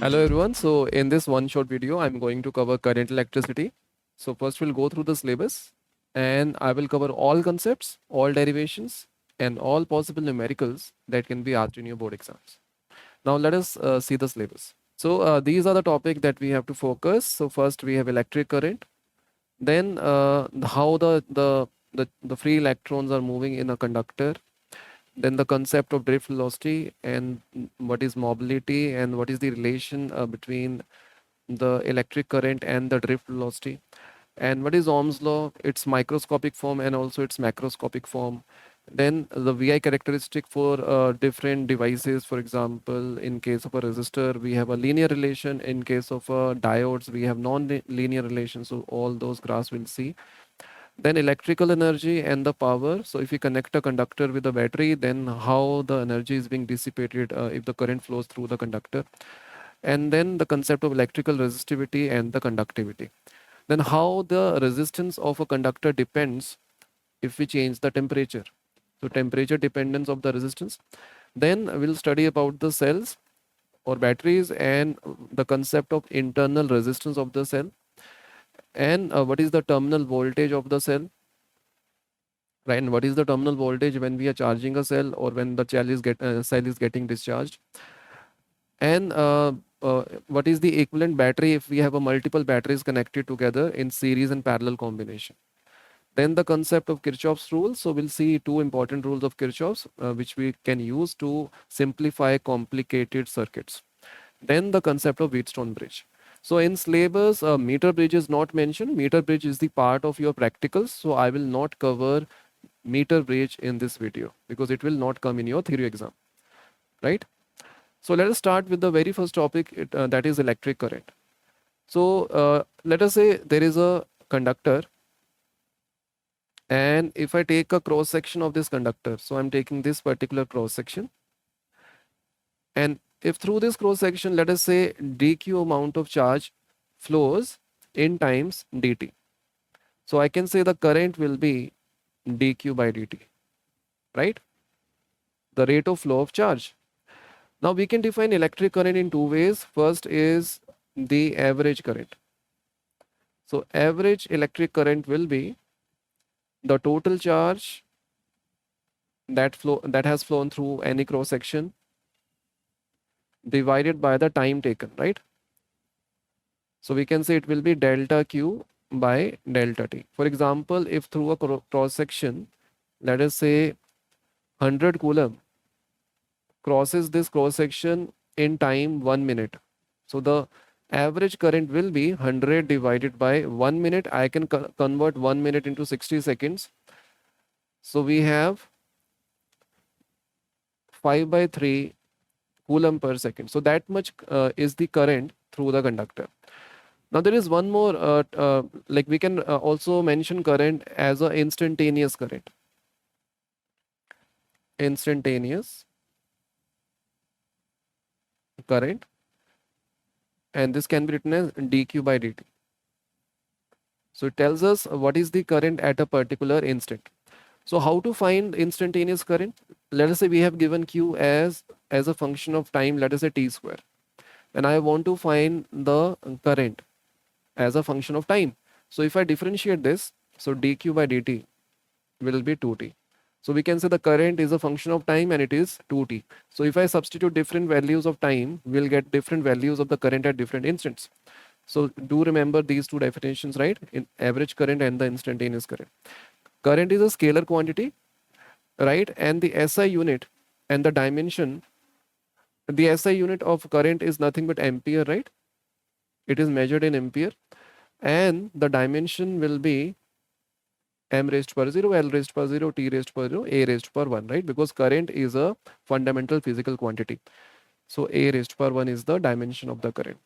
Hello everyone. So in this one short video, I'm going to cover current electricity. So first we'll go through the syllabus and I will cover all concepts, all derivations and all possible numericals that can be asked in your board exams. Now let us see the syllabus. So these are the topic that we have to focus. So first we have electric current, then how the free electrons are moving in a conductor, then the concept of drift velocity and what is mobility and what is the relation between the electric current and the drift velocity, and what is Ohm's law, its microscopic form and also its macroscopic form. Then the VI characteristic for different devices. For example, in case of a resistor, we have a linear relation. In case of diodes, we have non-linear relation. So all those graphs we'll see. Then electrical energy and the power. So if you connect a conductor with a battery, then how the energy is being dissipated if the current flows through the conductor. And then the concept of electrical resistivity and the conductivity. Then how the resistance of a conductor depends if we change the temperature. So temperature dependence of the resistance. Then we'll study about the cells or batteries and the concept of internal resistance of the cell, and what is the terminal voltage of the cell, right? And what is the terminal voltage when we are charging a cell or when the cell is getting discharged, and what is the equivalent battery if we have a multiple batteries connected together in series and parallel combination. Then the concept of Kirchhoff's rule. So we'll see two important rules of Kirchhoff's which we can use to simplify complicated circuits. Then the concept of Wheatstone bridge. So in syllabus, meter bridge is not mentioned. Meter bridge is the part of your practicals. So I will not cover meter bridge in this video because it will not come in your theory exam, right? So let us start with the very first topic, that is electric current. So let us say there is a conductor, and if I take a cross section of this conductor, so I'm taking this particular cross section, and if through this cross section, let us say dq amount of charge flows in times dt. So I can say the current will be dq by dt, right? The rate of flow of charge. Now we can define electric current in two ways. First is the average current. So average electric current will be the total charge that has flown through any cross section divided by the time taken, right? So we can say it will be delta q by delta t. For example, if through a cross section, let us say 100 coulomb crosses this cross section in time 1 minute. So the average current will be 100 divided by 1 minute. I can convert 1 minute into 60 seconds. So we have 5 by 3 coulomb per second. So that much is the current through the conductor. Now there is one more, like we can also mention current as a instantaneous current. Instantaneous current, and this can be written as dq by dt. So it tells us what is the current at a particular instant. So how to find instantaneous current? Let us say we have given q as a function of time, let us say t square, and I want to find the current as a function of time. So if I differentiate this, so dq by dt will be 2t. So we can say the current is a function of time and it is 2t. So if I substitute different values of time, we'll get different values of the current at different instants. So do remember these two definitions, right? In average current and the instantaneous current. Current is a scalar quantity, right? And the SI unit and the dimension, the SI unit of current is nothing but ampere, right? It is measured in ampere, and the dimension will be m raised per 0, l raised per 0, t raised per 0, a raised per 1, right? Because current is a fundamental physical quantity. So a raised per 1 is the dimension of the current.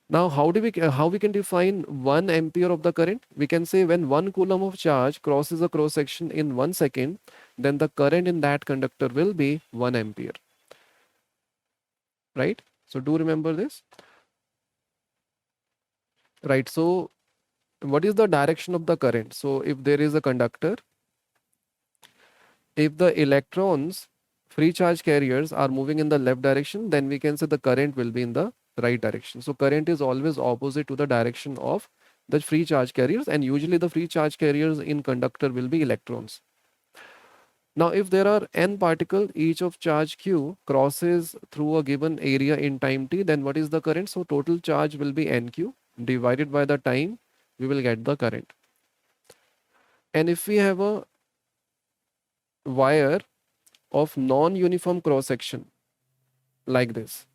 Now how we can define 1 ampere of the current? We can say when 1 coulomb of charge crosses a cross section in 1 second, then the current in that conductor will be 1 ampere, right? So do remember this, right? So what is the direction of the current? So if there is a conductor, if the electrons, free charge carriers, are moving in the left direction, then we can say the current will be in the right direction. So current is always opposite to the direction of the free charge carriers, and usually the free charge carriers in conductor will be electrons. Now, if there are n particles, each of charge q crosses through a given area in time t, then what is the current? So total charge will be nq divided by the time, we will get the current. And if we have a wire of non-uniform cross section like this,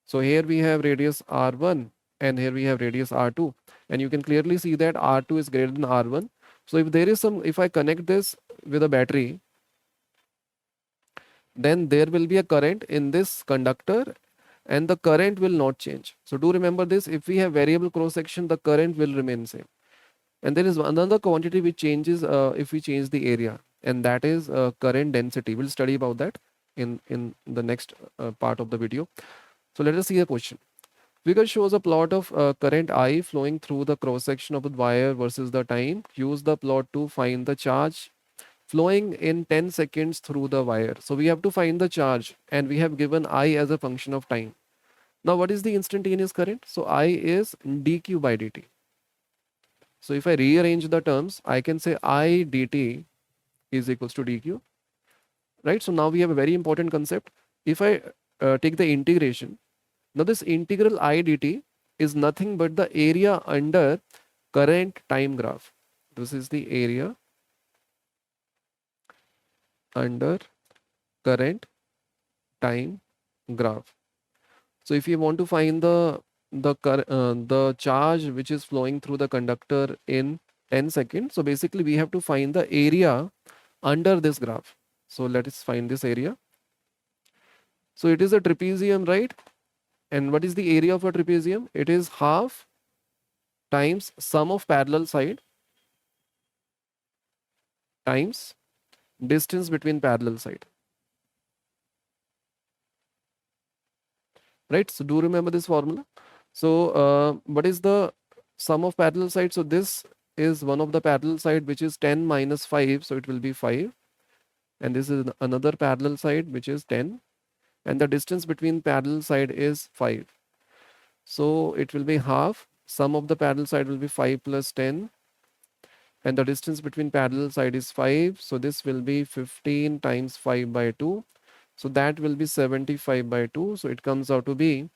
so here we have radius r1 and here we have radius r2, and you can clearly see that r2 is greater than r1. So if there is some, if I connect this with a battery, then there will be a current in this conductor and the current will not change. So do remember this, if we have variable cross section, the current will remain same. And there is another quantity which changes if we change the area, and that is current density. We'll study about that in the next part of the video. So let us see a question. Figure shows a plot of current I flowing through the cross section of the wire versus the time. Use the plot to find the charge flowing in 10 seconds through the wire. So we have to find the charge, and we have given I as a function of time. Now what is the instantaneous current? So I is dq by dt. So if I rearrange the terms, I can say I dt is equals to dq, right? So now we have a very important concept. If I take the integration, now this integral I dt is nothing but the area under current time graph. This is the area under current time graph. So if you want to find the charge which is flowing through the conductor in 10 seconds, so basically we have to find the area under this graph. So let us find this area. So it is a trapezium, right? And what is the area of a trapezium? It is half times sum of parallel side times distance between parallel side, right? So do remember this formula. So what is the sum of parallel side? So this is one of the parallel side which is 10 minus 5, so it will be 5, and this is another parallel side which is 10, and the distance between parallel side is 5, so it will be half. Sum of the parallel side will be 5 plus 10, and the distance between parallel side is 5, so this will be 15 times 5 by 2, so that will be 75 by 2, so it comes out to be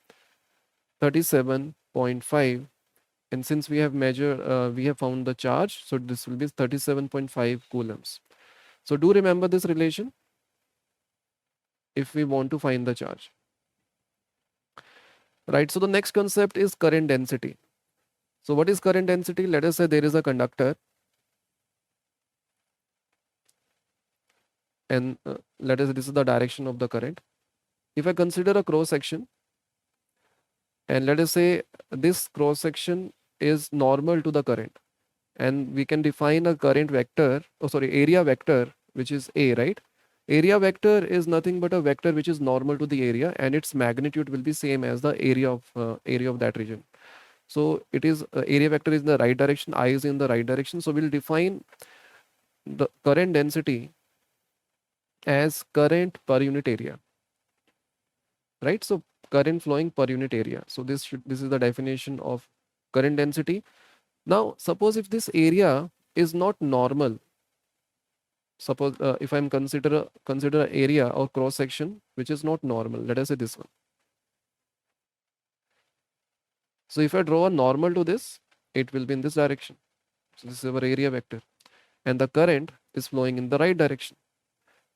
37.5. And since we have measured, we have found the charge, so this will be 37.5 coulombs. So do remember this relation if we want to find the charge, right? So the next concept is current density. So what is current density? Let us say there is a conductor, and let us say this is the direction of the current. If I consider a cross section, and let us say this cross section is normal to the current, and we can define a current vector, area vector, which is A, right? Area vector is nothing but a vector which is normal to the area, and its magnitude will be same as the area of that region. So it is area vector is in the right direction, I is in the right direction. So we'll define the current density as current per unit area, right? So current flowing per unit area. So this is the definition of current density. Now suppose if this area is not normal, suppose if I'm consider area or cross section which is not normal, let us say this one. So if I draw a normal to this, it will be in this direction. So this is our area vector, and the current is flowing in the right direction.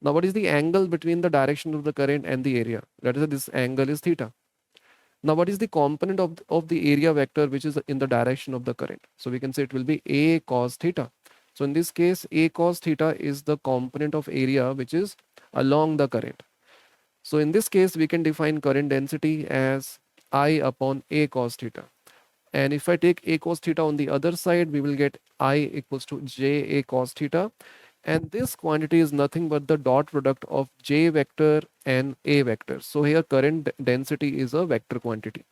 Now what is the angle between the direction of the current and the area? Let us say this angle is theta. Now what is the component of the area vector which is in the direction of the current? So we can say it will be A cos theta. So in this case, A cos theta is the component of area which is along the current. So in this case, we can define current density as I upon A cos theta. And if I take A cos theta on the other side, we will get I equals to J A cos theta. And this quantity is nothing but the dot product of J vector and A vector. So here current density is a vector quantity.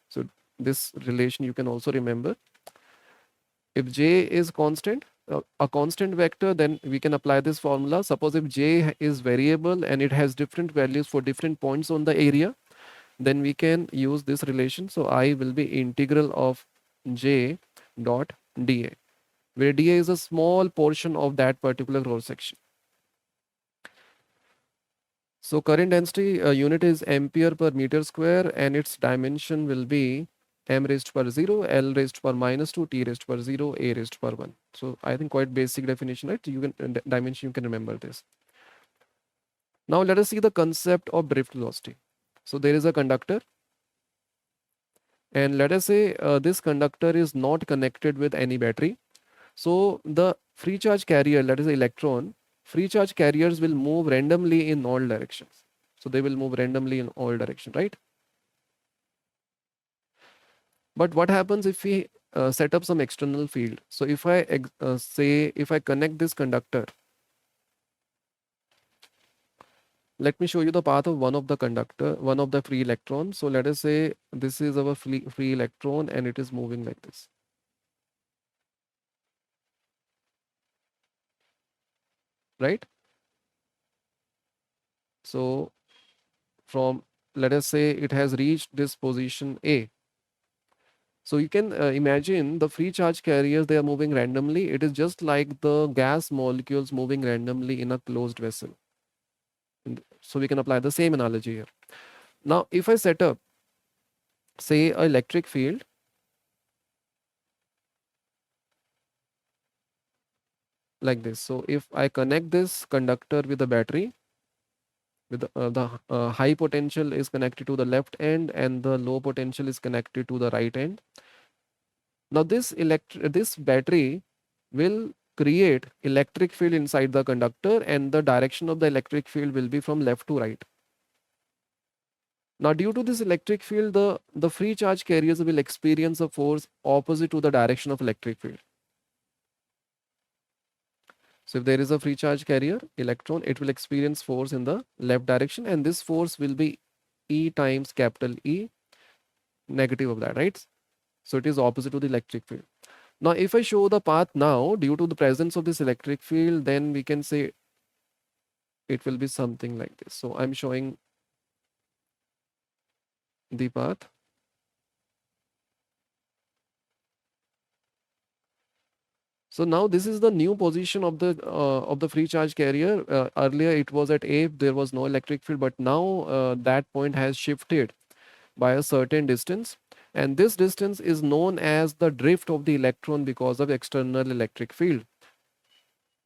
So this relation you can also remember. If J is constant, a constant vector, then we can apply this formula. Suppose if J is variable and it has different values for different points on the area, then we can use this relation. So I will be integral of J dot dA, where dA is a small portion of that particular cross section. So current density unit is ampere per meter square, and its dimension will be m raised to power 0, L raised to power minus 2, T raised to power 0, A raised to power 1. So I think quite basic definition, right? You can dimension, you can remember this. Now let us see the concept of drift velocity. So there is a conductor, and let us say this conductor is not connected with any battery. So the free charge carrier, that is the electron, free charge carriers will move randomly in all directions. So they will move randomly in all directions, right? But what happens if we set up some external field? So if I say, if I connect this conductor, let me show you the path of one of the conductor, one of the free electrons. So let us say this is our free electron and it is moving like this, right? So from, let us say it has reached this position A. So you can imagine the free charge carriers, they are moving randomly. It is just like the gas molecules moving randomly in a closed vessel. So we can apply the same analogy here. Now, if I set up, say, an electric field like this. So if I connect this conductor with the battery, with the high potential is connected to the left end and the low potential is connected to the right end. Now this battery will create electric field inside the conductor, and the direction of the electric field will be from left to right. Now, due to this electric field, the free charge carriers will experience a force opposite to the direction of electric field. So if there is a free charge carrier electron, it will experience force in the left direction, and this force will be E times capital E, negative of that, right? So it is opposite to the electric field. Now, if I show the path now, due to the presence of this electric field, then we can say it will be something like this. So I'm showing the path. So now this is the new position of the free charge carrier. Earlier it was at A, there was no electric field, but now that point has shifted by a certain distance, and this distance is known as the drift of the electron because of external electric field.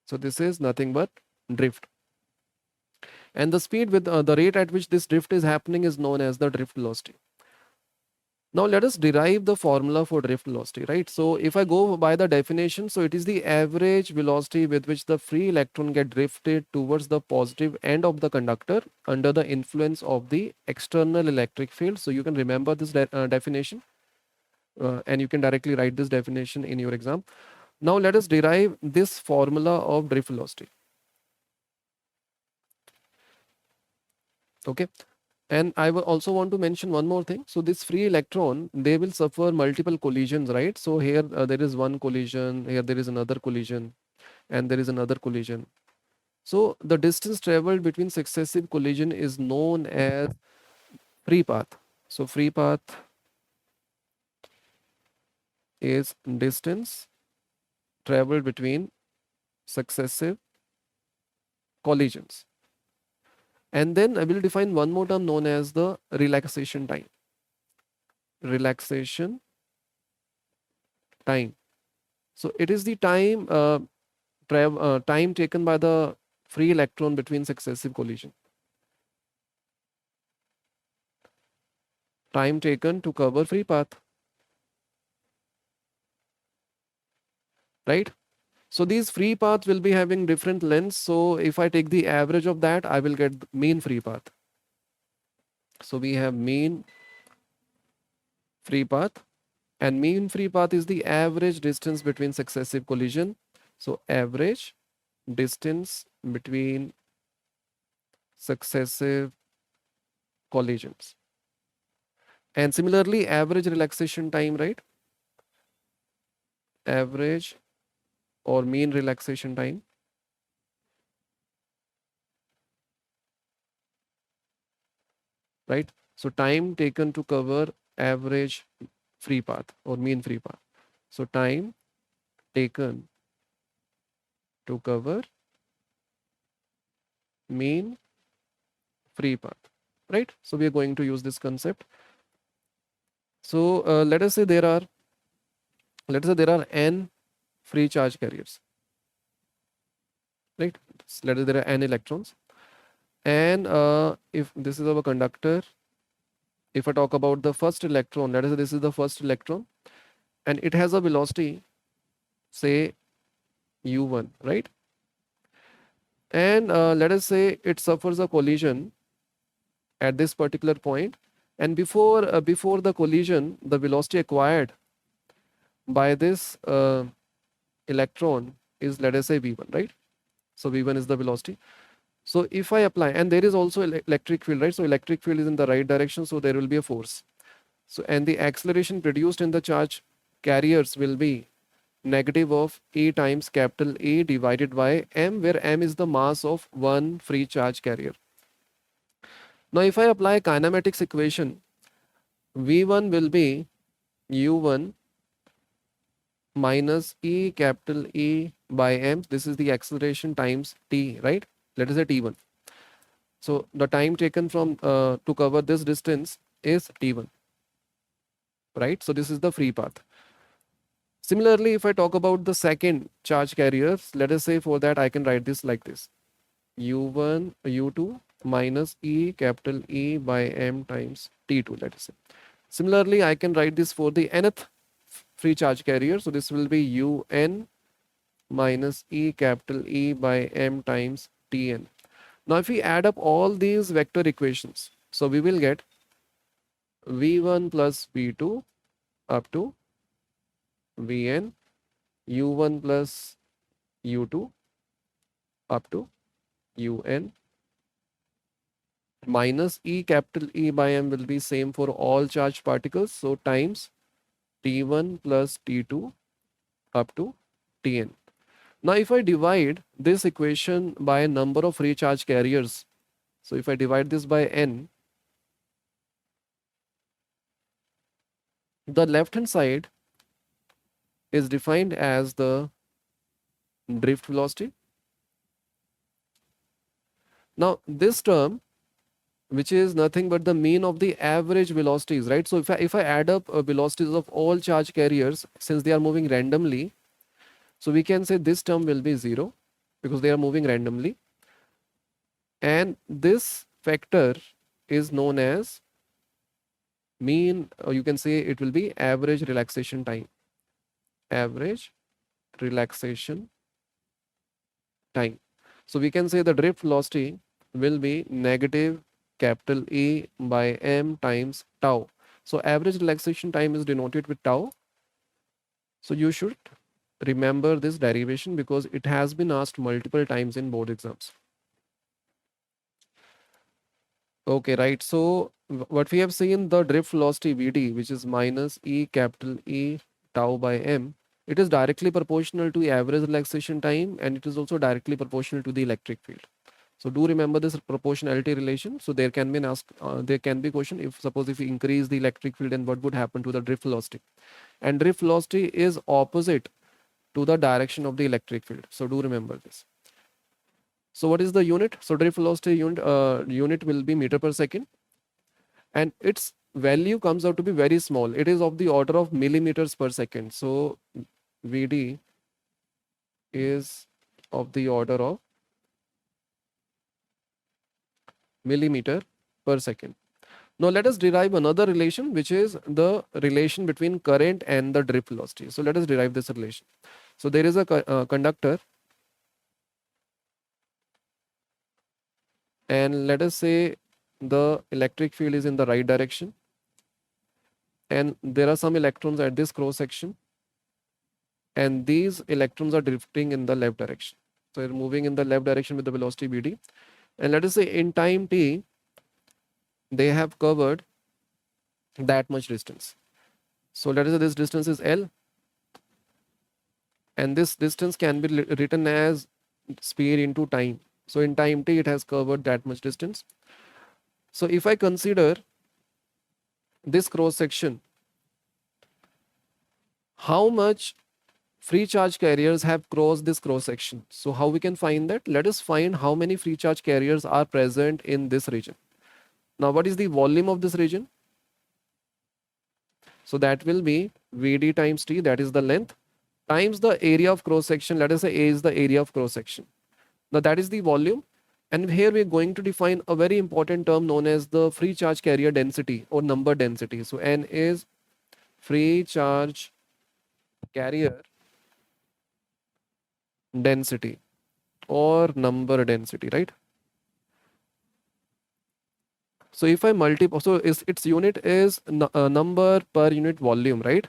So this is nothing but drift, and the speed with the rate at which this drift is happening is known as the drift velocity. Now let us derive the formula for drift velocity, right? So if I go by the definition, so it is the average velocity with which the free electron get drifted towards the positive end of the conductor under the influence of the external electric field. So you can remember this definition, and you can directly write this definition in your exam. Now let us derive this formula of drift velocity. Okay. And I will also want to mention one more thing. So this free electron, they will suffer multiple collisions, right? So here there is one collision, here there is another collision, and there is another collision. So the distance traveled between successive collision is known as free path. So free path is distance traveled between successive collisions. And then I will define one more term known as the relaxation time. Relaxation time. So it is the time taken by the free electron between successive collision. Time taken to cover free path. Right? So these free paths will be having different lengths. So if I take the average of that, I will get the mean free path. So we have mean free path, and mean free path is the average distance between successive collision. So average distance between successive collisions. And similarly, average relaxation time, right? Average or mean relaxation time, right? So time taken to cover average free path or mean free path. So time taken to cover mean free path, right? So we are going to use this concept. So let us say there are n free charge carriers, right? Let us say there are n electrons, and if this is our conductor, if I talk about the first electron, let us say this is the first electron, and it has a velocity, say u1, right? And let us say it suffers a collision at this particular point, and before the collision, the velocity acquired by this electron is, let us say, v1, right? So v1 is the velocity. So if I apply, and there is also electric field, right? So electric field is in the right direction, so there will be a force. So and the acceleration produced in the charge carriers will be negative of E times capital A divided by m, where m is the mass of one free charge carrier. Now if I apply kinematics equation, v1 will be u1 minus E capital E by m. This is the acceleration times t, right? Let us say t1. So the time taken from to cover this distance is t1, right? So this is the free path. Similarly, if I talk about the second charge carriers, let us say for that I can write this like this: u1 u2 minus E capital E by m times t2, let us say. Similarly, I can write this for the nth free charge carrier. So this will be un minus E capital E by m times tn. Now if we add up all these vector equations, so we will get v1 plus v2 up to vn, u1 plus u2 up to un, minus E capital E by m will be same for all charged particles, so times t1 plus t2 up to tn. Now if I divide this equation by a number of free charge carriers, so if I divide this by n, the left hand side is defined as the drift velocity. Now this term, which is nothing but the mean of the average velocities, right? So if I add up velocities of all charge carriers, since they are moving randomly, so we can say this term will be 0 because they are moving randomly, and this factor is known as mean, or you can say it will be average relaxation time. Average relaxation time. So we can say the drift velocity will be negative capital E by m times tau. So average relaxation time is denoted with tau. So you should remember this derivation because it has been asked multiple times in board exams. Okay, right. So what we have seen, the drift velocity Vd, which is minus E capital E tau by m, it is directly proportional to average relaxation time, and it is also directly proportional to the electric field. So do remember this proportionality relation. So there can be there can be question, if suppose if we increase the electric field, then what would happen to the drift velocity? And drift velocity is opposite to the direction of the electric field. So do remember this. So what is the unit? So drift velocity unit will be meter per second, and its value comes out to be very small. It is of the order of millimeters per second. So Vd is of the order of millimeter per second. Now let us derive another relation, which is the relation between current and the drift velocity. So let us derive this relation. So there is a conductor, and let us say the electric field is in the right direction, and there are some electrons at this cross section, and these electrons are drifting in the left direction. So they're moving in the left direction with the velocity Vd, and let us say in time t they have covered that much distance. So let us say this distance is L, and this distance can be written as speed into time. So in time t it has covered that much distance. So if I consider this cross section, how much free charge carriers have crossed this cross section. So how we can find that? Let us find how many free charge carriers are present in this region. Now what is the volume of this region? So that will be Vd times T, that is the length, times the area of cross section. Let us say A is the area of cross section. Now that is the volume. And here we're going to define a very important term known as the free charge carrier density or number density. So N is free charge carrier density or number density, right? So if I multiply, so its unit is number per unit volume, right?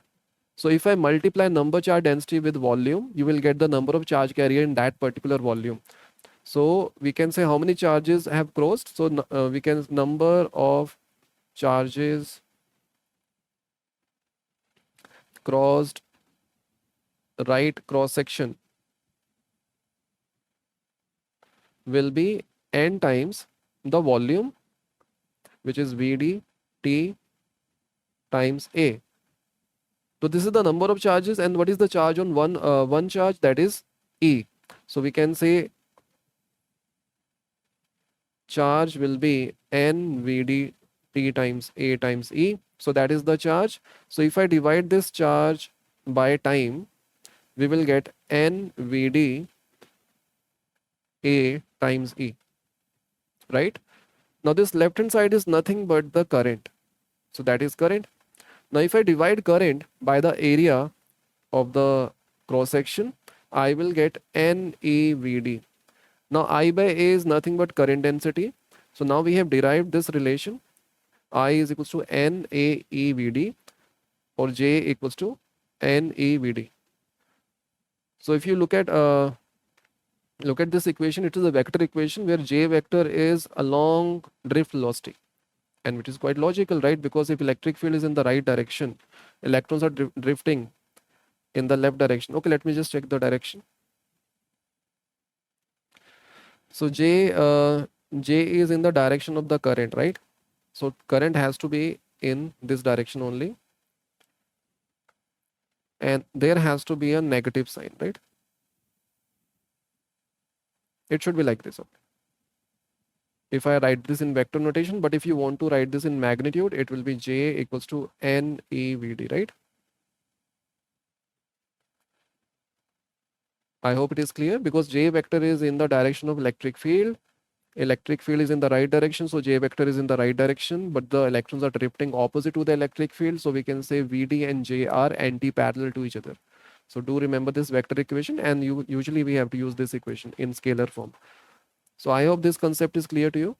So if I multiply number charge density with volume, you will get the number of charge carrier in that particular volume. So we can say how many charges have crossed. So we can number of charges crossed right cross section will be n times the volume, which is Vd T times A. So this is the number of charges, and what is the charge on one charge? That is E. So we can say charge will be n Vd T times A times E. So that is the charge. So if I divide this charge by time, we will get n Vd A times E, right? Now this left hand side is nothing but the current. So that is current. Now if I divide current by the area of the cross section, I will get NEVD. Now I by A is nothing but current density. So now we have derived this relation. I is equals to NAEVD or J equals to NEVD. So if you look at this equation, it is a vector equation where J vector is along drift velocity, and which is quite logical, right? Because if electric field is in the right direction, electrons are drifting in the left direction. Okay, let me just check the direction. So J is in the direction of the current, right? So current has to be in this direction only, and there has to be a negative sign, right? It should be like this. Okay. If I write this in vector notation, but if you want to write this in magnitude, it will be J equals to NEVD, right? I hope it is clear, because J vector is in the direction of electric field. Electric field is in the right direction, so J vector is in the right direction, but the electrons are drifting opposite to the electric field. So we can say VD and J are anti-parallel to each other. So do remember this vector equation, and usually we have to use this equation in scalar form. So I hope this concept is clear to you.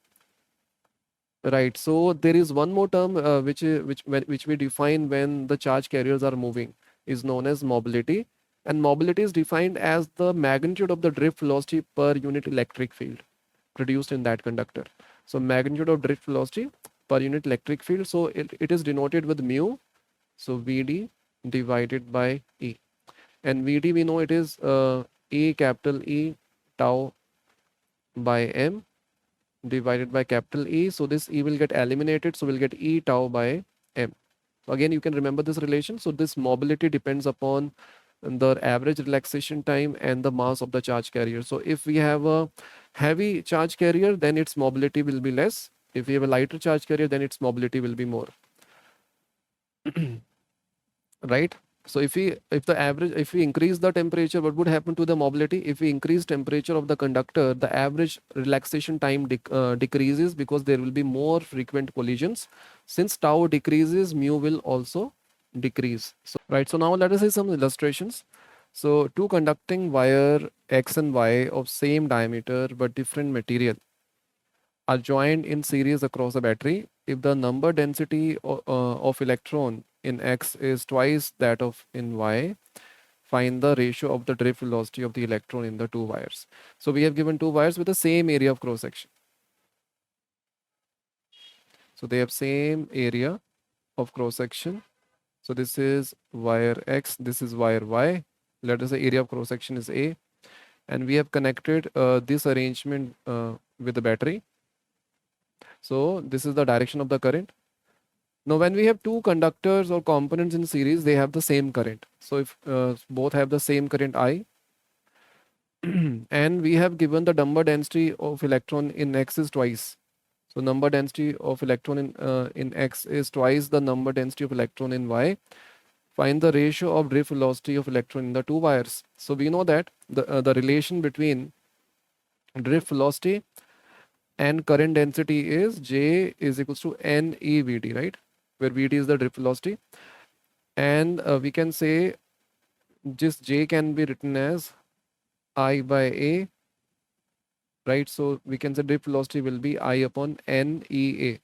Right. So there is one more term which we define when the charge carriers are moving, is known as mobility. And mobility is defined as the magnitude of the drift velocity per unit electric field produced in that conductor. So magnitude of drift velocity per unit electric field. So it is denoted with mu. So Vd divided by E. And Vd we know it is E capital E tau by M divided by capital E. So this E will get eliminated. So we'll get E tau by M. So again, you can remember this relation. So this mobility depends upon the average relaxation time and the mass of the charge carrier. So if we have a heavy charge carrier, then its mobility will be less. If we have a lighter charge carrier, then its mobility will be more. Right? So if we increase the temperature, what would happen to the mobility? If we increase temperature of the conductor, the average relaxation time decreases, because there will be more frequent collisions. Since tau decreases, mu will also decrease. So right, so now let us see some illustrations. So two conducting wire X and Y of same diameter but different material are joined in series across a battery. If the number density of electron in X is twice that of in Y, find the ratio of the drift velocity of the electron in the two wires. So we have given two wires with the same area of cross section. So they have same area of cross section. So this is wire X, this is wire Y. Let us say area of cross section is A, and we have connected this arrangement with the battery. So this is the direction of the current. Now, when we have two conductors or components in series, they have the same current. So if both have the same current I, and we have given the number density of electron in X is twice. So number density of electron in X is twice the number density of electron in Y. Find the ratio of drift velocity of electron in the two wires. So we know that the relation between drift velocity and current density is J is equals to NEVD, right? Where VD is the drift velocity. And we can say just J can be written as I by A, right? So we can say drift velocity will be I upon NEA.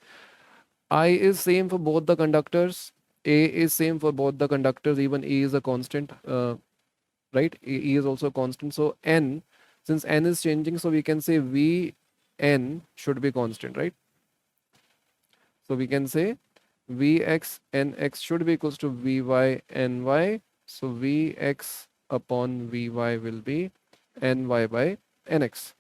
I is same for both the conductors. A is same for both the conductors. Even E is a constant, right? E is also a constant. So N, since N is changing, so we can say Vn should be constant, right? So we can say Vx Nx should be equals to Vy Ny. So Vx upon Vy will be Ny by Nx.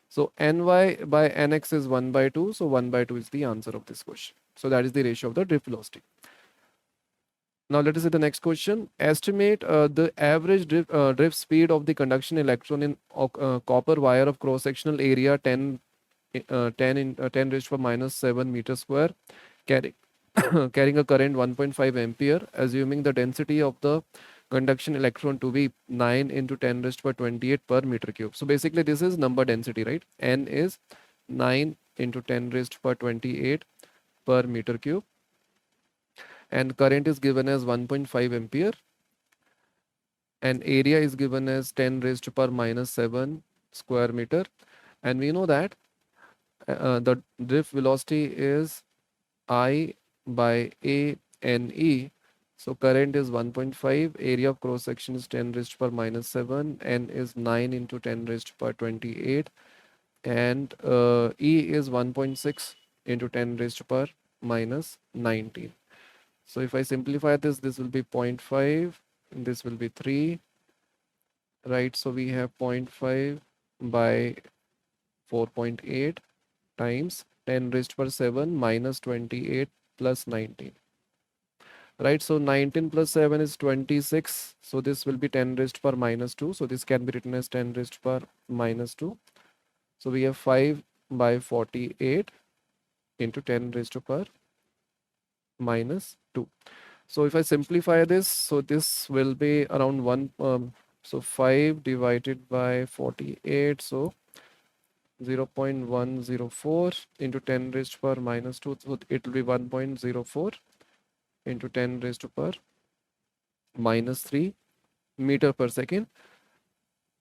So Ny by Nx is 1 by 2. So 1 by 2 is the answer of this question. So that is the ratio of the drift velocity. Now let us see the next question. Estimate the average drift speed of the conduction electron in copper wire of cross-sectional area 10 raised to the minus 7 meter square, carrying carrying a current 1.5 ampere, assuming the density of the conduction electron to be 9 into 10 raised to the 28 per meter cube. So basically this is number density, right? N is 9 into 10 raised to the 28 per meter cube, and current is given as 1.5 ampere, and area is given as 10 raised to the minus 7 square meter. And we know that the drift velocity is I by A N E. So current is 1.5, area of cross section is 10 raised to the minus 7, N is 9 into 10 raised to the 28, and E is 1.6 into 10 raised to the minus 19. So if I simplify this, this will be 0.5, and this will be 3, right? So we have 0.5 by 4.8 times 10 raised to the 7 minus 28 plus 19. Right, so 19 plus 7 is 26. So this will be 10 raised to the minus 2. So this can be written as 10 raised to the minus 2. So we have 5 by 48 into 10 raised to the minus 2. So if I simplify this, so this will be around 1. So 5 divided by 48. So 0.104 into 10 raised to the minus 2. So it will be 1.04 into 10 raised to the minus 3 meter per second.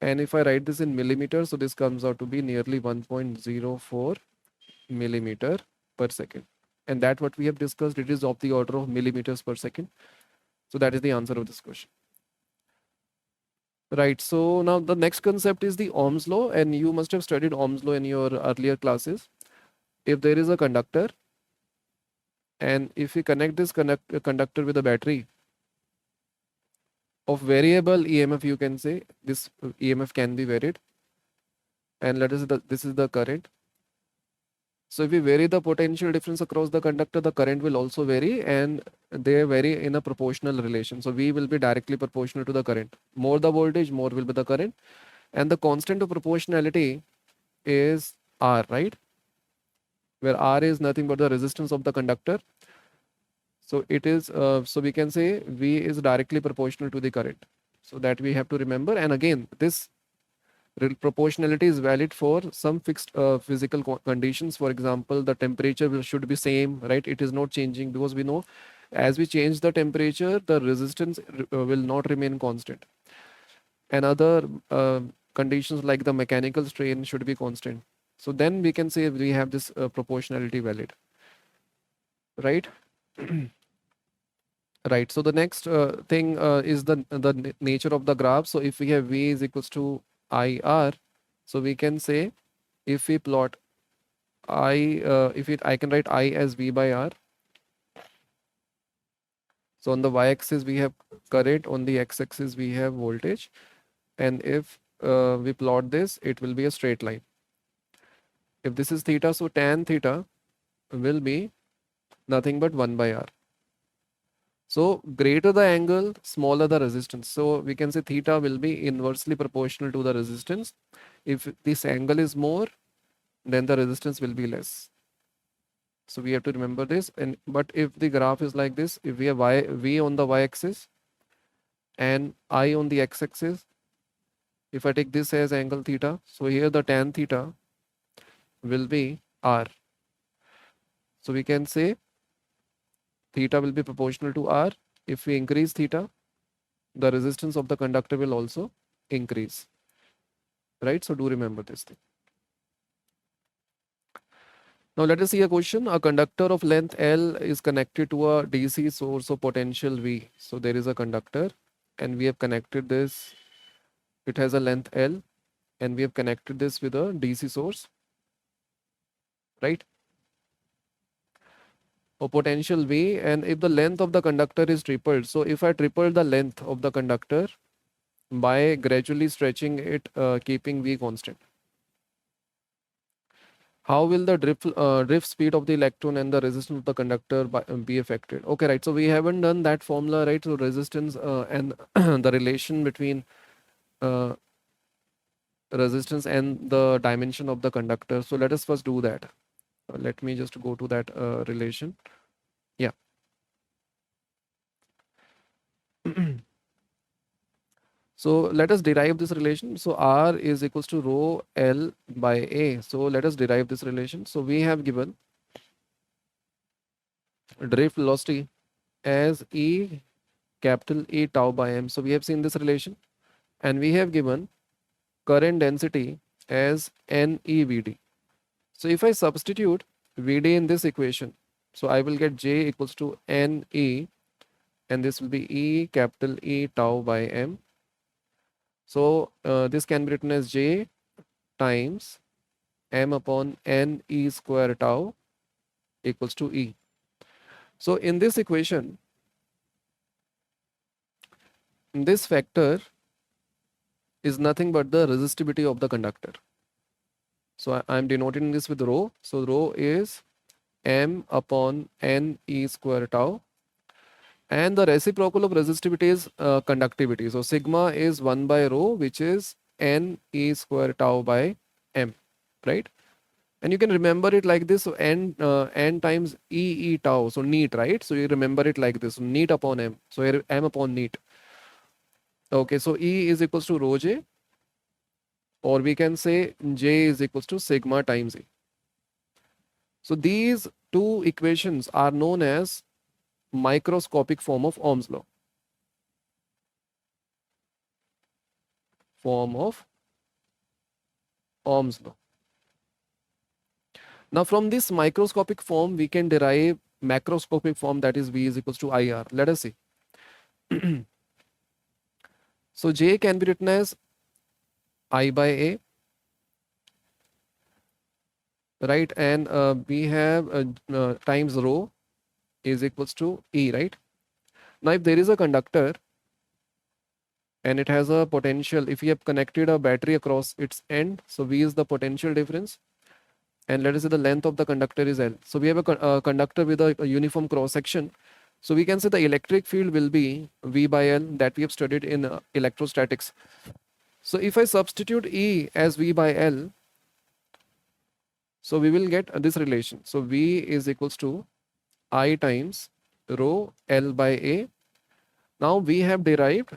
And if I write this in millimeters, so this comes out to be nearly 1.04 millimeter per second. And that what we have discussed, it is of the order of millimeters per second. So that is the answer of this question. Right, so now the next concept is the Ohm's law, and you must have studied Ohm's law in your earlier classes. If there is a conductor, and if we connect this conductor with a battery of variable EMF, you can say this EMF can be varied, and let us say that this is the current. So if we vary the potential difference across the conductor, the current will also vary, and they vary in a proportional relation. So V will be directly proportional to the current. More the voltage, more will be the current. And the constant of proportionality is R, right? Where R is nothing but the resistance of the conductor. So it is, so we can say V is directly proportional to the current. So that we have to remember. And again, this proportionality is valid for some fixed physical conditions. For example, the temperature should be same, right? It is not changing, because we know as we change the temperature, the resistance will not remain constant. And other conditions like the mechanical strain should be constant. So then we can say we have this proportionality valid, right? Right. So the next thing is the nature of the graph. So if we have V is equals to IR, so we can say if we plot I can write I as V by R. So on the y-axis we have current, on the x-axis we have voltage, and if we plot this, it will be a straight line. If this is theta, so tan theta will be nothing but 1 by R. So greater the angle, smaller the resistance. So we can say theta will be inversely proportional to the resistance. If this angle is more, then the resistance will be less. So we have to remember this. And but if the graph is like this, if we have v on the y-axis and I on the x-axis, if I take this as angle theta, so here the tan theta will be r. So we can say theta will be proportional to r. If we increase theta, the resistance of the conductor will also increase, right? So do remember this thing. Now let us see a question. A conductor of length L is connected to a DC source of potential V. So there is a conductor and we have connected this. It has a length L and we have connected this with a DC source, right? Of potential V, and if the length of the conductor is tripled, so if I triple the length of the conductor by gradually stretching it, keeping V constant, how will the drift speed of the electron and the resistance of the conductor be affected? Okay, right. So we haven't done that formula, right? So resistance and the relation between uh, resistance and the dimension of the conductor. So let us first do that. Let me just go to that relation. Yeah. So let us derive this relation. So R is equals to rho L by A. So let us derive this relation. So we have given drift velocity as E capital E tau by M. So we have seen this relation and we have given current density as NEVD. So if I substitute VD in this equation, so I will get J equals to NE and this will be E capital E tau by M. So this can be written as J times M upon N E square tau equals to E. So in this equation, this factor is nothing but the resistivity of the conductor. So I am denoting this with rho. So rho is M upon N E square tau. And the reciprocal of resistivity is conductivity. So sigma is 1 by rho, which is N E square tau by M, right? And you can remember it like this. So N times E tau. So neat, right? So you remember it like this. So neat upon M. So here M upon neat. Okay, so E is equals to rho J, or we can say J is equals to sigma times E. So these two equations are known as microscopic form of Ohm's law. Form of Ohm's law. Now from this microscopic form, we can derive macroscopic form, that is V is equals to IR. Let us see. So J can be written as I by A, right? And we have times rho is equals to E, right? Now if there is a conductor and it has a potential, if we have connected a battery across its end, so V is the potential difference, and let us say the length of the conductor is L. So we have a conductor with a uniform cross section. So we can say the electric field will be V by L, that we have studied in electrostatics. So if I substitute E as V by L, so we will get this relation. So V is equals to I times rho L by A. Now we have derived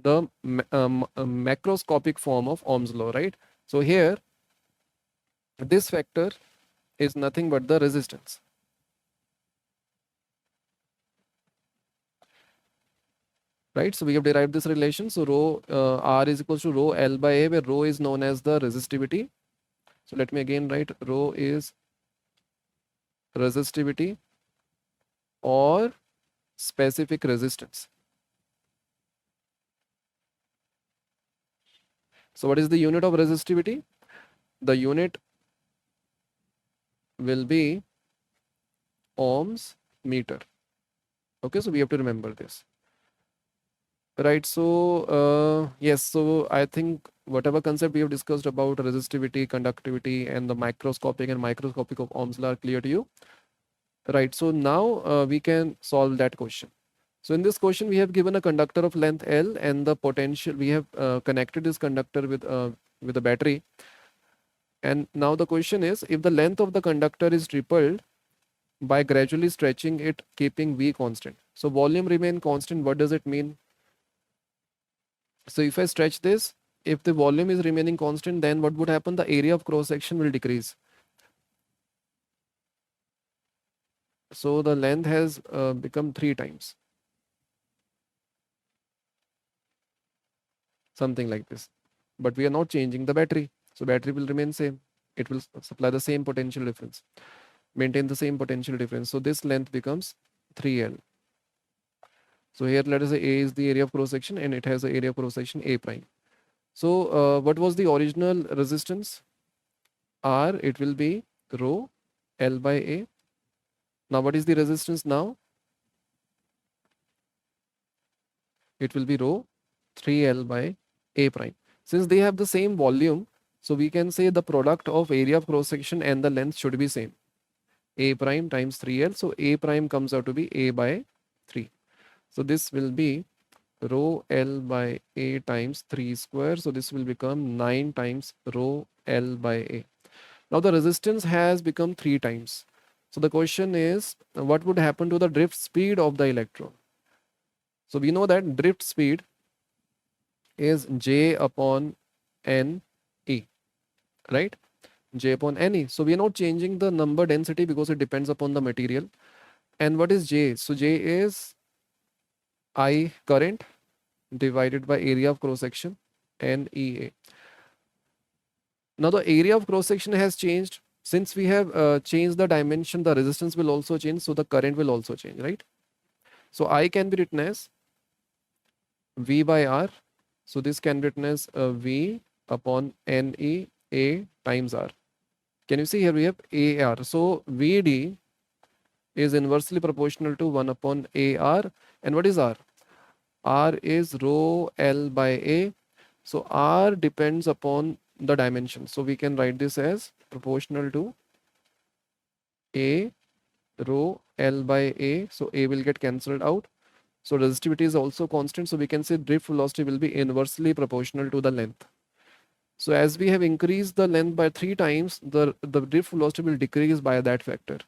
the macroscopic form of Ohm's law, right? So here, this factor is nothing but the resistance. Right, so we have derived this relation. So rho R is equals to rho L by A, where rho is known as the resistivity. So let me again write, rho is resistivity or specific resistance. So what is the unit of resistivity? The unit will be ohms meter. Okay, so we have to remember this. Right, so yes, so I think whatever concept we have discussed about resistivity, conductivity, and the macroscopic and microscopic of Ohm's law are clear to you. Right, so now we can solve that question. So in this question, we have given a conductor of length L and the potential, we have connected this conductor with a battery. And now the question is, if the length of the conductor is tripled by gradually stretching it, keeping V constant. So volume remain constant, what does it mean? So if I stretch this, if the volume is remaining constant, then what would happen? The area of cross section will decrease. So the length has become 3 times. Something like this. But we are not changing the battery. So battery will remain same. It will supply the same potential difference, maintain the same potential difference. So this length becomes 3L. So here let us say A is the area of cross section and it has the area of cross section A prime. So what was the original resistance? R, it will be rho L by A. Now what is the resistance now? It will be rho 3L by A prime. Since they have the same volume, so we can say the product of area of cross section and the length should be same. A prime times 3L. So A prime comes out to be A by 3. So this will be rho L by A times 3 square. So this will become 9 times rho L by A. Now the resistance has become 3 times. So the question is, what would happen to the drift speed of the electron? So we know that drift speed is J upon N E, right? J upon Ne. So we are not changing the number density because it depends upon the material. And what is J? So J is I current divided by area of cross section NEA. Now the area of cross section has changed. Since we have changed the dimension, the resistance will also change. So the current will also change, right? So I can be written as V by R. So this can be written as V upon NEA times R. Can you see here we have AR. So VD is inversely proportional to 1 upon AR. And what is R? R is rho L by A. So R depends upon the dimension. So we can write this as proportional to A rho L by A. So A will get cancelled out. So resistivity is also constant. So we can say drift velocity will be inversely proportional to the length. So as we have increased the length by 3 times, the drift velocity will decrease by that factor.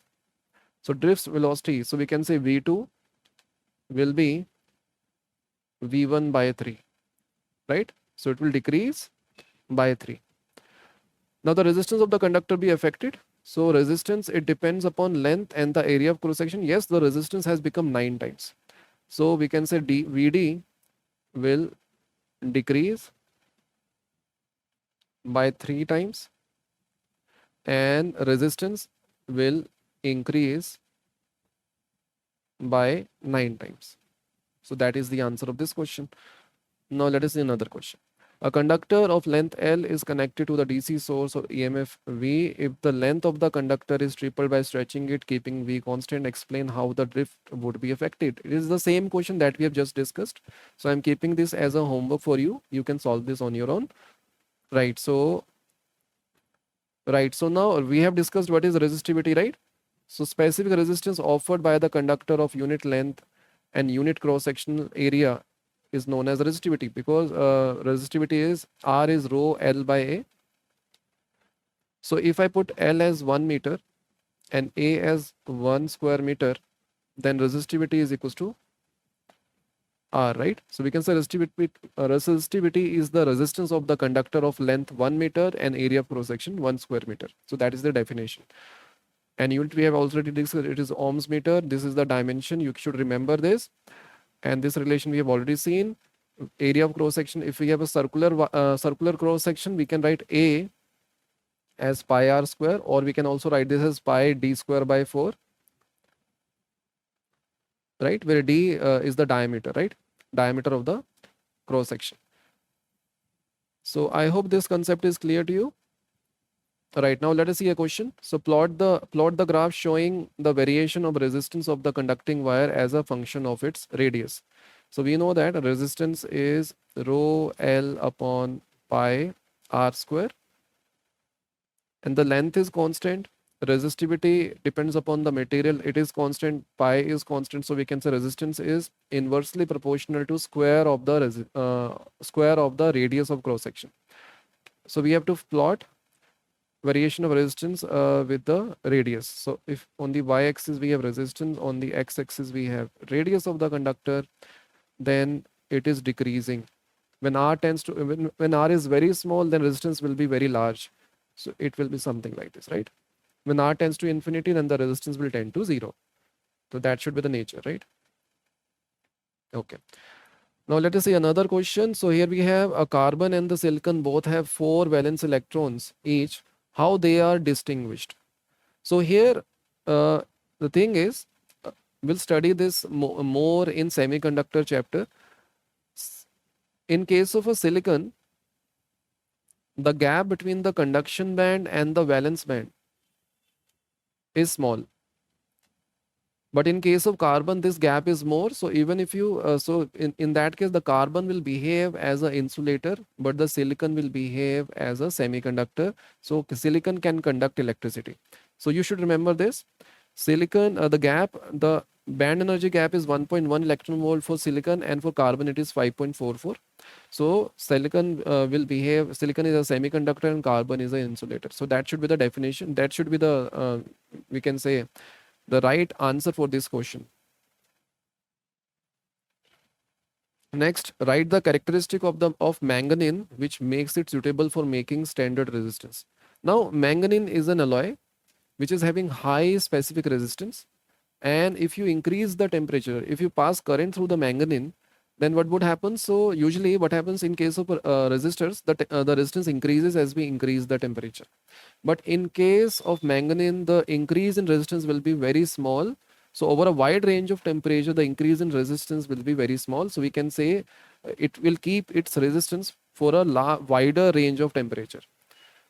So drift velocity, so we can say V2 will be V1 by 3, right? So it will decrease by 3. Now the resistance of the conductor be affected. So resistance, it depends upon length and the area of cross section. Yes, the resistance has become 9 times. So we can say VD will decrease by 3 times and resistance will increase by 9 times. So that is the answer of this question. Now let us see another question. A conductor of length L is connected to the DC source of EMF V. If the length of the conductor is tripled by stretching it, keeping V constant, explain how the drift would be affected. It is the same question that we have just discussed. So I'm keeping this as a homework for you. You can solve this on your own. Right. So now we have discussed what is resistivity, right? So specific resistance offered by the conductor of unit length and unit cross-sectional area is known as resistivity, because resistivity is R is rho L by A. So if I put L as 1 meter and A as 1 square meter, then resistivity is equals to R, right? So we can say resistivity is the resistance of the conductor of length 1 meter and area of cross-section 1 square meter. So that is the definition. And unit we have already discussed, it is ohms meter. This is the dimension. You should remember this. And this relation we have already seen. Area of cross section, if we have a circular cross section, we can write A as pi r square, or we can also write this as pi d square by 4, right? Where d is the diameter, right? Diameter of the cross section. So I hope this concept is clear to you. Right, now let us see a question. So plot the graph showing the variation of resistance of the conducting wire as a function of its radius. So we know that resistance is rho L upon pi r square and the length is constant. resistivity depends upon the material. It is constant, pi is constant, so we can say resistance is inversely proportional to square of the square of the radius of cross section. So we have to plot variation of resistance with the radius. So if on the y-axis we have resistance, on the x-axis we have radius of the conductor, then it is decreasing. When r tends to when r is very small, then resistance will be very large. So it will be something like this, right? When r tends to infinity, then the resistance will tend to 0. So that should be the nature, right? Okay. Now let us see another question. So here we have a carbon and the silicon both have 4 valence electrons each. How they are distinguished? So here the thing is, we'll study this more in semiconductor chapter. In case of a silicon, the gap between the conduction band and the valence band is small. But in case of carbon, this gap is more. So even if you, in that case, the carbon will behave as an insulator, but the silicon will behave as a semiconductor. So silicon can conduct electricity. So you should remember this. Silicon, the band energy gap is 1.1 electron volt for silicon, and for carbon it is 5.44. So silicon silicon is a semiconductor and carbon is an insulator. So that should be the definition. That should be the, we can say, the right answer for this question. Next, write the characteristic of manganese which makes it suitable for making standard resistance. Now, manganese is an alloy which is having high specific resistance, and if you increase the temperature, if you pass current through the manganese, then what would happen? So usually what happens in case of resistors, the resistance increases as we increase the temperature. But in case of manganese, the increase in resistance will be very small. So over a wide range of temperature, the increase in resistance will be very small. So we can say it will keep its resistance for a wider range of temperature.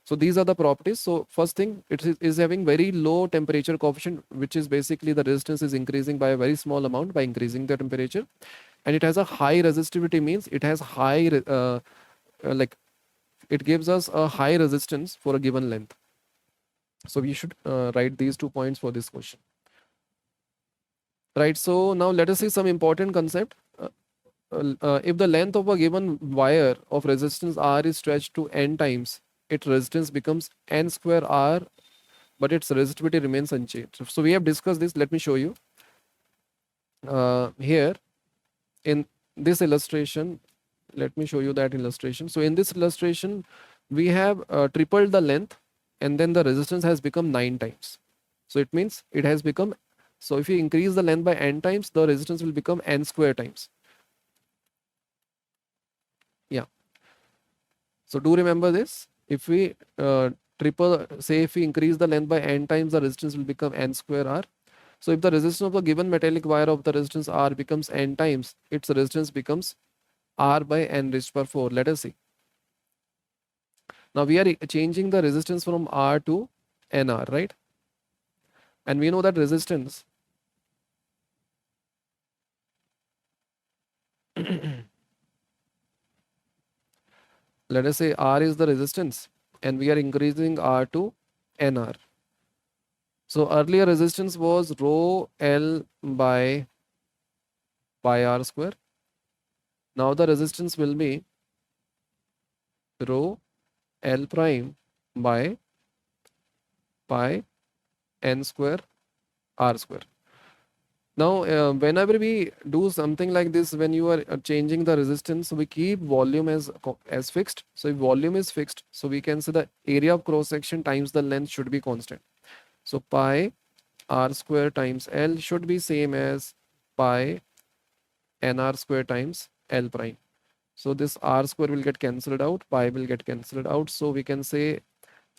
So these are the properties. So first thing, it is having very low temperature coefficient, which is basically the resistance is increasing by a very small amount by increasing the temperature. And it has a high resistivity, means it has high, like it gives us a high resistance for a given length. So we should write these 2 points for this question. Right, so now let us see some important concept. If the length of a given wire of resistance R is stretched to n times, its resistance becomes n square R, but its resistivity remains unchanged. So we have discussed this. Let me show you. Here in this illustration, let me show you that illustration. So in this illustration, we have tripled the length, and then the resistance has become 9 times. So it means it has become, so if you increase the length by n times, the resistance will become n square times. Yeah. So do remember this. If we if we increase the length by n times, the resistance will become n square R. So if the resistance of the given metallic wire of the resistance R becomes n times, its resistance becomes R by n raised to power 4. Let us see. Now we are changing the resistance from R to NR, right? And we know that resistance let us say R is the resistance, and we are increasing R to NR. So earlier resistance was rho L by pi R square. Now the resistance will be rho L prime by pi n square R square. Now, whenever we do something like this, when you are changing the resistance, we keep volume as fixed. So if volume is fixed, so we can say the area of cross section times the length should be constant. So pi R square times L should be same as pi nr square times L prime. So this R square will get cancelled out, pi will get cancelled out. So we can say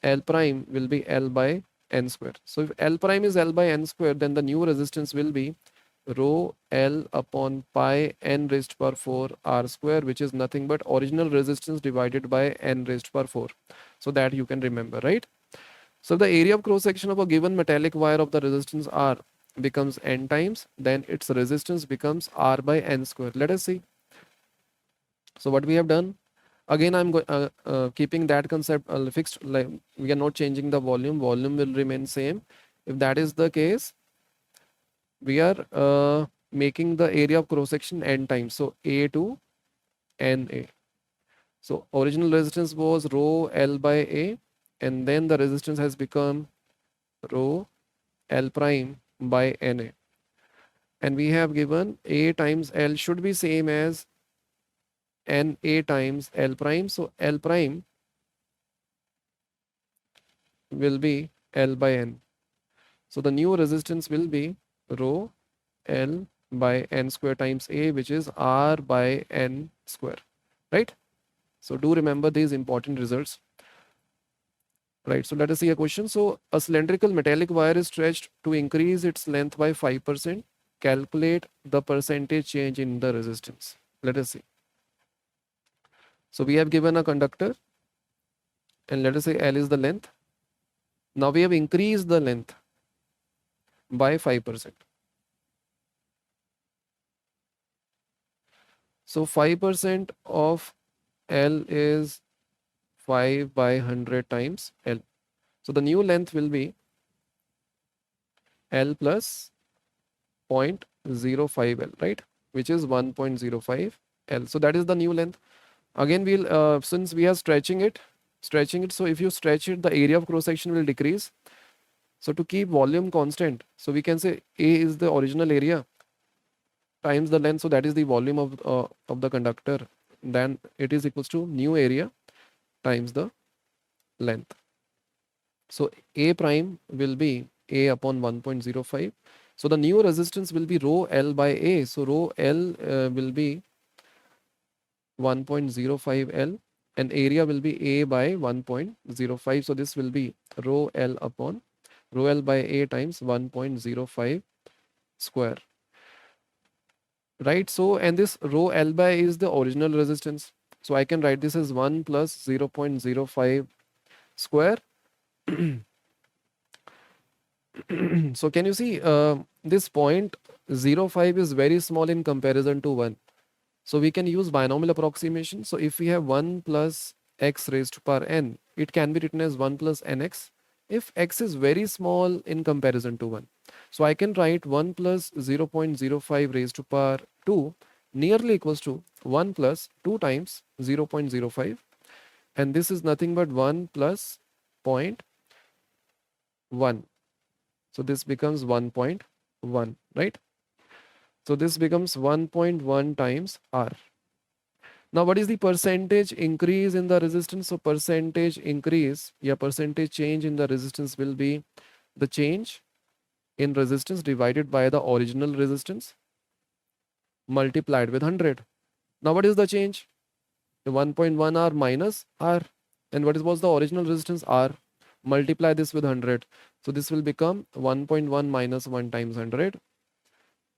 L prime will be L by n square. So if L prime is L by n square, then the new resistance will be rho L upon pi n raised to power 4 R square, which is nothing but original resistance divided by n raised to power 4. So that you can remember, right? So the area of cross section of a given metallic wire of the resistance R becomes n times, then its resistance becomes R by n square. Let us see. So what we have done, Again, I'm keeping that concept fixed, like we are not changing the volume. Volume will remain same. If that is the case, we are making the area of cross section n times. So A to NA. So original resistance was rho L by A, and then the resistance has become rho L prime by NA. And we have given A times L should be same as NA times L prime. So L prime will be L by N. So the new resistance will be rho L by N square times A, which is R by N square, right? So do remember these important results, right? So let us see a question. So a cylindrical metallic wire is stretched to increase its length by 5%. Calculate the percentage change in the resistance. Let us see. So we have given a conductor, and let us say L is the length. Now we have increased the length by 5%. So 5% of L is 5 by 100 times L. So the new length will be L plus 0.05 L, right? Which is 1.05 L. So that is the new length. Again, we'll since we are stretching it. So if you stretch it, the area of cross section will decrease. So to keep volume constant, so we can say A is the original area times the length. So that is the volume of the conductor. Then it is equals to new area times the length. So A prime will be A upon 1.05. So the new resistance will be rho L by A. So rho L will be 1.05 L, and area will be A by 1.05. So this will be rho L upon rho L by A times 1.05 square. Right? So, and this rho L by A is the original resistance. So I can write this as 1 plus 0.05 square. So can you see this 0.05 is very small in comparison to 1. So we can use binomial approximation. So if we have 1 plus x raised to power n, it can be written as 1 plus nx if x is very small in comparison to 1. So I can write 1 plus 0.05 raised to power 2 nearly equals to 1 plus 2 times 0.05, and this is nothing but 1 plus 0.1. So this becomes 1.1, right? So this becomes 1.1 times R. Now what is the percentage increase in the resistance? So percentage increase, percentage change in the resistance will be the change in resistance divided by the original resistance multiplied with 100. Now what is the change? The 1.1 R minus R. And what was the original resistance? R. Multiply this with 100. So this will become 1.1 minus 1 times 100.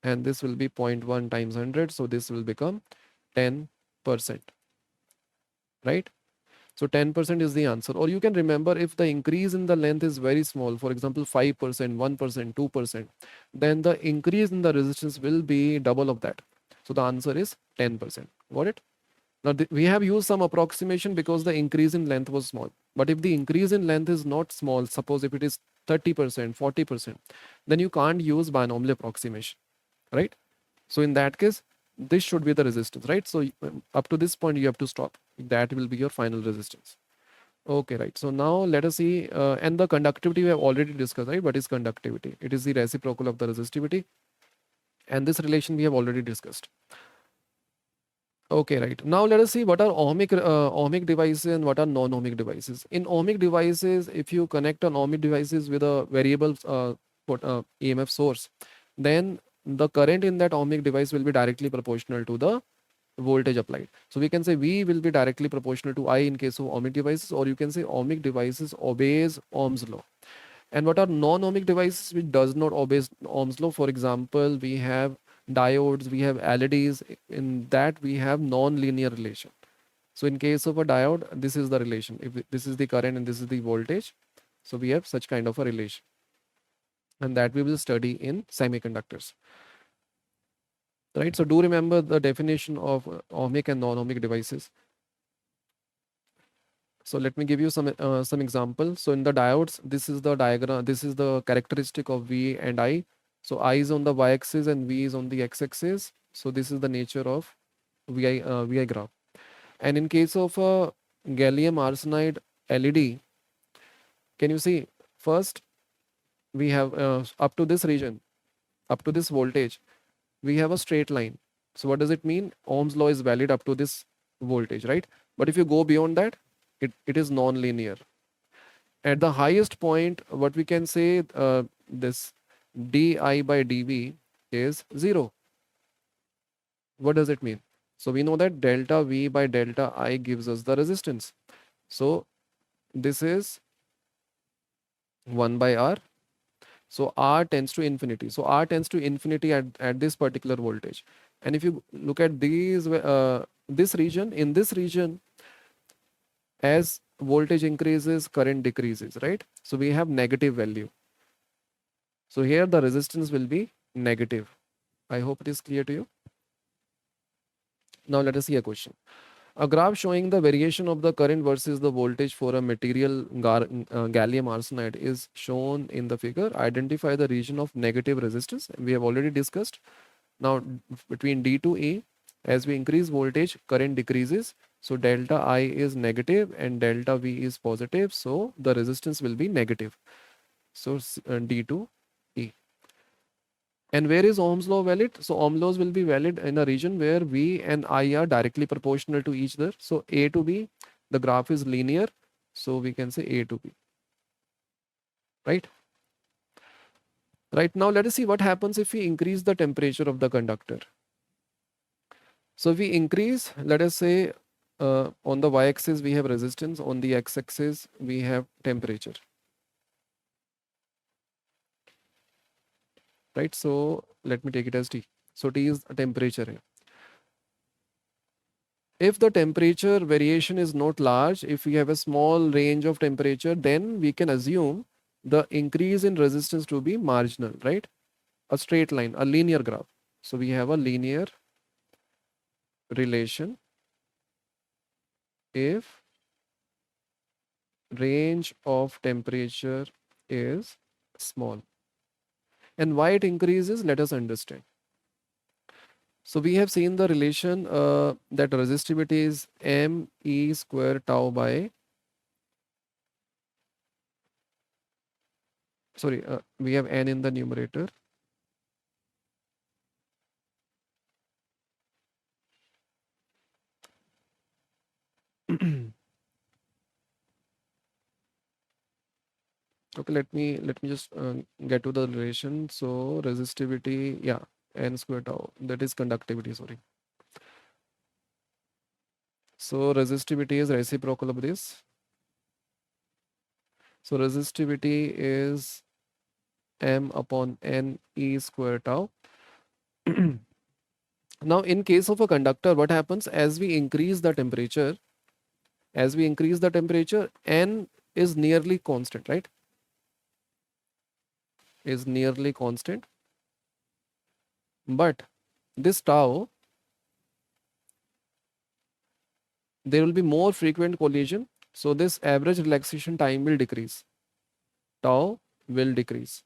And this will be 0.1 times 100. So this will become 10%. Right? So 10% is the answer. Or you can remember, if the increase in the length is very small, for example 5%, 1%, 2%, then the increase in the resistance will be double of that. So the answer is 10%. Got it? Now we have used some approximation because the increase in length was small. But if the increase in length is not small, suppose if it is 30%, 40%, then you can't use binomial approximation, right? So in that case, this should be the resistance, right? So up to this point, you have to stop. That will be your final resistance. Okay, right. So now let us see, and the conductivity we have already discussed, right? What is conductivity? It is the reciprocal of the resistivity. And this relation we have already discussed. Okay, right. Now let us see what are ohmic devices and what are non-ohmic devices. In ohmic devices, if you connect an ohmic devices with a variable EMF source, then the current in that ohmic device will be directly proportional to the voltage applied. So we can say V will be directly proportional to I in case of ohmic devices, or you can say ohmic devices obeys Ohm's law. And what are non-ohmic devices which does not obey Ohm's law? For example, we have diodes, we have LEDs. In that we have non-linear relation. So in case of a diode, this is the relation. If this is the current and this is the voltage, so we have such kind of a relation, and that we will study in semiconductors. Right. So do remember the definition of ohmic and non-ohmic devices. So let me give you some example. So in the diodes, this is the diagram. This is the characteristic of V and I. So I is on the y-axis and V is on the x-axis. So this is the nature of VI graph. And in case of a gallium arsenide LED, can you see? First, we have up to this region, up to this voltage, we have a straight line. So what does it mean? Ohm's law is valid up to this voltage, right? But if you go beyond that, it is non-linear. At the highest point, what we can say, this di by dv is 0. What does it mean? So we know that delta v by delta I gives us the resistance. So this is 1 by r. So r tends to infinity. So r tends to infinity at this particular voltage. And if you look at this region, in this region, as voltage increases, current decreases, right? So we have negative value. So here the resistance will be negative. I hope it is clear to you. Now let us see a question. A graph showing the variation of the current versus the voltage for a material gallium arsenide is shown in the figure. Identify the region of negative resistance. We have already discussed. Now between D to E, as we increase voltage, current decreases. So delta I is negative and delta V is positive. So the resistance will be negative. So D to E. And where is Ohm's law valid? So Ohm's laws will be valid in a region where V and I are directly proportional to each other. So A to B, the graph is linear. So we can say A to B. Right? Right now, let us see what happens if we increase the temperature of the conductor. So if we increase, let us say on the y-axis we have resistance, on the x-axis we have temperature. Right? So let me take it as T. So T is a temperature here. If the temperature variation is not large, if we have a small range of temperature, then we can assume the increase in resistance to be marginal, right? A straight line, a linear graph. So we have a linear relation if range of temperature is small. And why it increases, let us understand. So we have seen the relation that resistivity is me square tau by, sorry, we have n in the numerator. Okay, let me just get to the relation. So resistivity, yeah, n square tau, that is conductivity, sorry. So resistivity is reciprocal of this. So resistivity is m upon n e square tau. Now in case of a conductor, what happens as we increase the temperature, n is nearly constant, right? Is nearly constant. But this tau, there will be more frequent collision. So this average relaxation time will decrease. Tau will decrease.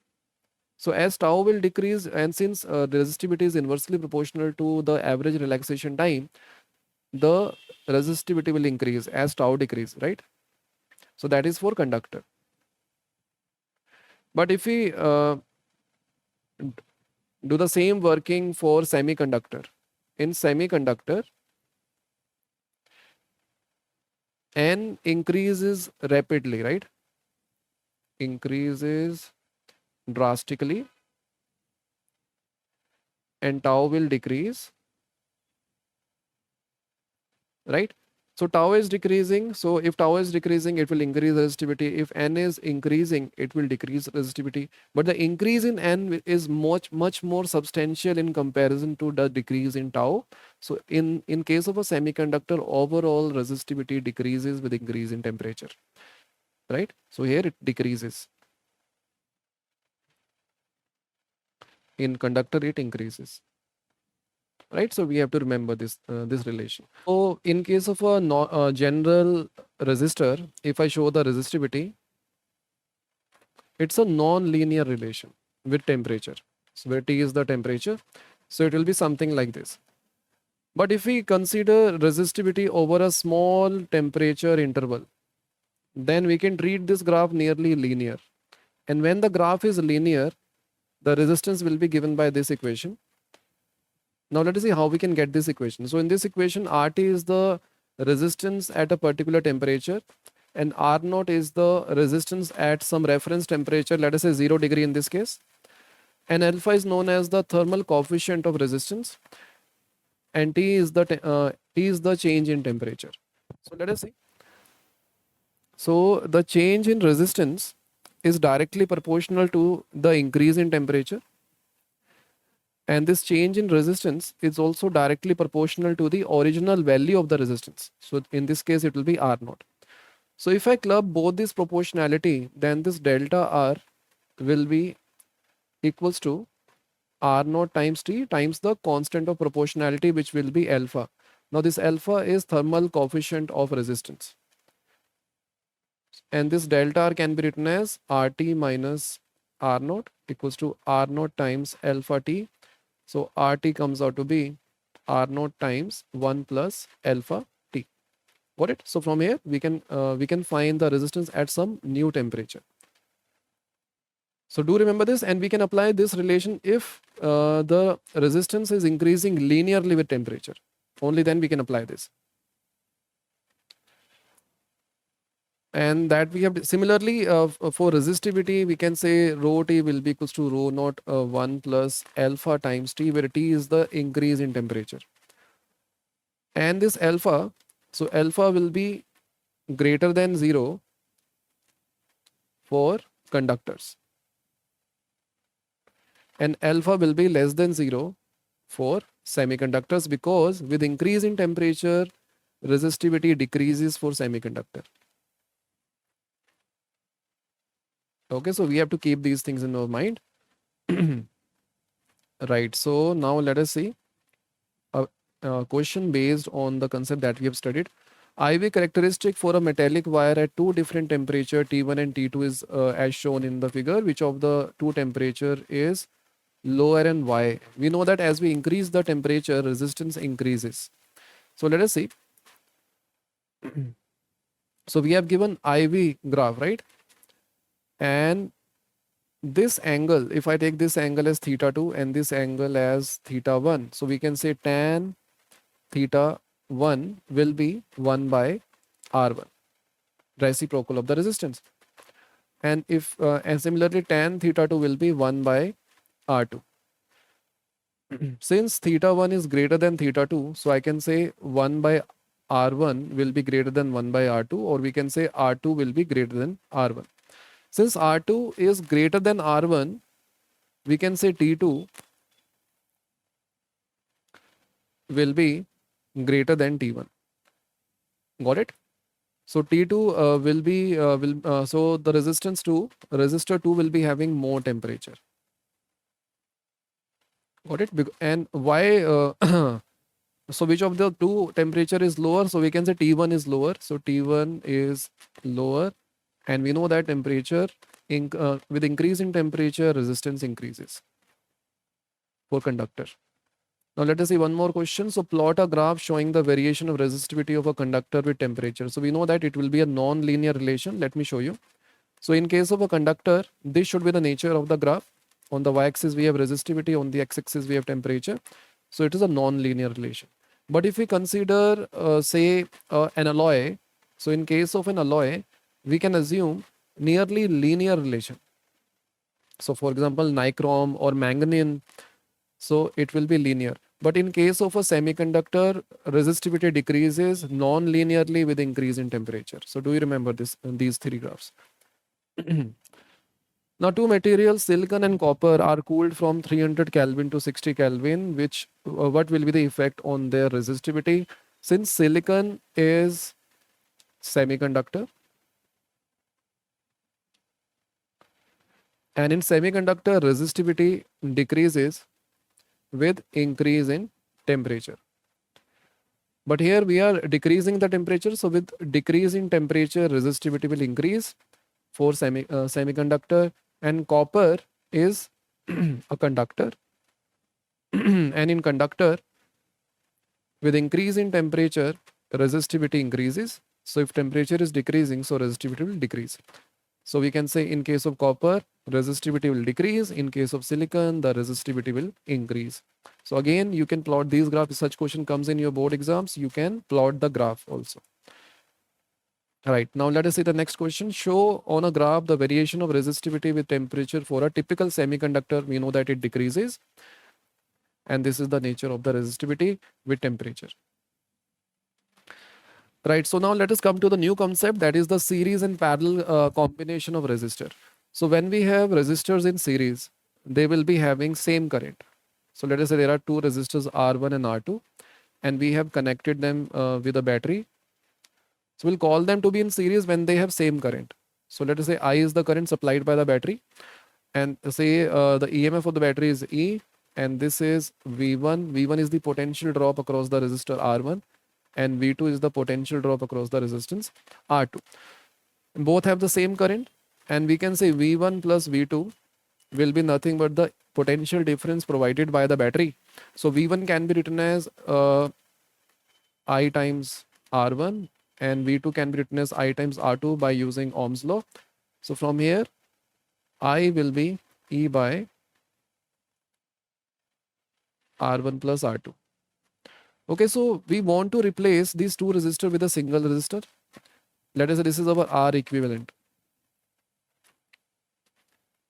So as tau will decrease, and since the resistivity is inversely proportional to the average relaxation time, the resistivity will increase as tau decrease, right? So that is for conductor. But if we do the same working for semiconductor, in semiconductor, n increases rapidly, right? Increases drastically, and tau will decrease, right? So tau is decreasing. So if tau is decreasing, it will increase resistivity. If n is increasing, it will decrease resistivity. But the increase in n is much more substantial in comparison to the decrease in tau. So in case of a semiconductor, overall resistivity decreases with increase in temperature, right? So here it decreases. In conductor, it increases. Right, so we have to remember this relation. So in case of a general resistor, if I show the resistivity, it's a non-linear relation with temperature. So where T is the temperature, so it will be something like this. But if we consider resistivity over a small temperature interval, then we can treat this graph nearly linear. And when the graph is linear, the resistance will be given by this equation. Now let us see how we can get this equation. So in this equation, RT is the resistance at a particular temperature and R naught is the resistance at some reference temperature, let us say 0 degree in this case. And alpha is known as the thermal coefficient of resistance and T is the change in temperature. So let us see. So the change in resistance is directly proportional to the increase in temperature. And this change in resistance is also directly proportional to the original value of the resistance. So in this case, it will be R naught. So if I club both this proportionality, then this delta R will be equals to R naught times T times the constant of proportionality, which will be alpha. Now this alpha is thermal coefficient of resistance. And this delta R can be written as RT minus R naught equals to R naught times alpha T. So RT comes out to be R naught times 1 plus alpha T. Got it? So from here we can find the resistance at some new temperature. So do remember this, and we can apply this relation if the resistance is increasing linearly with temperature. Only then we can apply this. And that we have similarly for resistivity, we can say rho T will be equals to rho naught 1 plus alpha times T, where T is the increase in temperature. And this alpha, so alpha will be greater than 0 for conductors. And alpha will be less than 0 for semiconductors, because with increase in temperature, resistivity decreases for semiconductor. Okay, so we have to keep these things in our mind. Right, so now let us see a question based on the concept that we have studied. IV characteristic for a metallic wire at two different temperature T1 and T2 is as shown in the figure. Which of the two temperature is lower and why? We know that as we increase the temperature, resistance increases. So let us see. So we have given IV graph, right? And this angle, if I take this angle as theta 2 and this angle as theta 1, so we can say tan theta 1 will be 1 by R1, reciprocal of the resistance. And if and similarly tan theta 2 will be 1 by R2. Since theta 1 is greater than theta 2, so I can say 1 by R1 will be greater than 1 by R2, or we can say R2 will be greater than R1. Since R2 is greater than R1, we can say T2 will be greater than T1. Got it? So T2 will be so the resistor 2 will be having more temperature. Got it? And why? So which of the two temperature is lower? So we can say T1 is lower. So T1 is lower, and we know that temperature with increase in temperature, resistance increases for conductor. Now let us see one more question. So plot a graph showing the variation of resistivity of a conductor with temperature. So we know that it will be a non-linear relation. Let me show you. So in case of a conductor, this should be the nature of the graph. On the y-axis we have resistivity, on the x-axis we have temperature. So it is a non-linear relation. But if we consider say an alloy, so in case of an alloy, we can assume nearly linear relation. So for example, nichrome or manganese, so it will be linear. But in case of a semiconductor, resistivity decreases non-linearly with increase in temperature. So do you remember these three graphs? Now two materials, silicon and copper, are cooled from 300 Kelvin to 60 Kelvin, which what will be the effect on their resistivity? Since silicon is semiconductor, and in semiconductor resistivity decreases with increase in temperature. But here we are decreasing the temperature. So with decrease in temperature, resistivity will increase for semiconductor, and copper is a conductor. And in conductor, with increase in temperature, resistivity increases. So if temperature is decreasing, so resistivity will decrease. So we can say in case of copper, resistivity will decrease. In case of silicon, the resistivity will increase. So again, you can plot these graphs. If such question comes in your board exams, you can plot the graph also. All right, now let us see the next question. Show on a graph the variation of resistivity with temperature for a typical semiconductor. We know that it decreases. And this is the nature of the resistivity with temperature. Right, so now let us come to the new concept, that is the series and parallel combination of resistor. So when we have resistors in series, they will be having same current. So let us say there are two resistors R1 and R2, and we have connected them with a battery. So we'll call them to be in series when they have same current. So let us say I is the current supplied by the battery, and say the EMF of the battery is E, and this is V1. V1 is the potential drop across the resistor R1, and V2 is the potential drop across the resistance R2. Both have the same current, and we can say V1 plus V2 will be nothing but the potential difference provided by the battery. So V1 can be written as I times R1, and V2 can be written as I times R2 by using Ohm's law. So from here, I will be E by R1 plus R2. Okay, so we want to replace these two resistors with a single resistor. Let us say this is our R equivalent.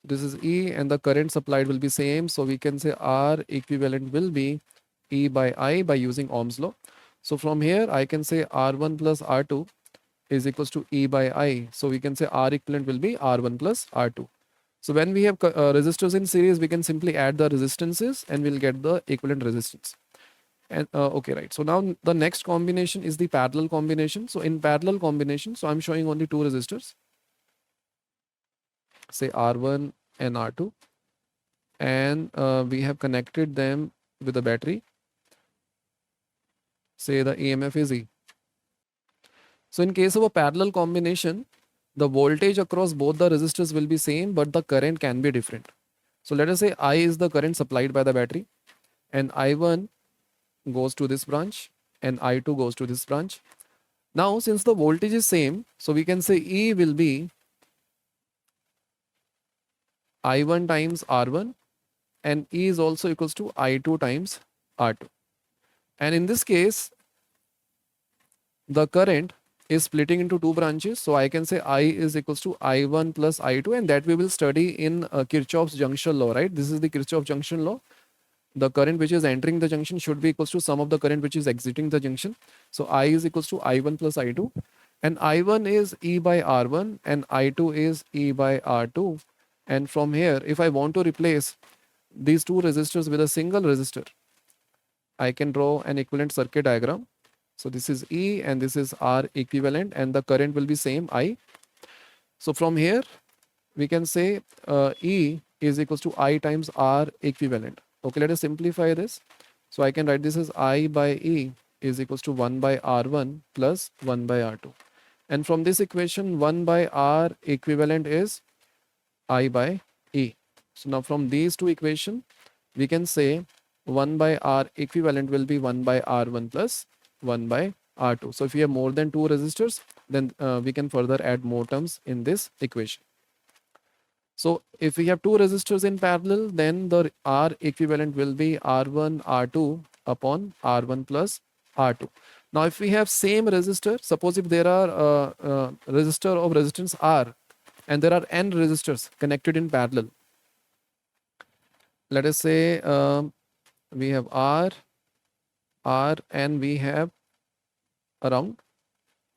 This is E, and the current supplied will be same. So we can say R equivalent will be E by I by using Ohm's law. So from here, I can say R1 plus R2 is equals to E by I. So we can say R equivalent will be R1 plus R2. So when we have resistors in series, we can simply add the resistances and we'll get the equivalent resistance. And okay, right. So now the next combination is the parallel combination. So in parallel combination, so I'm showing only two resistors, say R1 and R2, and we have connected them with a battery. Say the EMF is E. So in case of a parallel combination, the voltage across both the resistors will be same, but the current can be different. So let us say I is the current supplied by the battery, and I1 goes to this branch and I2 goes to this branch. Now since the voltage is same, so we can say E will be I1 times R1, and E is also equals to I2 times R2. And in this case, the current is splitting into two branches. So I can say I is equals to I1 plus I2, and that we will study in Kirchhoff's junction law, right? This is the Kirchhoff junction law. The current which is entering the junction should be equals to sum of the current which is exiting the junction. So I is equals to I1 plus I2, and I1 is E by R1 and I2 is E by R2. And from here, if I want to replace these two resistors with a single resistor, I can draw an equivalent circuit diagram. So this is E and this is R equivalent, and the current will be same I. So from here, we can say E is equals to I times R equivalent. Okay, let us simplify this. So I can write this as I by E is equals to 1 by R1 plus 1 by R2. And from this equation, 1 by R equivalent is I by E. So now from these two equations, we can say 1 by R equivalent will be 1 by R1 plus 1 by R2. So if we have more than two resistors, then we can further add more terms in this equation. So if we have two resistors in parallel, then the R equivalent will be R1 R2 upon R1 plus R2. Now if we have same resistor, suppose if there are resistor of resistance R and there are n resistors connected in parallel. Let us say we have R, and we have around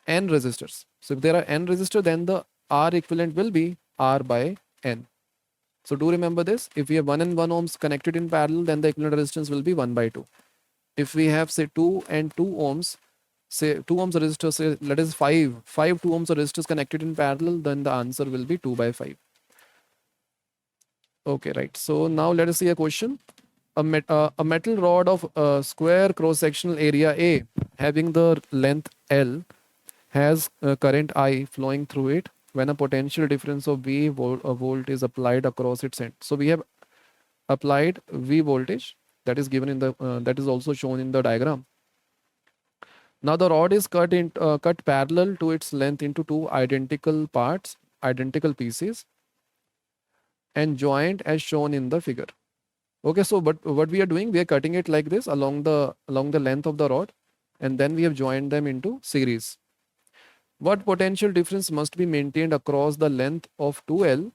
n resistors. So if there are n resistors, then the R equivalent will be R by n. So do remember this. If we have 1 and 1 ohms connected in parallel, then the equivalent resistance will be 1 by 2. If we have say 2 and 2 ohms, say 2 ohms resistors, say let us 5 2 ohms resistors connected in parallel, then the answer will be 2 by 5. Okay, right. So now let us see a question. A metal rod of square cross-sectional area A having the length L has current I flowing through it when a potential difference of volt is applied across its end. So we have applied V voltage that is given in the that is also shown in the diagram. Now the rod is cut parallel to its length into two identical parts, identical pieces, and joined as shown in the figure. Okay, so but what we are doing, we are cutting it like this along the length of the rod, and then we have joined them into series. What potential difference must be maintained across the length of 2L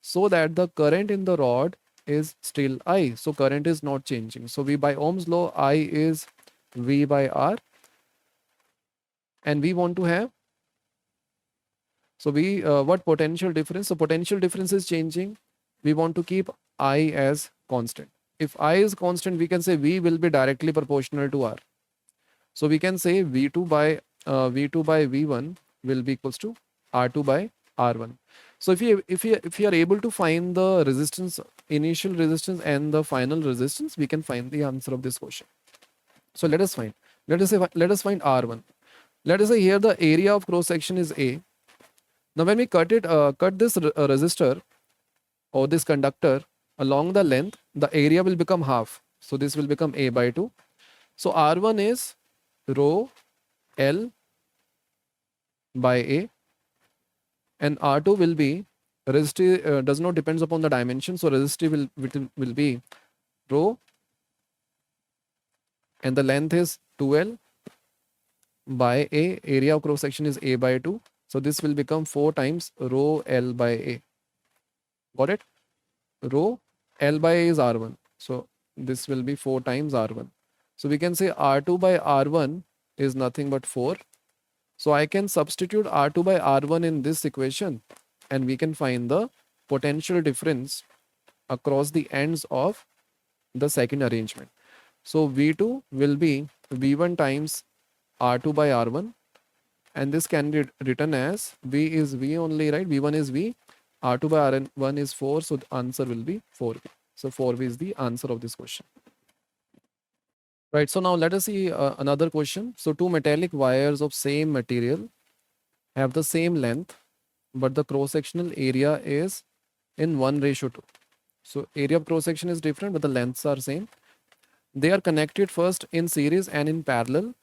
so that the current in the rod is still I. So current is not changing. So V by Ohm's law, I is V by R, and we want to have, so we what potential difference? So potential difference is changing. We want to keep I as constant. If I is constant, we can say V will be directly proportional to R. So we can say V2 by V1 will be equals to R2 by R1. So if you are able to find the resistance, initial resistance and the final resistance, we can find the answer of this question. So let us find. Let us find R1. Let us say here the area of cross section is A. Now when we cut this resistor or this conductor along the length, the area will become half. So this will become A by 2. So R1 is rho L by A, and R2 will be resistive, does not depends upon the dimension. So resistive will be rho, and the length is 2L by A. Area of cross section is A by 2. So this will become 4 times rho L by A. Got it? Rho L by A is R1. So this will be 4 times R1. So we can say R2 by R1 is nothing but 4. So I can substitute R2 by R1 in this equation, and we can find the potential difference across the ends of the second arrangement. So V2 will be V1 times R2 by R1, and this can be written as V is V only, right? V1 is V, R2 by R1 is 4, so the answer will be 4V. So 4V is the answer of this question. Right, so now let us see another question. So two metallic wires of same material have the same length, but the cross-sectional area is in 1:2. So area of cross-section is different, but the lengths are same. They are connected first in series and in parallel,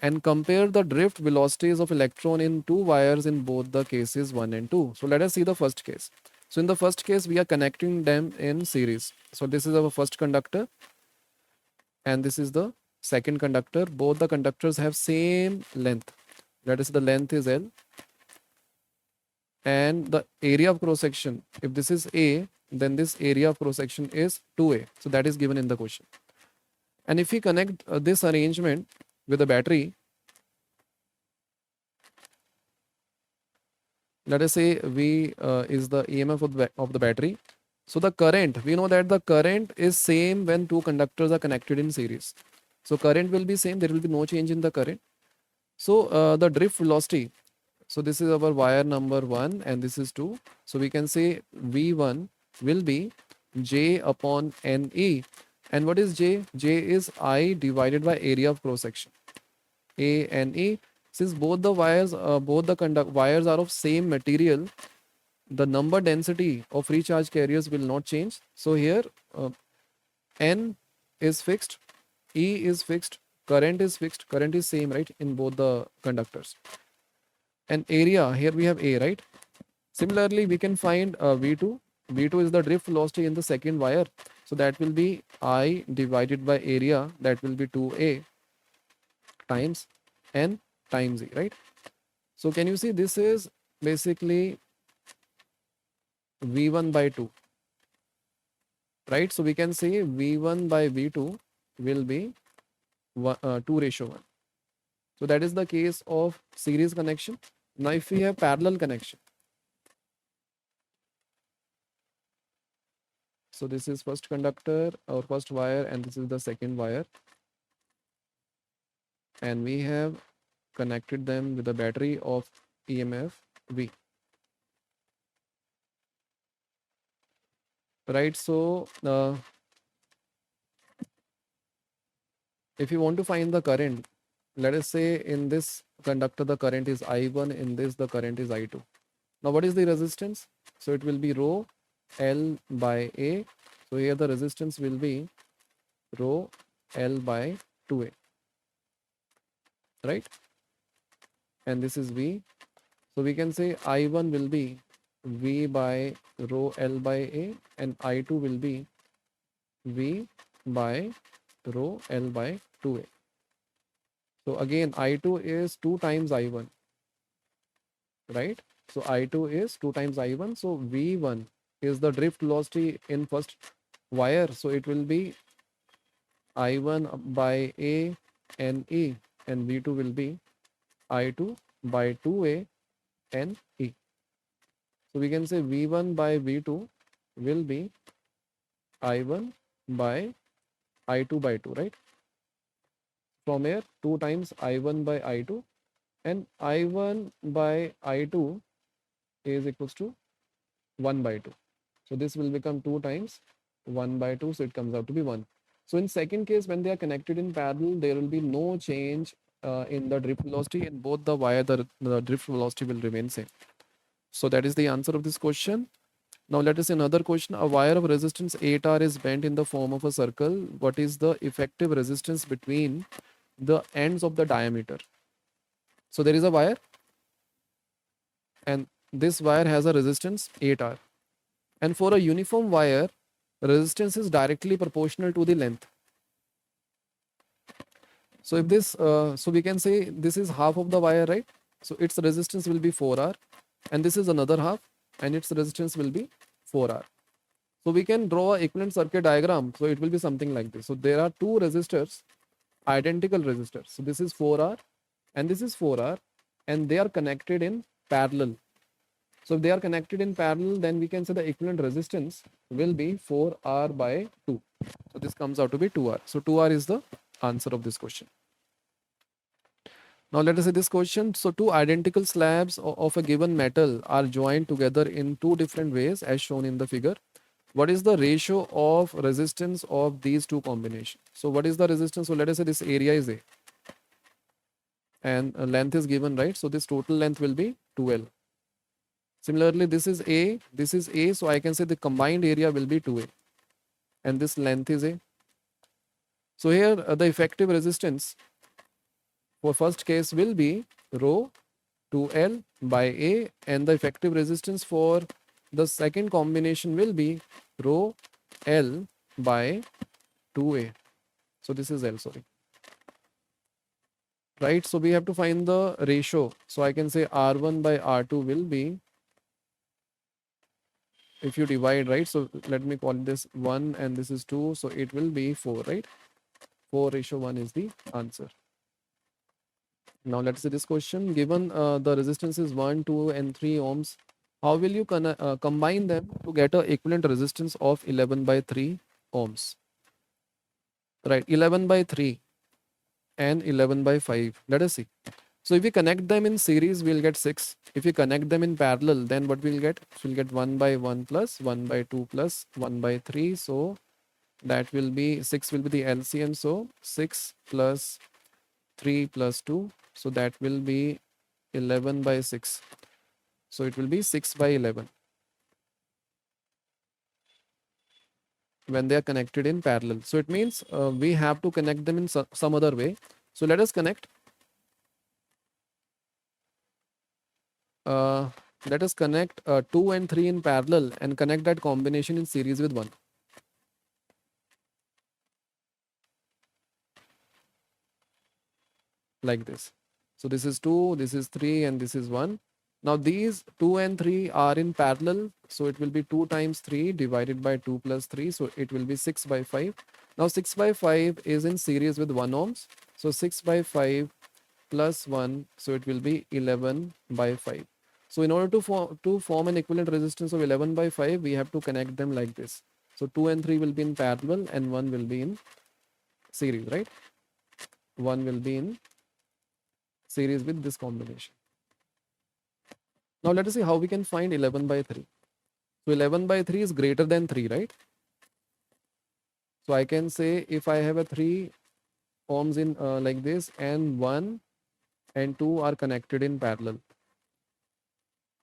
and compare the drift velocities of electron in two wires in both the cases 1 and 2. So let us see the first case. So in the first case, we are connecting them in series. So this is our first conductor, and this is the second conductor. Both the conductors have same length. Let us say the length is L, and the area of cross section, if this is A, then this area of cross section is 2A. So that is given in the question. And if we connect this arrangement with a battery, let us say V is the EMF of the battery. So the current, we know that the current is same when two conductors are connected in series. So current will be same, there will be no change in the current. So the drift velocity, so this is our wire number 1 and this is 2. So we can say V1 will be J upon NE. And what is J? J is I divided by area of cross section. A and E. Since both the wires, wires are of same material, the number density of free charge carriers will not change. So here N is fixed, E is fixed, current is fixed, current is same, right, in both the conductors. And area, here we have A, right? Similarly, we can find V2. V2 is the drift velocity in the second wire. So that will be I divided by area, that will be 2A times N times E, right? So can you see this is basically V1 by 2, right? So we can say V1 by V2 will be 2:1. So that is the case of series connection. Now if we have parallel connection, so this is first conductor or first wire and this is the second wire, and we have connected them with a battery of EMF V, right? So If you want to find the current, let us say in this conductor the current is I1, in this the current is I2. Now what is the resistance? So it will be rho L by A. So here the resistance will be rho L by 2A, right? And this is V. So we can say I1 will be V by rho L by A, and I2 will be V by rho L by 2A. So again, I2 is 2 times I1, right? So I2 is 2 times I1. So V1 is the drift velocity in first wire. So it will be I1 by A and E, and V2 will be I2 by 2A and E. So we can say V1 by V2 will be I1 by I2 by 2, right? From here, 2 times I1 by I2, and I1 by I2 is equals to 1 by 2. So this will become 2 times 1 by 2. So it comes out to be 1. So in second case, when they are connected in parallel, there will be no change in the drift velocity. In both the wire, the drift velocity will remain same. So that is the answer of this question. Now let us see another question. A wire of resistance 8R is bent in the form of a circle. What is the effective resistance between the ends of the diameter? So there is a wire, and this wire has a resistance 8R. And for a uniform wire, resistance is directly proportional to the length. So if this, so we can say this is half of the wire, right? So its resistance will be 4R, and this is another half, and its resistance will be 4R. So we can draw an equivalent circuit diagram. So it will be something like this. So there are two resistors, identical resistors. So this is 4R and this is 4R, and they are connected in parallel. So if they are connected in parallel, then we can say the equivalent resistance will be 4R by 2. So this comes out to be 2R. So 2R is the answer of this question. Now let us say this question. So two identical slabs of a given metal are joined together in two different ways as shown in the figure. What is the ratio of resistance of these two combinations? So what is the resistance? So let us say this area is A and length is given, right? So this total length will be 2L. Similarly, this is A, this is A. So I can say the combined area will be 2A, and this length is A. So here the effective resistance for first case will be rho 2L by A, and the effective resistance for the second combination will be rho L by 2A. So this is L, sorry. Right, so we have to find the ratio. So I can say R1 by R2 will be, if you divide, right? So let me call this 1 and this is 2. So it will be 4, right? 4:1 is the answer. Now let's see this question. Given the resistance is 1, 2 and 3 ohms, how will you combine them to get an equivalent resistance of 11 by 3 ohms? Right, 11 by 3 and 11 by 5. Let us see. So if we connect them in series, we'll get 6. If we connect them in parallel, then what we'll get? So we'll get 1 by 1 plus 1 by 2 plus 1 by 3. So that will be 6 will be the LCM. So 6 plus 3 plus 2. So that will be 11 by 6. So it will be 6 by 11 when they are connected in parallel. So it means we have to connect them in some other way. So let us connect. Let us connect 2 and 3 in parallel and connect that combination in series with 1. Like this. So this is 2, this is 3, and this is 1. Now these 2 and 3 are in parallel. So it will be 2 times 3 divided by 2 plus 3. So it will be 6 by 5. Now 6 by 5 is in series with 1 ohms. So 6 by 5 plus 1. So it will be 11 by 5. So in order to form an equivalent resistance of 11 by 5, we have to connect them like this. So 2 and 3 will be in parallel and 1 will be in series, right? 1 will be in series with this combination. Now let us see how we can find 11 by 3. So 11 by 3 is greater than 3, right? So I can say if I have a 3 ohms in like this, and 1 and 2 are connected in parallel.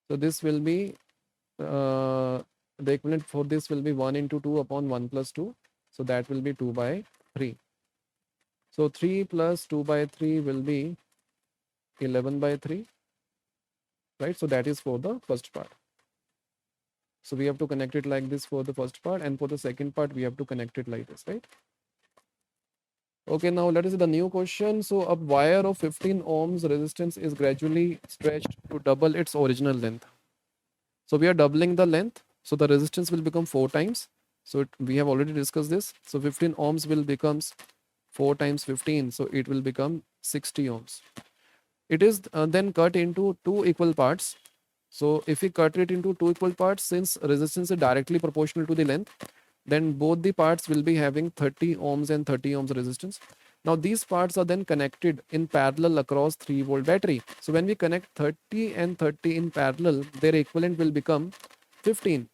So this will be the equivalent for this will be 1 into 2 upon 1 plus 2. So that will be 2 by 3. So 3 plus 2 by 3 will be 11 by 3, right? So that is for the first part. So we have to connect it like this for the first part, and for the second part we have to connect it like this, right? Okay, now let us see the new question. So a wire of 15 ohms resistance is gradually stretched to double its original length. So we are doubling the length, so the resistance will become 4 times. So we have already discussed this. So 15 ohms will becomes 4 times 15, so it will become 60 ohms. It is then cut into two equal parts. So if we cut it into two equal parts, since resistance is directly proportional to the length, then both the parts will be having 30 ohms and 30 ohms resistance. Now these parts are then connected in parallel across 3-volt battery. So when we connect 30 and 30 in parallel, their equivalent will become 15.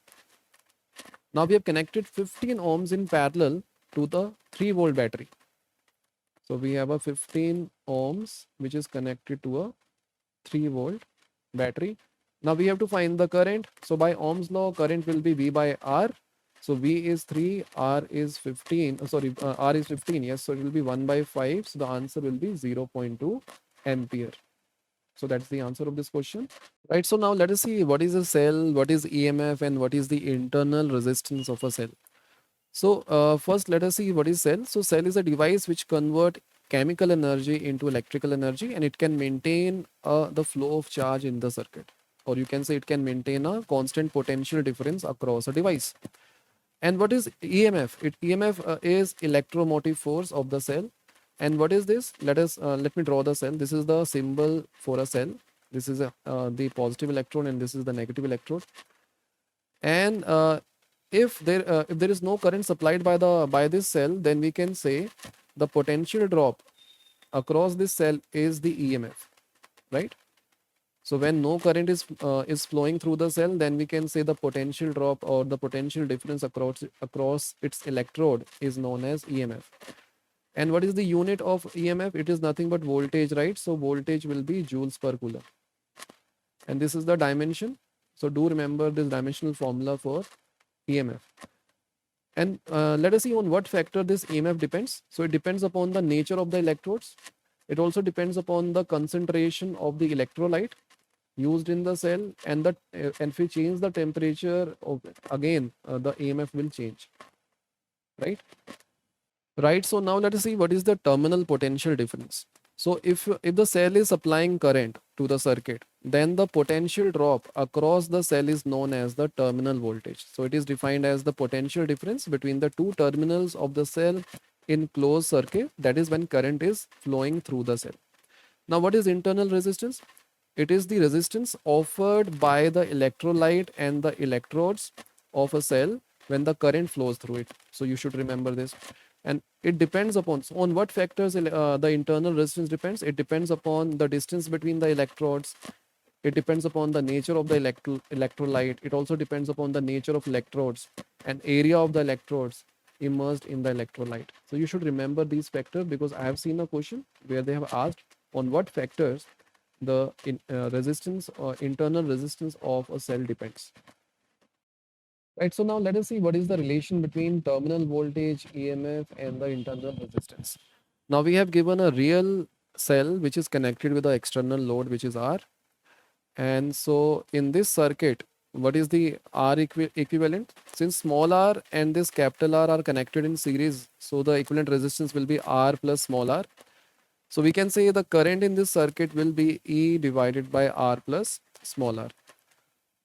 Now we have connected 15 ohms in parallel to the 3-volt battery. So we have a 15 ohms which is connected to a 3-volt battery. Now we have to find the current. So by Ohm's law, current will be V by R. So V is 3, R is 15. R is 15. Yes, so it will be 1 by 5. So the answer will be 0.2 ampere. So that's the answer of this question. Right. So now let us see what is a cell, what is EMF, and what is the internal resistance of a cell. So first let us see what is cell. So cell is a device which convert chemical energy into electrical energy, and it can maintain the flow of charge in the circuit, or you can say it can maintain a constant potential difference across a device. And what is EMF? EMF is electromotive force of the cell. And what is this? Let me draw the cell. This is the symbol for a cell. This is the positive electrode, and this is the negative electrode. And if there is no current supplied by this cell, then we can say the potential drop across this cell is the EMF, right? So when no current is flowing through the cell, then we can say the potential drop or the potential difference across its electrode is known as EMF. And what is the unit of EMF? It is nothing but voltage, right? So voltage will be joules per coulomb. And this is the dimension. So do remember this dimensional formula for EMF. And let us see on what factor this EMF depends. So it depends upon the nature of the electrodes. It also depends upon the concentration of the electrolyte used in the cell, and if we change the temperature, again the EMF will change, right? Right. So now let us see what is the terminal potential difference. So if the cell is supplying current to the circuit, then the potential drop across the cell is known as the terminal voltage. So it is defined as the potential difference between the two terminals of the cell in closed circuit. That is when current is flowing through the cell. Now what is internal resistance? It is the resistance offered by the electrolyte and the electrodes of a cell when the current flows through it. So you should remember this. And it depends upon, so on what factors the internal resistance depends. It depends upon the distance between the electrodes. It depends upon the nature of the electrolyte. It also depends upon the nature of electrodes and area of the electrodes immersed in the electrolyte. So you should remember these factors, because I have seen a question where they have asked on what factors the resistance or internal resistance of a cell depends. Right, so now let us see what is the relation between terminal voltage, EMF, and the internal resistance. Now we have given a real cell which is connected with the external load, which is R. And so in this circuit, what is the R equivalent? Since small r and this capital R are connected in series, so the equivalent resistance will be R plus small r. So we can say the current in this circuit will be E divided by R plus small r.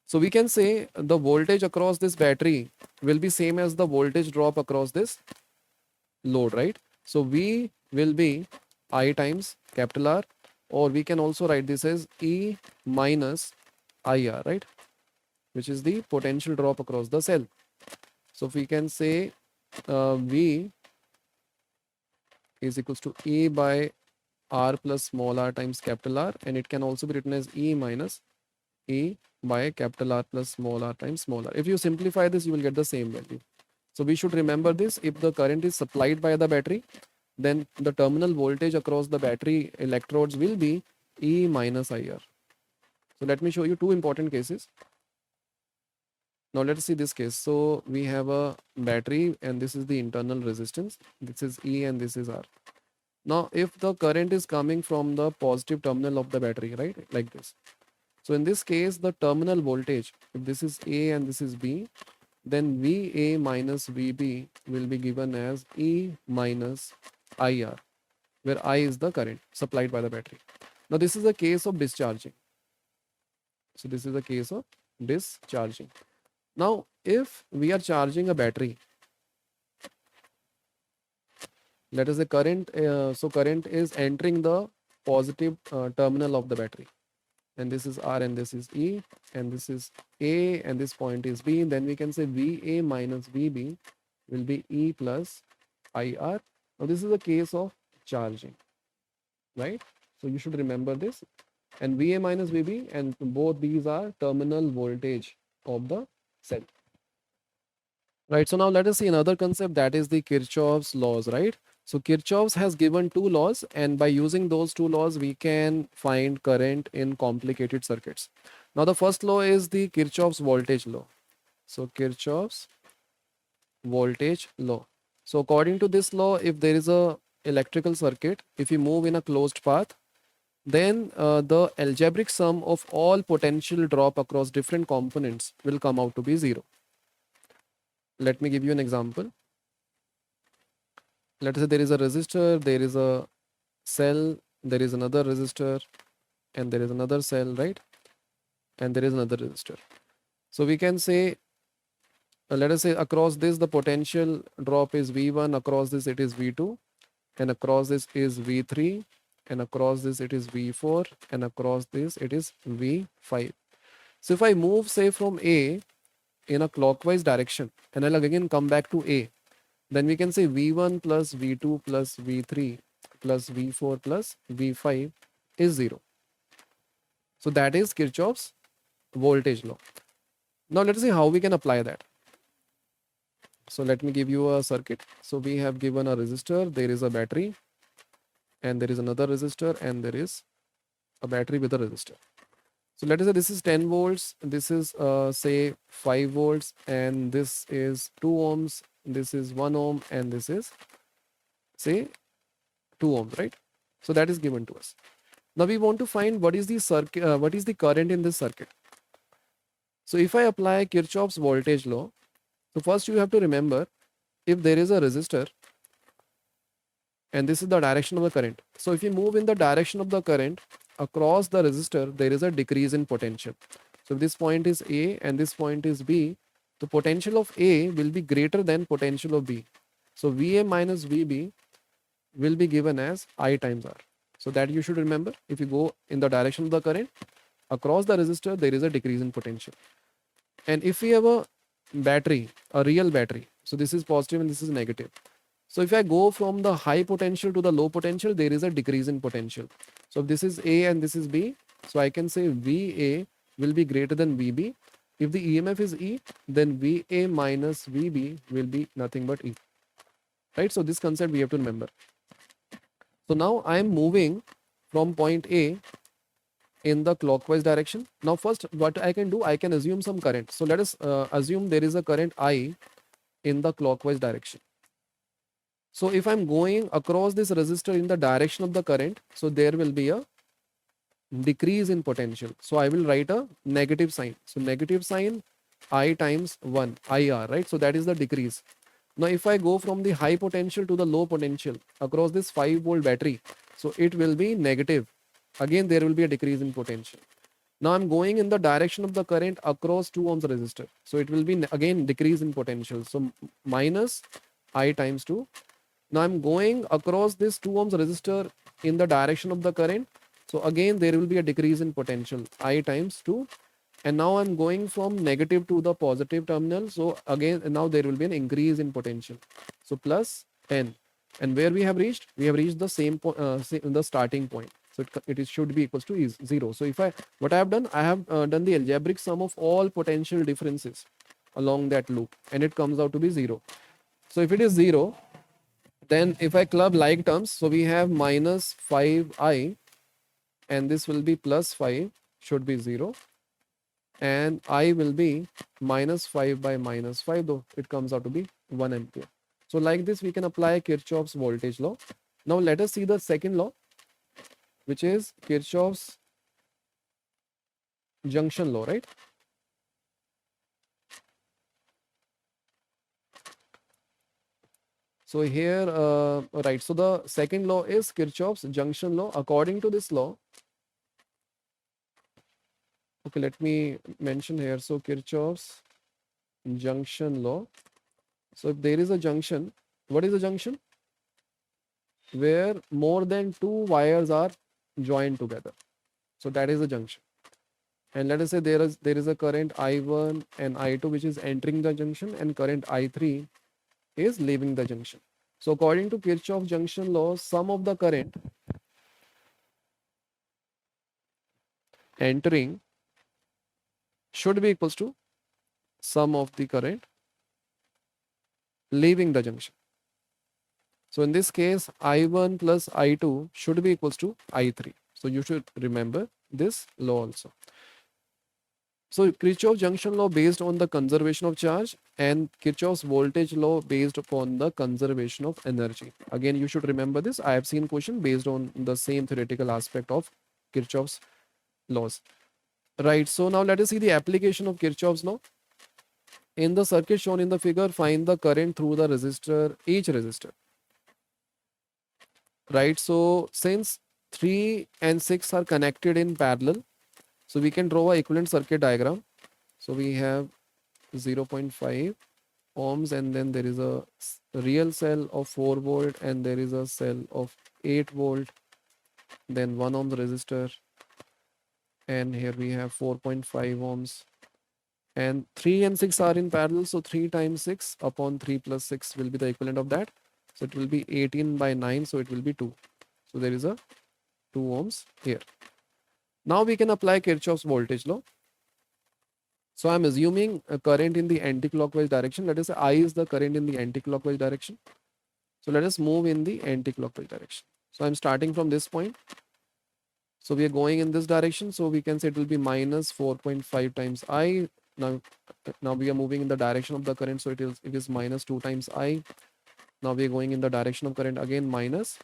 So we can say the voltage across this battery will be same as the voltage drop across this load, right? So V will be I times capital R, or we can also write this as E minus IR, right? Which is the potential drop across the cell. So if we can say V is equals to E by R plus small r times capital R, and it can also be written as E minus E by capital R plus small r times small r. If you simplify this, you will get the same value. So we should remember this. If the current is supplied by the battery, then the terminal voltage across the battery electrodes will be E minus IR. So let me show you two important cases. Now let's see this case. So we have a battery and this is the internal resistance. This is E and this is R. Now if the current is coming from the positive terminal of the battery, right, like this. So in this case, the terminal voltage, if this is A and this is B, then VA minus VB will be given as E minus IR, where I is the current supplied by the battery. Now this is a case of discharging. So this is a case of discharging. Now if we are charging a battery, let us say current, so current is entering the positive terminal of the battery. And this is R and this is E and this is A and this point is B, then we can say VA minus VB will be E plus IR. Now this is a case of charging, right? So you should remember this, and VA minus VB, and both these are terminal voltage of the cell. Right, so now let us see another concept, that is the Kirchhoff's laws, right? So Kirchhoff's has given two laws, and by using those two laws, we can find current in complicated circuits. Now the first law is the Kirchhoff's voltage law. So Kirchhoff's voltage law. So according to this law, if there is a electrical circuit, if you move in a closed path, then the algebraic sum of all potential drop across different components will come out to be zero. Let me give you an example. Let us say there is a resistor, there is a cell, there is another resistor, and there is another cell, right? And there is another resistor. So we can say, let us say across this the potential drop is V1, across this it is V2, and across this is V3, and across this it is V4, and across this it is V5. So if I move, say, from A in a clockwise direction, and I'll again come back to A, then we can say V1 plus V2 plus V3 plus V4 plus V5 is 0. So that is Kirchhoff's voltage law. Now let us see how we can apply that. So let me give you a circuit. So we have given a resistor, there is a battery, and there is another resistor, and there is a battery with a resistor. So let us say this is 10 volts, this is say 5 volts, and this is 2 ohms, this is 1 ohm, and this is say 2 ohms, right? So that is given to us. Now we want to find what is the circuit, what is the current in this circuit. So if I apply Kirchhoff's voltage law, so first you have to remember, if there is a resistor and this is the direction of the current. So if you move in the direction of the current across the resistor, there is a decrease in potential. So if this point is A and this point is B, the potential of A will be greater than potential of B. So VA minus VB will be given as I times R. So that you should remember, if you go in the direction of the current across the resistor, there is a decrease in potential. And if we have a battery, a real battery, so this is positive and this is negative. So if I go from the high potential to the low potential, there is a decrease in potential. So if this is A and this is B, so I can say VA will be greater than VB. If the EMF is E, then VA minus VB will be nothing but E. Right? So this concept we have to remember. So now I am moving from point A in the clockwise direction. Now first what I can do, I can assume some current. So let us assume there is a current I in the clockwise direction. So if I'm going across this resistor in the direction of the current, so there will be a decrease in potential. So I will write a negative sign. So negative sign I times 1, IR, right? So that is the decrease. Now if I go from the high potential to the low potential across this 5 volt battery, so it will be negative. Again, there will be a decrease in potential. Now I'm going in the direction of the current across 2 ohms resistor. So it will be again decrease in potential. So minus I times 2. Now I'm going across this 2 ohms resistor in the direction of the current. So again, there will be a decrease in potential, I times 2. And now I'm going from negative to the positive terminal. So again, now there will be an increase in potential. So plus 10. And where we have reached? We have reached the same the starting point. So it should be equals to 0. So if what I have done, I have done the algebraic sum of all potential differences along that loop, and it comes out to be 0. So if it is 0, Then if I club like terms, so we have minus 5i and this will be plus 5, should be 0, and I will be minus 5 by minus 5, though it comes out to be 1 ampere. So like this we can apply Kirchhoff's voltage law. Now let us see the second law, which is Kirchhoff's junction law, right? So here, right, so the second law is Kirchhoff's junction law. According to this law, okay, let me mention here. So Kirchhoff's junction law. So if there is a junction, what is a junction? Where more than two wires are joined together. So that is a junction. And let us say there is a current I1 and I2 which is entering the junction, and current I3 is leaving the junction. So according to Kirchhoff junction law, sum of the current entering should be equals to sum of the current leaving the junction. So in this case, I1 plus I2 should be equals to I3. So you should remember this law also. So Kirchhoff junction law based on the conservation of charge, and Kirchhoff's voltage law based upon the conservation of energy. Again, you should remember this. I have seen question based on the same theoretical aspect of Kirchhoff's laws. Right. So now let us see the application of Kirchhoff's law. In the circuit shown in the figure, find the current through the resistor, each resistor. Right. So since 3 and 6 are connected in parallel, so we can draw a equivalent circuit diagram. So we have 0.5 ohms, and then there is a real cell of 4 volt, and there is a cell of 8 volt, then 1 ohm resistor, and here we have 4.5 ohms, and 3 and 6 are in parallel. So 3 times 6 upon 3 plus 6 will be the equivalent of that. So it will be 18 by 9, so it will be 2. So there is a 2 ohms here. Now we can apply Kirchhoff's voltage law. So I'm assuming a current in the anti-clockwise direction. Let us say I is the current in the anti-clockwise direction. So let us move in the anti-clockwise direction. So I'm starting from this point. So we are going in this direction. So we can say it will be minus 4.5 times I. Now we are moving in the direction of the current. So it is minus 2 times I. Now we are going in the direction of current, again minus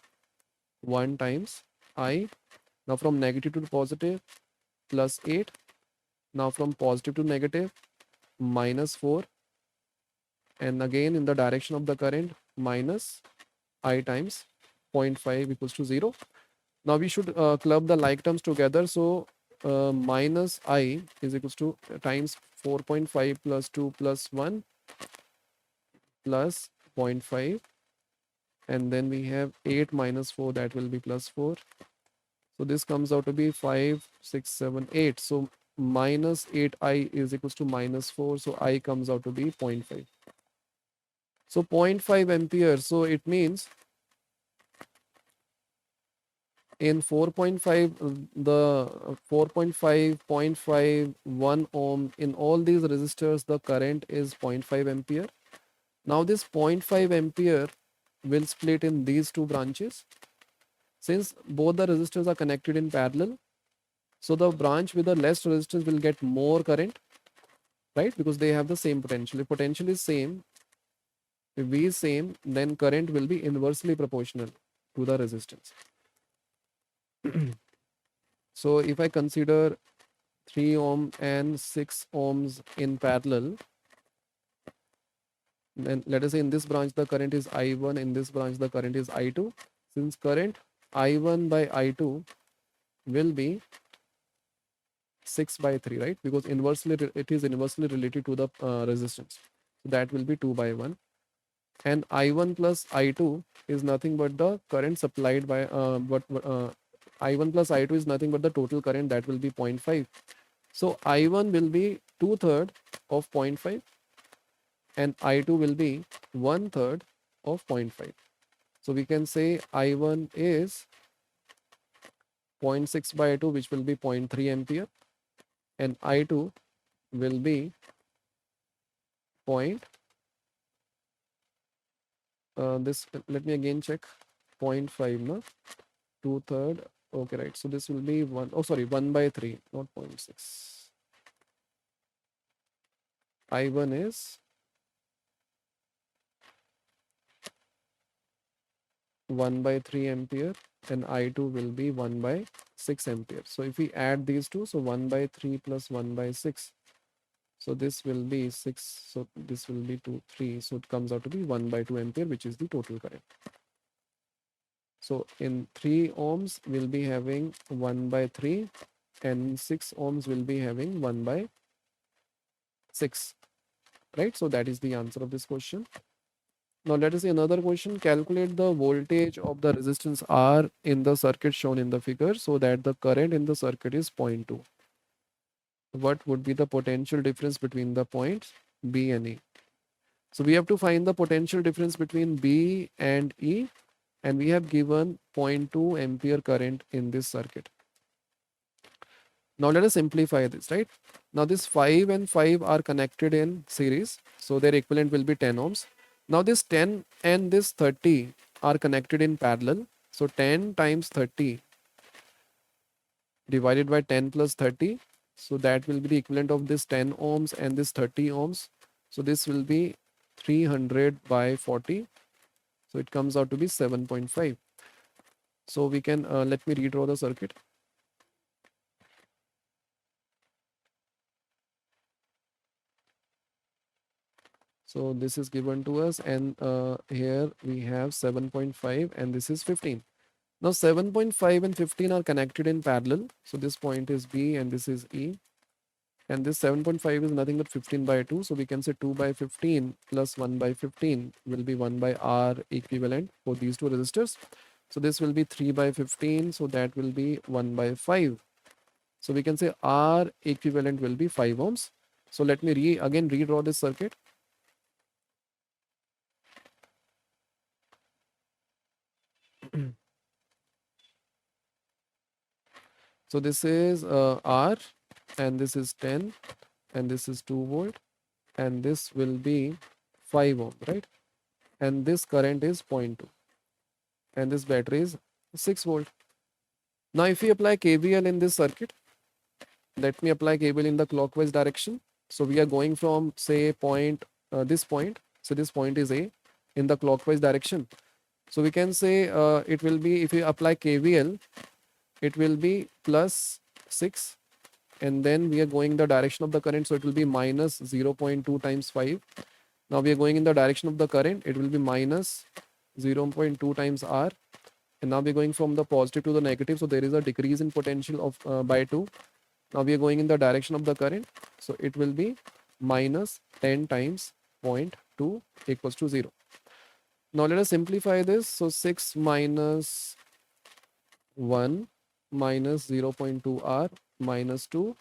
1 times I. Now from negative to positive, plus 8. Now from positive to negative, minus 4. And again in the direction of the current, minus I times 0.5 equals to 0. Now we should club the like terms together. So minus I is equals to times 4.5 plus 2 plus 1 plus 0.5, and then we have 8 minus 4, that will be plus 4. So this comes out to be 5, 6, 7, 8. So minus 8I is equals to minus 4. So I comes out to be 0.5. So 0.5 ampere. So it means in 4.5, the 4.5, 0.5, 1 ohm, in all these resistors, the current is 0.5 ampere. Now this 0.5 ampere will split in these two branches. Since both the resistors are connected in parallel, so the branch with the less resistance will get more current, right? Because they have the same potential. If potential is same, if V is same, then current will be inversely proportional to the resistance. So if I consider 3 ohm and 6 ohms in parallel, then let us say in this branch the current is I1, in this branch the current is I2. Since current I1 by I2 will be 6 by 3, right? Because it is inversely related to the resistance. So that will be 2 by 1. And I1 plus I2 is nothing but the current supplied by I1 plus I2 is nothing but the total current, that will be 0.5. So I1 will be 2/3 of 0.5 and I2 will be 1/3 of 0.5. So we can say I1 is 0.6 by 2, which will be 0.3 ampere, and I2 will be This, let me again check. 0.5, no? 2/3. Okay, right. So this will be 1. Oh, sorry, 1/3, not 0.6. I1 is 1/3 ampere and I2 will be 1/6 ampere. So if we add these two, so 1/3 plus 1/6. So this will be 6. So this will be 2, 3. So it comes out to be 1/2 ampere, which is the total current. So in 3 ohms, we'll be having 1/3 and 6 ohms will be having 1/6, right? So that is the answer of this question. Now let us see another question. Calculate the voltage of the resistance R in the circuit shown in the figure so that the current in the circuit is 0.2. What would be the potential difference between the points B and E? So we have to find the potential difference between B and E, and we have given 0.2 ampere current in this circuit. Now let us simplify this, right? Now this 5 and 5 are connected in series, so their equivalent will be 10 ohms. Now this 10 and this 30 are connected in parallel, so 10 times 30 divided by 10 plus 30, so that will be the equivalent of this 10 ohms and this 30 ohms. So this will be 300 by 40, so it comes out to be 7.5. So we can, let me redraw the circuit. So this is given to us, and here we have 7.5 and this is 15. Now 7.5 and 15 are connected in parallel. So this point is B and this is E. And this 7.5 is nothing but 15 by 2. So we can say 2 by 15 plus 1 by 15 will be 1 by R equivalent for these two resistors. So this will be 3 by 15. So that will be 1 by 5. So we can say R equivalent will be 5 ohms. So let me again redraw this circuit. So this is R and this is 10 and this is 2 volt and this will be 5 ohm, right? And this current is 0.2 and this battery is 6 volt. Now if we apply KVL in this circuit, let me apply KVL in the clockwise direction. So we are going from say this point. So this point is A in the clockwise direction. So we can say it will be, if we apply KVL, it will be plus 6, and then we are going the direction of the current, so it will be minus 0.2 times 5. Now we are going in the direction of the current, it will be minus 0.2 times R, and now we are going from the positive to the negative, so there is a decrease in potential of by 2. Now we are going in the direction of the current, so it will be minus 10 times 0.2 equals to 0. Now let us simplify this. So 6 minus 1 minus 0.2 R minus 2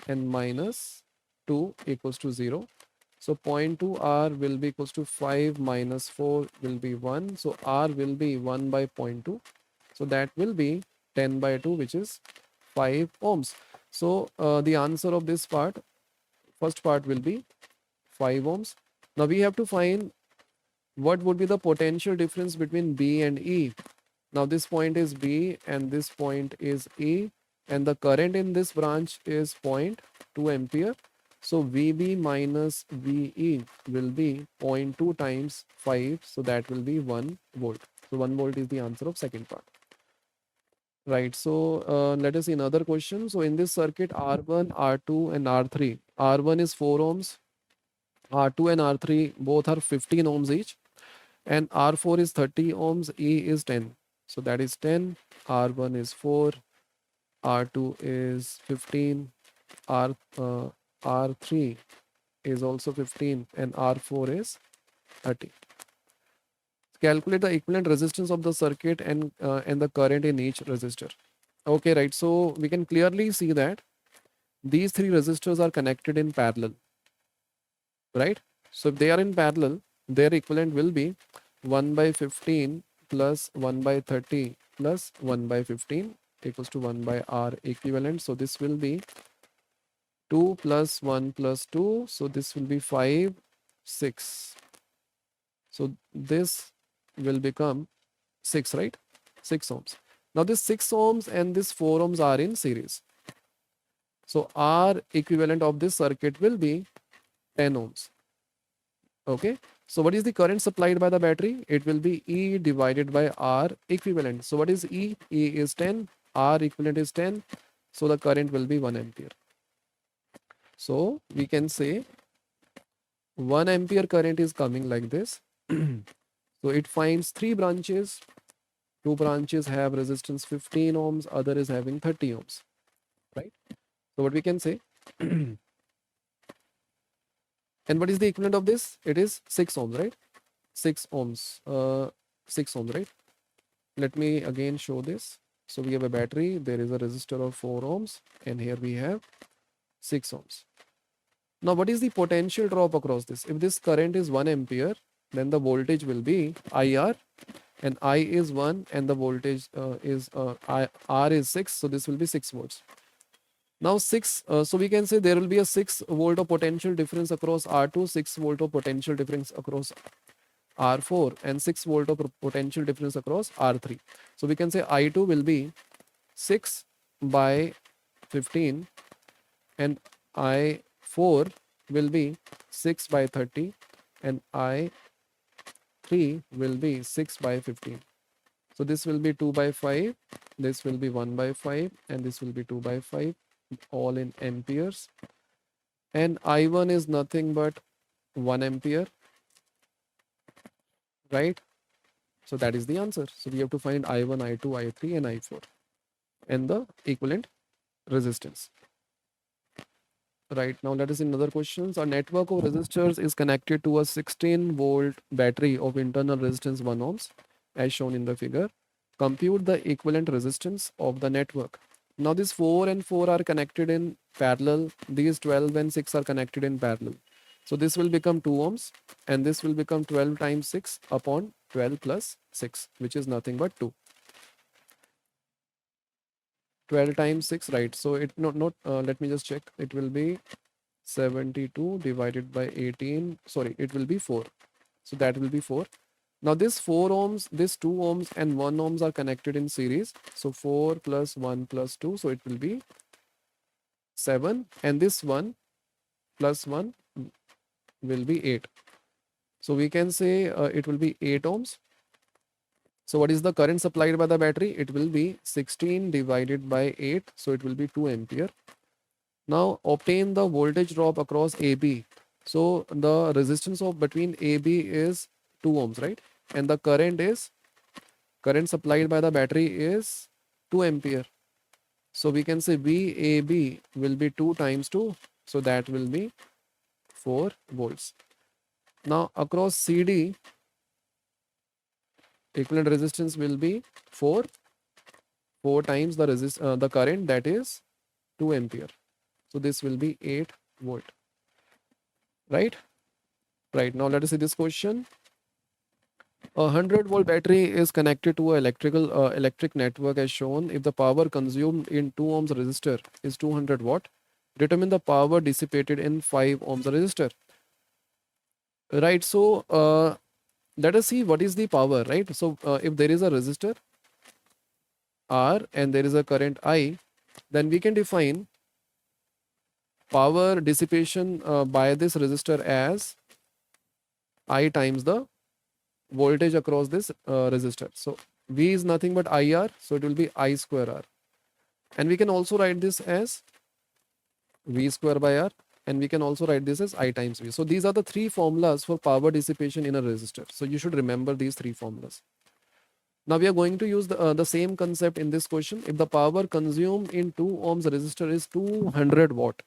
and minus 2 equals to 0. So 0.2 R will be equals to 5 minus 4 will be 1. So R will be 1 by 0.2. So that will be 10 by 2, which is 5 ohms. So the answer of this part, first part will be 5 ohms. Now we have to find what would be the potential difference between B and E. Now this point is B and this point is E, and the current in this branch is 0.2 ampere. So VB minus VE will be 0.2 times 5, so that will be 1 volt. So 1 volt is the answer of second part. Right, so let us see another question. So in this circuit, R1, R2 and R3. R1 is 4 ohms, R2 and R3 both are 15 ohms each, and R4 is 30 ohms, E is 10. So that is 10, R1 is 4, R2 is 15, R3 is also 15, and R4 is 30. Calculate the equivalent resistance of the circuit and the current in each resistor. Okay, right. So we can clearly see that these three resistors are connected in parallel, right? So if they are in parallel, their equivalent will be 1 by 15 plus 1 by 30 plus 1 by 15 equals to 1 by R equivalent. So this will be 2 plus 1 plus 2. So this will be 5, 6. So this will become 6, right? 6 ohms. Now this 6 ohms and this 4 ohms are in series. So R equivalent of this circuit will be 10 ohms. Okay. So what is the current supplied by the battery? It will be E divided by R equivalent. So what is E? E is 10, R equivalent is 10. So the current will be 1 ampere. So we can say 1 ampere current is coming like this. So it finds 3 branches. 2 branches have resistance 15 ohms, other is having 30 ohms, right? So what we can say, and what is the equivalent of this? It is 6 ohms, right? 6 ohms, 6 ohms, right? Let me again show this. So we have a battery, there is a resistor of 4 ohms, and here we have 6 ohms. Now what is the potential drop across this? If this current is 1 ampere, then the voltage will be IR, and I is 1 and the voltage is R is 6, so this will be 6 volts. Now 6, so we can say there will be a 6 volt of potential difference across R2, 6 volt of potential difference across R4, and 6 volt of potential difference across R3. So we can say I2 will be 6 by 15 and I4 will be 6 by 30 and I3 will be 6 by 15. So this will be 2 by 5, this will be 1 by 5, and this will be 2 by 5, all in amperes. And I1 is nothing but 1 ampere, right? So that is the answer. So we have to find I1, I2, I3, and I4 and the equivalent resistance. Right, now let us see another question. A network of resistors is connected to a 16 volt battery of internal resistance 1 ohms as shown in the figure. Compute the equivalent resistance of the network. Now these 4 and 4 are connected in parallel. These 12 and 6 are connected in parallel. So this will become 2 ohms and this will become 12 times 6 upon 12 plus 6, which is nothing but 2. 12 times 6, right? So it not let me just check. It will be 72 divided by 18. Sorry, it will be 4. So that will be 4. Now this 4 ohms, this 2 ohms and 1 ohms are connected in series. So 4 plus 1 plus 2. So it will be 7. And this 1 plus 1 will be 8. So we can say it will be 8 ohms. So what is the current supplied by the battery? It will be 16 divided by 8. So it will be 2 ampere. Now obtain the voltage drop across AB. So the resistance of between AB is 2 ohms, right? And the current supplied by the battery is 2 ampere. So we can say VAB will be 2 times 2. So that will be 4 volts. Now across CD, equivalent resistance will be 4 times the current, that is 2 ampere. So this will be 8 volt. Right? Right. Now let us see this question. A 100 volt battery is connected to an electric network as shown. If the power consumed in 2 ohms resistor is 200 watt, determine the power dissipated in 5 ohms resistor. Right. So let us see what is the power, right? So if there is a resistor R and there is a current I, then we can define power dissipation by this resistor as I times the voltage across this resistor. So V is nothing but IR, so it will be I square R. And we can also write this as V square by R, and we can also write this as I times V. So these are the 3 formulas for power dissipation in a resistor. So you should remember these 3 formulas. Now we are going to use the same concept in this question. If the power consumed in 2 ohms resistor is 200 watt,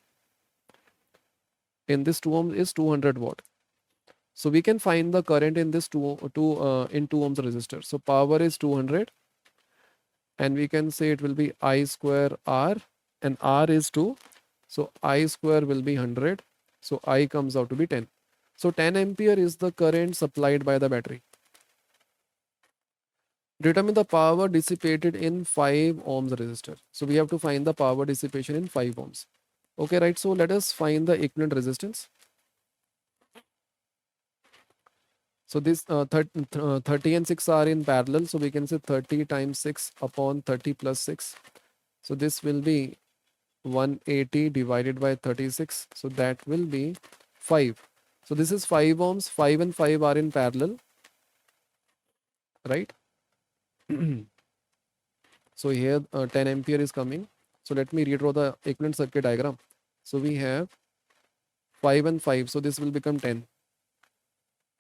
in this 2 ohms is 200 watt. So we can find the current in this 2 ohms resistor. So power is 200 and we can say it will be I square R, and R is 2. So I square will be 100. So I comes out to be 10. So 10 ampere is the current supplied by the battery. Determine the power dissipated in 5 ohms resistor. So we have to find the power dissipation in 5 ohms. Okay, right. So let us find the equivalent resistance. So this 30 and 6 are in parallel. So we can say 30 times 6 upon 30 plus 6. So this will be 180 divided by 36. So that will be 5. So this is 5 ohms. 5 and 5 are in parallel, right? So here 10 ampere is coming. So let me redraw the equivalent circuit diagram. So we have 5 and 5. So this will become 10.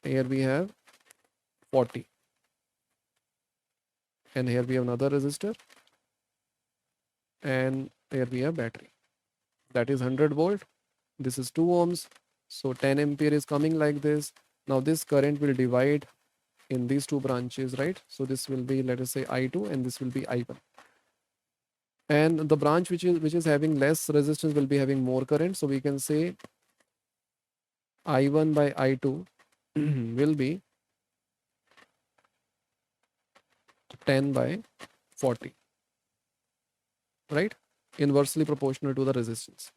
Here we have 40. And here we have another resistor. And here we have battery. That is 100 volt. This is 2 ohms. So 10 ampere is coming like this. Now this current will divide in these two branches, right? So this will be, let us say, I2 and this will be I1. And the branch which is having less resistance will be having more current. So we can say I1 by I2 will be 10 by 40, right? Inversely proportional to the resistance.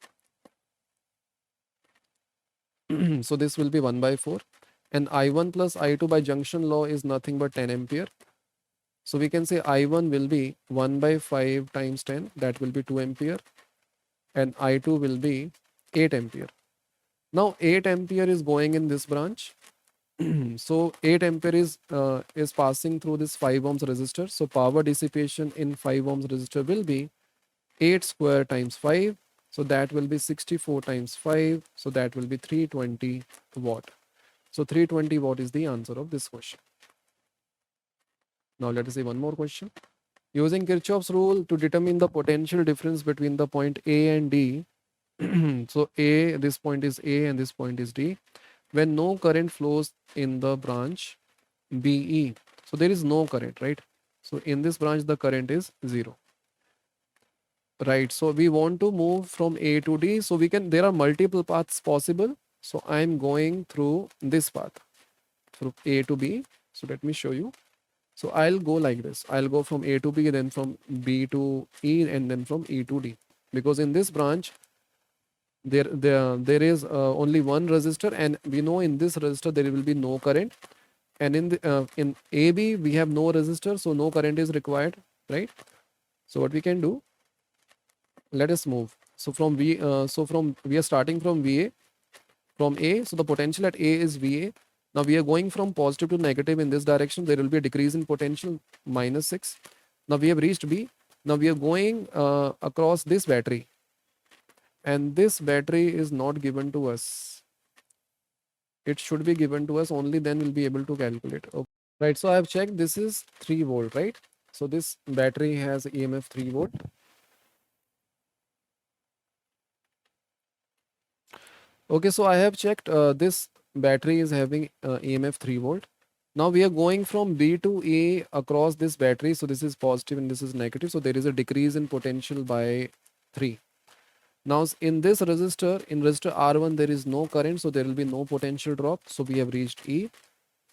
So this will be 1 by 4. And I1 plus I2 by junction law is nothing but 10 ampere. So we can say I1 will be 1 by 5 times 10. That will be 2 ampere. And I2 will be 8 ampere. Now 8 ampere is going in this branch. So 8 ampere is passing through this 5 ohms resistor. So power dissipation in 5 ohms resistor will be 8 square times 5. So that will be 64 times 5. So that will be 320 watt. So 320 watt is the answer of this question. Now let us see one more question. Using Kirchhoff's rule to determine the potential difference between the point A and D. So A, this point is A and this point is D. When no current flows in the branch BE. So there is no current, right? So in this branch the current is 0. Right, so we want to move from A to D. So there are multiple paths possible. So I'm going through this path, through A to B. So let me show you. So I'll go like this. I'll go from A to B, then from B to E, and then from E to D. Because in this branch, there is only one resistor, and we know in this resistor there will be no current. And in AB we have no resistor, so no current is required, right? So what we can do? Let us move. So we are starting from VA, from A. So the potential at A is VA. Now we are going from positive to negative in this direction. There will be a decrease in potential, -6. Now we have reached B. Now we are going across this battery, and this battery is not given to us. It should be given to us, only then we'll be able to calculate. Okay. Right, so I have checked, this is 3 volt, right? So this battery has EMF 3 volt. Okay, so I have checked, this battery is having EMF 3 volt. Now we are going from B to A across this battery. So this is positive and this is negative. So there is a decrease in potential by 3. Now in this resistor, in resistor R1, there is no current. So there will be no potential drop. So we have reached E.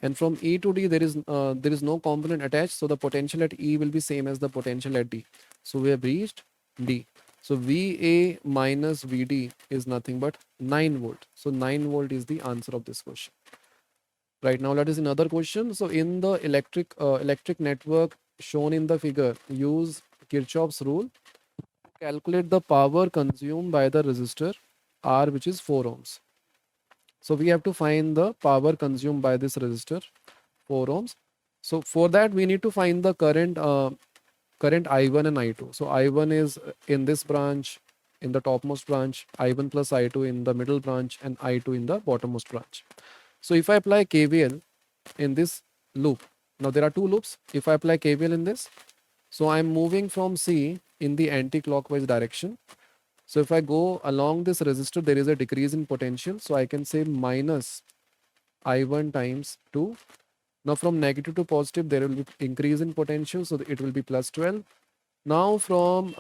And from E to D, there is no component attached. So the potential at E will be same as the potential at D. So we have reached D. So VA minus VD is nothing but 9 volt. So 9 volt is the answer of this question. Right, now let us another question. So in the electric network shown in the figure, use Kirchhoff's rule. Calculate the power consumed by the resistor R, which is 4 ohms. So we have to find the power consumed by this resistor 4 ohms. So for that we need to find the current I1 and I2. So I1 is in this branch, in the topmost branch, I1 plus I2 in the middle branch, and I2 in the bottommost branch. So if I apply KVL in this loop, now there are two loops. If I apply KVL in this, so I'm moving from C in the anti-clockwise direction. So if I go along this resistor, there is a decrease in potential. So I can say minus I1 times 2. Now from negative to positive, there will be increase in potential. So it will be plus 12. Now from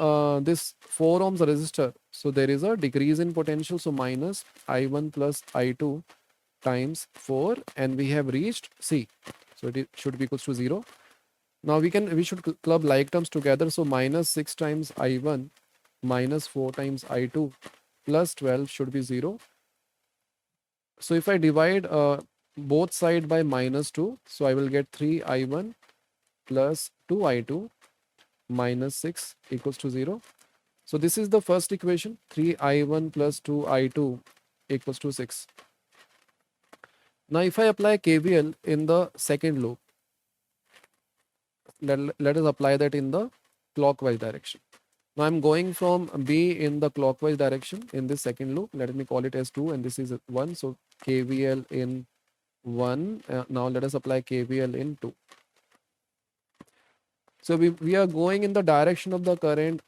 this 4 ohms resistor, so there is a decrease in potential. So minus I1 plus I2 times 4, and we have reached C. So it should be equals to 0. Now we should club like terms together. So minus 6 times I1 minus 4 times I2 plus 12 should be 0. So if I divide both side by -2. So I will get 3I1 plus 2I2 minus 6 equals to 0. So this is the first equation, 3I1 plus 2I2 equals to 6. Now if I apply KVL in the second loop, let us apply that in the clockwise direction. Now I'm going from B in the clockwise direction in this second loop. Let me call it as 2 and this is 1. So KVL in 1. Now let us apply KVL in 2. So we are going in the direction of the current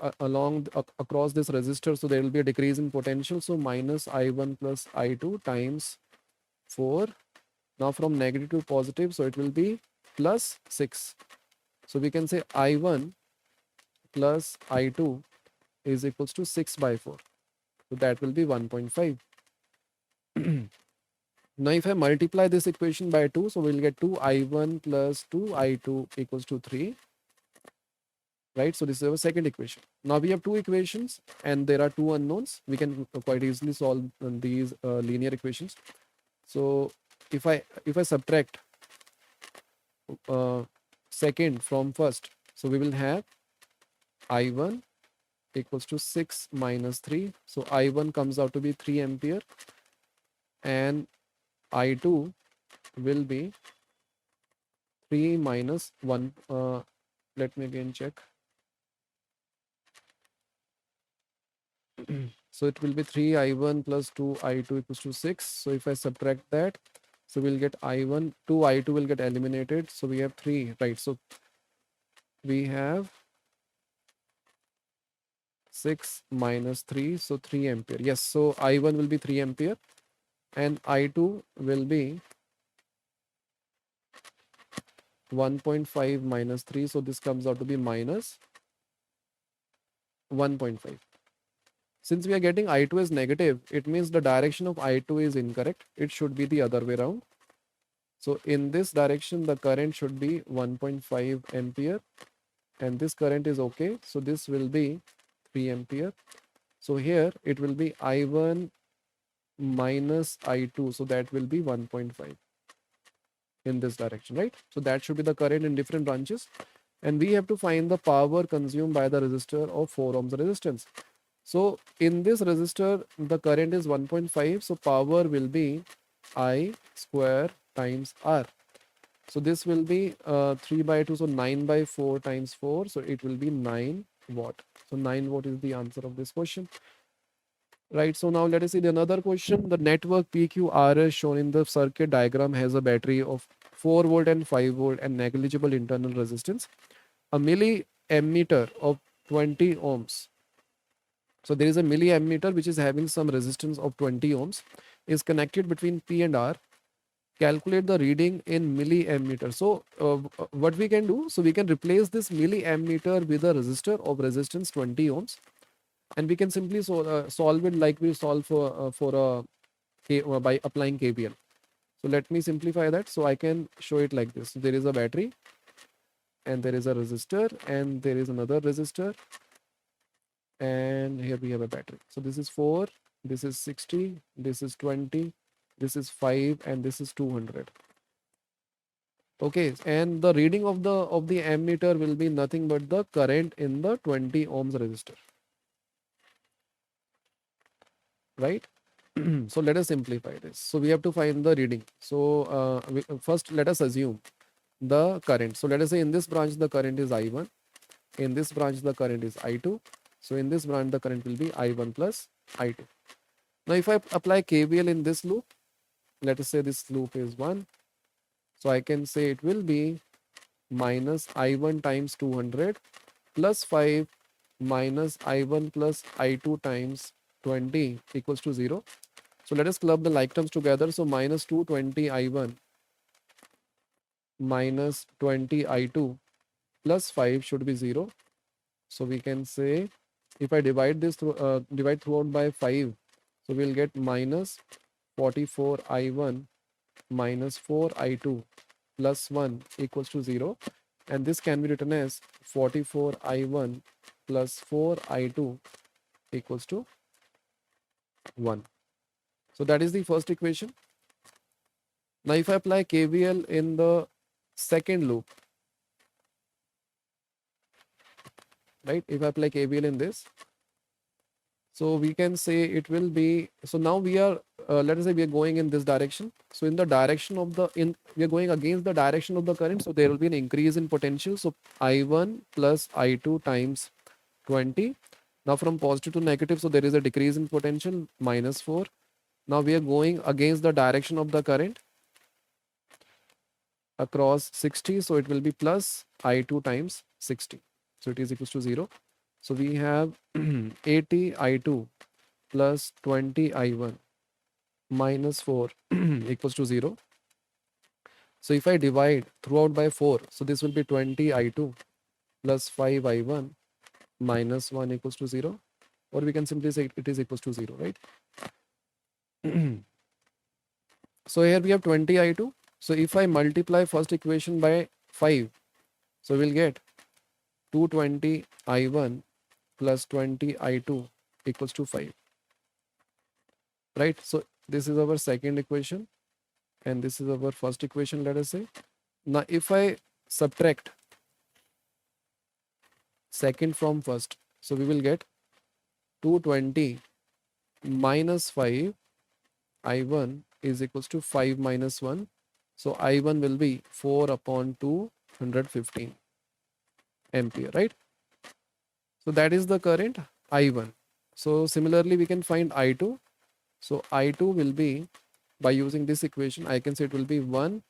across this resistor. So there will be a decrease in potential. So minus I1 plus I2 times 4. Now from negative to positive, so it will be plus 6. So we can say I1 plus I2 is equals to 6 by 4. So that will be 1.5. Now if I multiply this equation by 2, so we'll get 2I1 plus 2I2 equals to 3. Right, so this is our second equation. Now we have two equations and there are two unknowns. We can quite easily solve these linear equations. So if I subtract second from first, so we will have I1 equals to 6 minus 3. So I1 comes out to be 3 ampere and I2 will be 3 minus 1. Let me again check. So it will be 3I1 plus 2I2 equals to 6. So if I subtract that, so we'll get I1, 2I2 will get eliminated. So we have 3, right? So we have 6 minus 3, so 3 ampere. Yes, so I1 will be 3 ampere and I2 will be 1.5 minus 3. So this comes out to be minus 1.5. Since we are getting I2 as negative, it means the direction of I2 is incorrect. It should be the other way around. So in this direction, the current should be 1.5 ampere and this current is okay. So this will be 3 ampere. So here it will be I1 minus I2. So that will be 1.5 in this direction, right? So that should be the current in different branches. And we have to find the power consumed by the resistor of 4 ohms resistance. So in this resistor, the current is 1.5. So power will be I square times R. So this will be 3 by 2. So 9 by 4 times 4. So it will be 9 watt. So 9 watt is the answer of this question. Right. So now let us see the another question. The network PQRS shown in the circuit diagram has a battery of 4 volt and 5 volt and negligible internal resistance. A milliammeter of 20 ohms. So there is a milliammeter which is having some resistance of 20 ohms is connected between P and R. Calculate the reading in milliammeter. So what we can do, so we can replace this milliammeter with a resistor of resistance 20 ohms and we can simply solve it like we solve by applying KVL. So let me simplify that. So I can show it like this. There is a battery and there is a resistor and there is another resistor and here we have a battery. So this is 4, this is 60, this is 20, this is 5 and this is 200. Okay, and the reading of the ammeter will be nothing but the current in the 20 ohms resistor, right? So let us simplify this. So we have to find the reading. So first let us assume the current. So let us say in this branch the current is I1, in this branch the current is I2. So in this branch the current will be I1 plus I2. Now if I apply KVL in this loop, let us say this loop is 1. So I can say it will be minus I1 times 200 plus 5 minus I1 plus I2 times 20 equals to 0. So let us club the like terms together. So minus 220 I1 minus 20 I2 plus 5 should be 0. So we can say if I divide this divide throughout by 5, so we'll get minus 44 I1 minus 4 I2 plus 1 equals to 0. And this can be written as 44 I1 plus 4 I2 equals to 1. So that is the first equation. Now if I apply KVL in the second loop, right? If I apply KVL in this, so we can say it will be, so now we are, let us say we are going in this direction. So in the direction of the, we are going against the direction of the current. So there will be an increase in potential. So I1 plus I2 times 20. Now from positive to negative, so there is a decrease in potential, minus 4. Now we are going against the direction of the current across 60. So it will be plus I2 times 60. So it is equals to 0. So we have 80 I2 plus 20 I1 minus 4 equals to 0. So if I divide throughout by 4, so this will be 20 I2 plus 5 I1 minus 1 equals to 0. Or we can simply say it is equals to 0, right? So here we have 20 I2. So if I multiply first equation by 5, so we'll get 220 I1 plus 20 I2 equals to 5, right? So this is our second equation and this is our first equation, let us say. Now if I subtract second from first, so we will get 220 minus 5 I1 is equals to 5 minus 1. So I1 will be 4 upon 215 ampere, right? So that is the current I1. So similarly we can find I2. So I2 will be, by using this equation, I can say it will be 1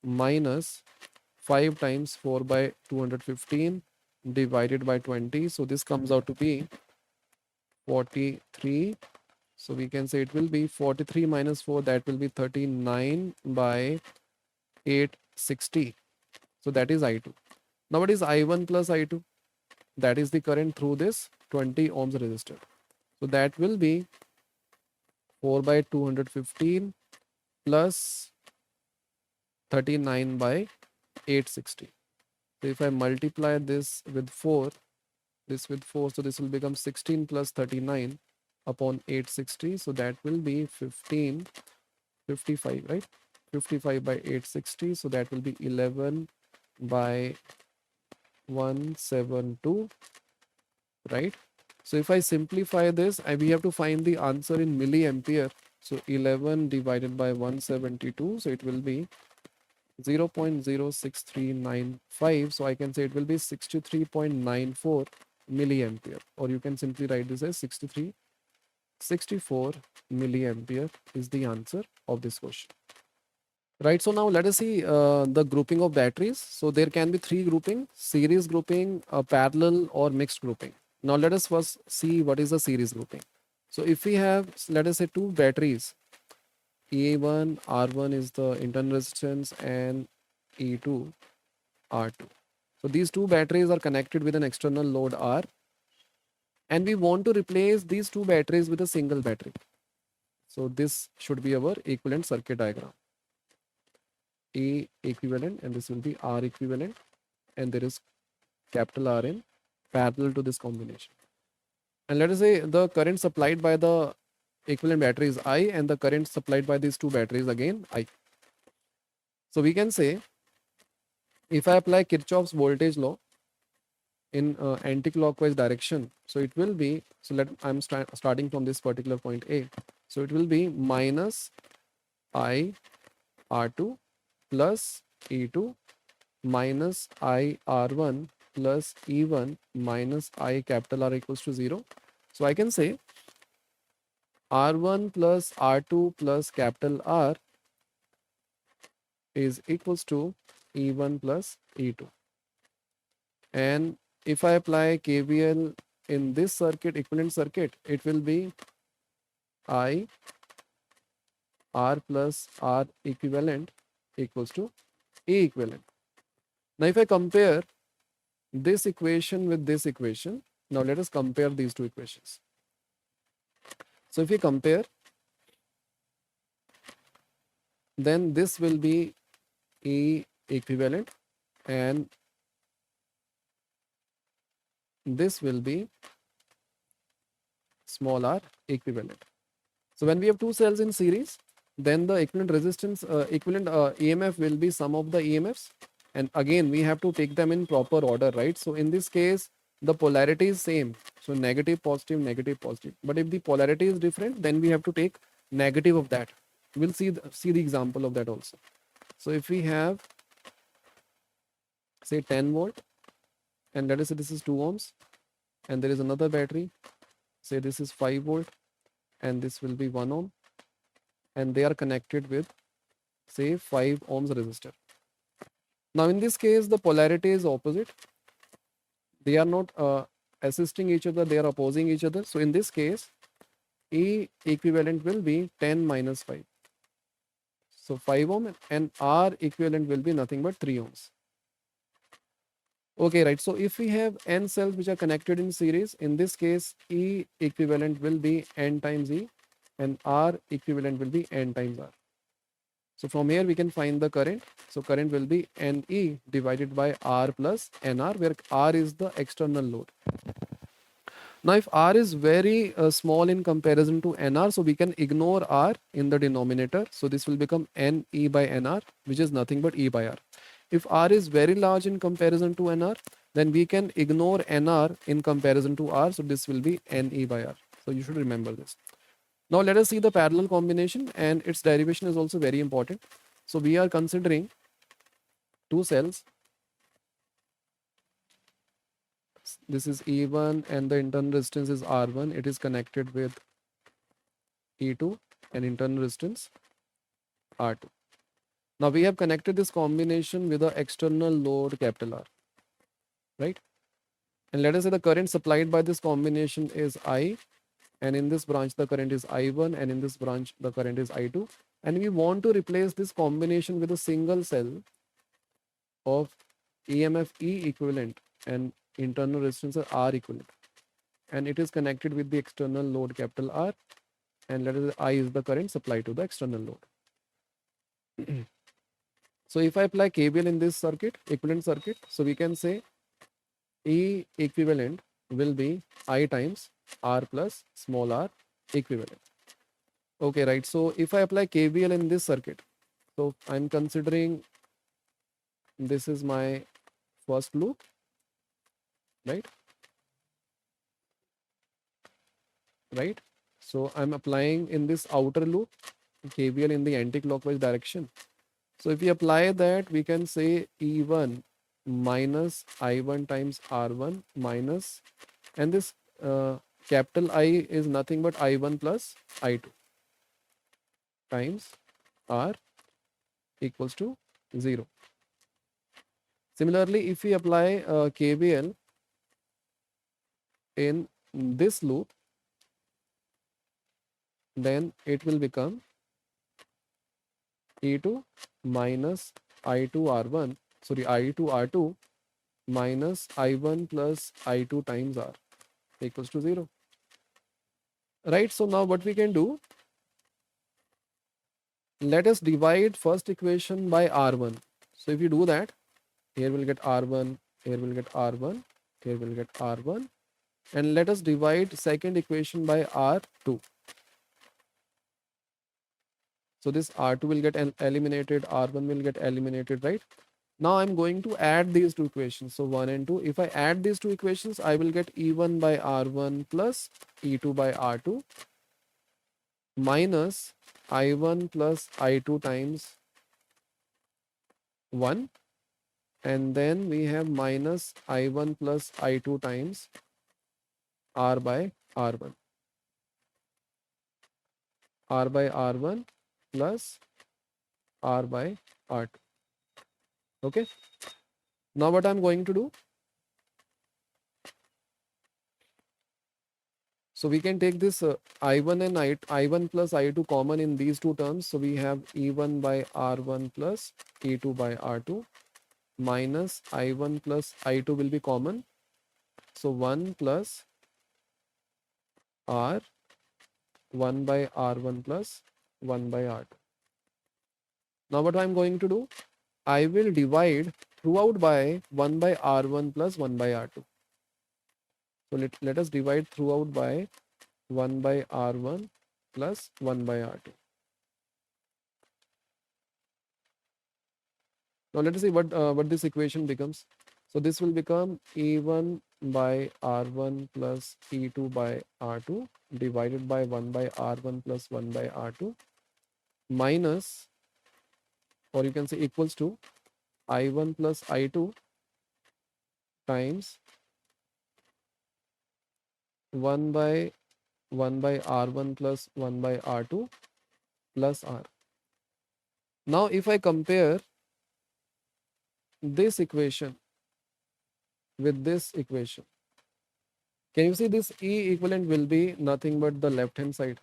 minus 5 times 4 by 215 divided by 20. So this comes out to be 43. So we can say it will be 43 minus 4, that will be 39 by 860. So that is I2. Now what is I1 plus I2? That is the current through this 20 ohms resistor. So that will be 4 by 215 plus 39 by 860. So if I multiply this with 4, this with 4, so this will become 16 plus 39 upon 860. So that will be 55, right? 55 by 860. So that will be 11 by 172, right? So if I simplify this, we have to find the answer in milliampere. So 11 divided by 172. So it will be 0.06395. So I can say it will be 63.94 milliampere, or you can simply write this as 64 milliampere is the answer of this question. Right, so now let us see the grouping of batteries. So there can be three grouping: series grouping, parallel, or mixed grouping. Now let us first see what is the series grouping. So if we have, let us say, two batteries, E1 R1 is the internal resistance and E2 R2. So these two batteries are connected with an external load R, and we want to replace these two batteries with a single battery. So this should be our equivalent circuit diagram. A equivalent, and this will be R equivalent, and there is capital R in parallel to this combination. And let us say the current supplied by the equivalent battery is I, and the current supplied by these two batteries again I. So we can say, if I apply Kirchhoff's voltage law in anti-clockwise direction, so it will be, so I'm starting from this particular point A. So it will be minus I R2 plus E2 minus I R1 plus E1 minus I capital R equals to 0. So I can say R1 plus R2 plus capital R is equals to E1 plus E2. And if I apply KVL in this circuit, equivalent circuit, it will be I R plus R equivalent equals to E equivalent. Now if I compare this equation with this equation, now let us compare these two equations. So if we compare, then this will be E equivalent and this will be small r equivalent. So when we have two cells in series, then the equivalent resistance, equivalent EMF will be sum of the EMFs. And again, we have to take them in proper order, right? So in this case, the polarity is same. So negative, positive, negative, positive. But if the polarity is different, then we have to take negative of that. We'll see the example of that also. So if we have, say, 10 volt, and let us say this is 2 ohms, and there is another battery, say this is 5 volt, and this will be 1 ohm, and they are connected with, say, 5 ohms resistor. Now in this case, the polarity is opposite. They are not assisting each other, they are opposing each other. So in this case, E equivalent will be 10 minus 5. So 5 ohm, and R equivalent will be nothing but 3 ohms. Okay, right. So if we have n cells which are connected in series, in this case, E equivalent will be n times E, and R equivalent will be n times R. So from here we can find the current. So current will be NE divided by R plus NR, where R is the external load. Now if R is very small in comparison to NR, so we can ignore R in the denominator. So this will become NE by NR, which is nothing but E by R. If R is very large in comparison to NR, then we can ignore NR in comparison to R. So this will be NE by R. So you should remember this. Now let us see the parallel combination, and its derivation is also very important. So we are considering two cells. This is E1 and the internal resistance is R1. It is connected with E2 and internal resistance R2. Now we have connected this combination with the external load capital R, right? And let us say the current supplied by this combination is I, and in this branch the current is I1, and in this branch the current is I2. And we want to replace this combination with a single cell of EMF E equivalent and internal resistance R equivalent. And it is connected with the external load capital R, and let us say I is the current supplied to the external load. So if I apply KVL in this circuit, equivalent circuit, so we can say E equivalent will be I times R plus small r equivalent. Okay, right. So if I apply KVL in this circuit, so I'm considering this is my first loop, right? Right. So I'm applying in this outer loop KVL in the anti-clockwise direction. So if we apply that, we can say E1 minus I1 times R1 minus, and this capital I is nothing but I1 plus I2 times R equals to 0. Similarly, if we apply KVL in this loop, then it will become E2 minus I2 R1, sorry, I2 R2 minus I1 plus I2 times R equals to 0. Right, so now what we can do, let us divide first equation by R1. So if you do that, here we'll get R1, here we'll get R1, here we'll get R1, and let us divide second equation by R2. So this R2 will get eliminated, R1 will get eliminated, right? Now I'm going to add these two equations, so 1 and 2. If I add these two equations, I will get E1 by R1 plus E2 by R2 minus I1 plus I2 times 1, and then we have minus I1 plus I2 times R by R1, R by R1 plus R by R2. Okay, now what I'm going to do, so we can take this I1 and I1 plus I2 common in these two terms. So we have E1 by R1 plus E2 by R2 minus I1 plus I2 will be common. So 1 plus R 1 by R1 plus 1 by R2. Now what I'm going to do, I will divide throughout by 1 by R1 plus 1 by R2. So let us divide throughout by 1 by R1 plus 1 by R2. Now let us see what this equation becomes. So this will become E1 by R1 plus E2 by R2 divided by 1 by R1 plus 1 by R2 minus, or you can say equals to, I1 plus I2 times 1 by R1 plus 1 by R2 plus R. Now if I compare this equation with this equation, can you see this E equivalent will be nothing but the left hand side.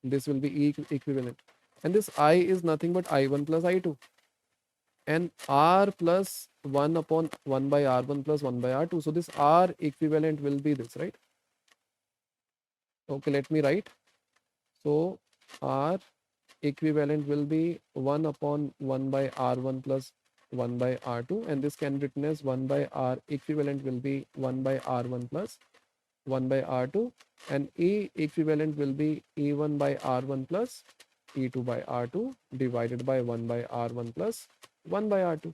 This will be E equivalent. And this I is nothing but I1 plus I2. And R plus 1 upon 1 by R1 plus 1 by R2. So this R equivalent will be this, right? Okay, let me write. So R equivalent will be 1 upon 1 by R1 plus 1 by R2. And this can be written as 1 by R equivalent will be 1 by R1 plus 1 by R2, and E equivalent will be E1 by R1 plus E2 by R2 divided by 1 by R1 plus 1 by R2.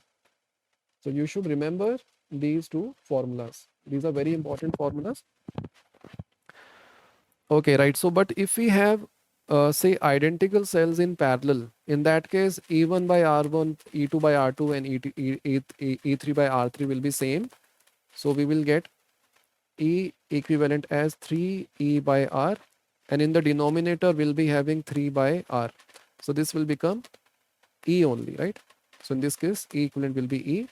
So you should remember these two formulas. These are very important formulas. Okay, right. So, but if we have say identical cells in parallel, in that case, E1 by R1, E2 by R2, and E3 by R3 will be same. So we will get E equivalent as 3E by R, and in the denominator we'll be having 3 by R. So this will become E only, right? So in this case, E equivalent will be E.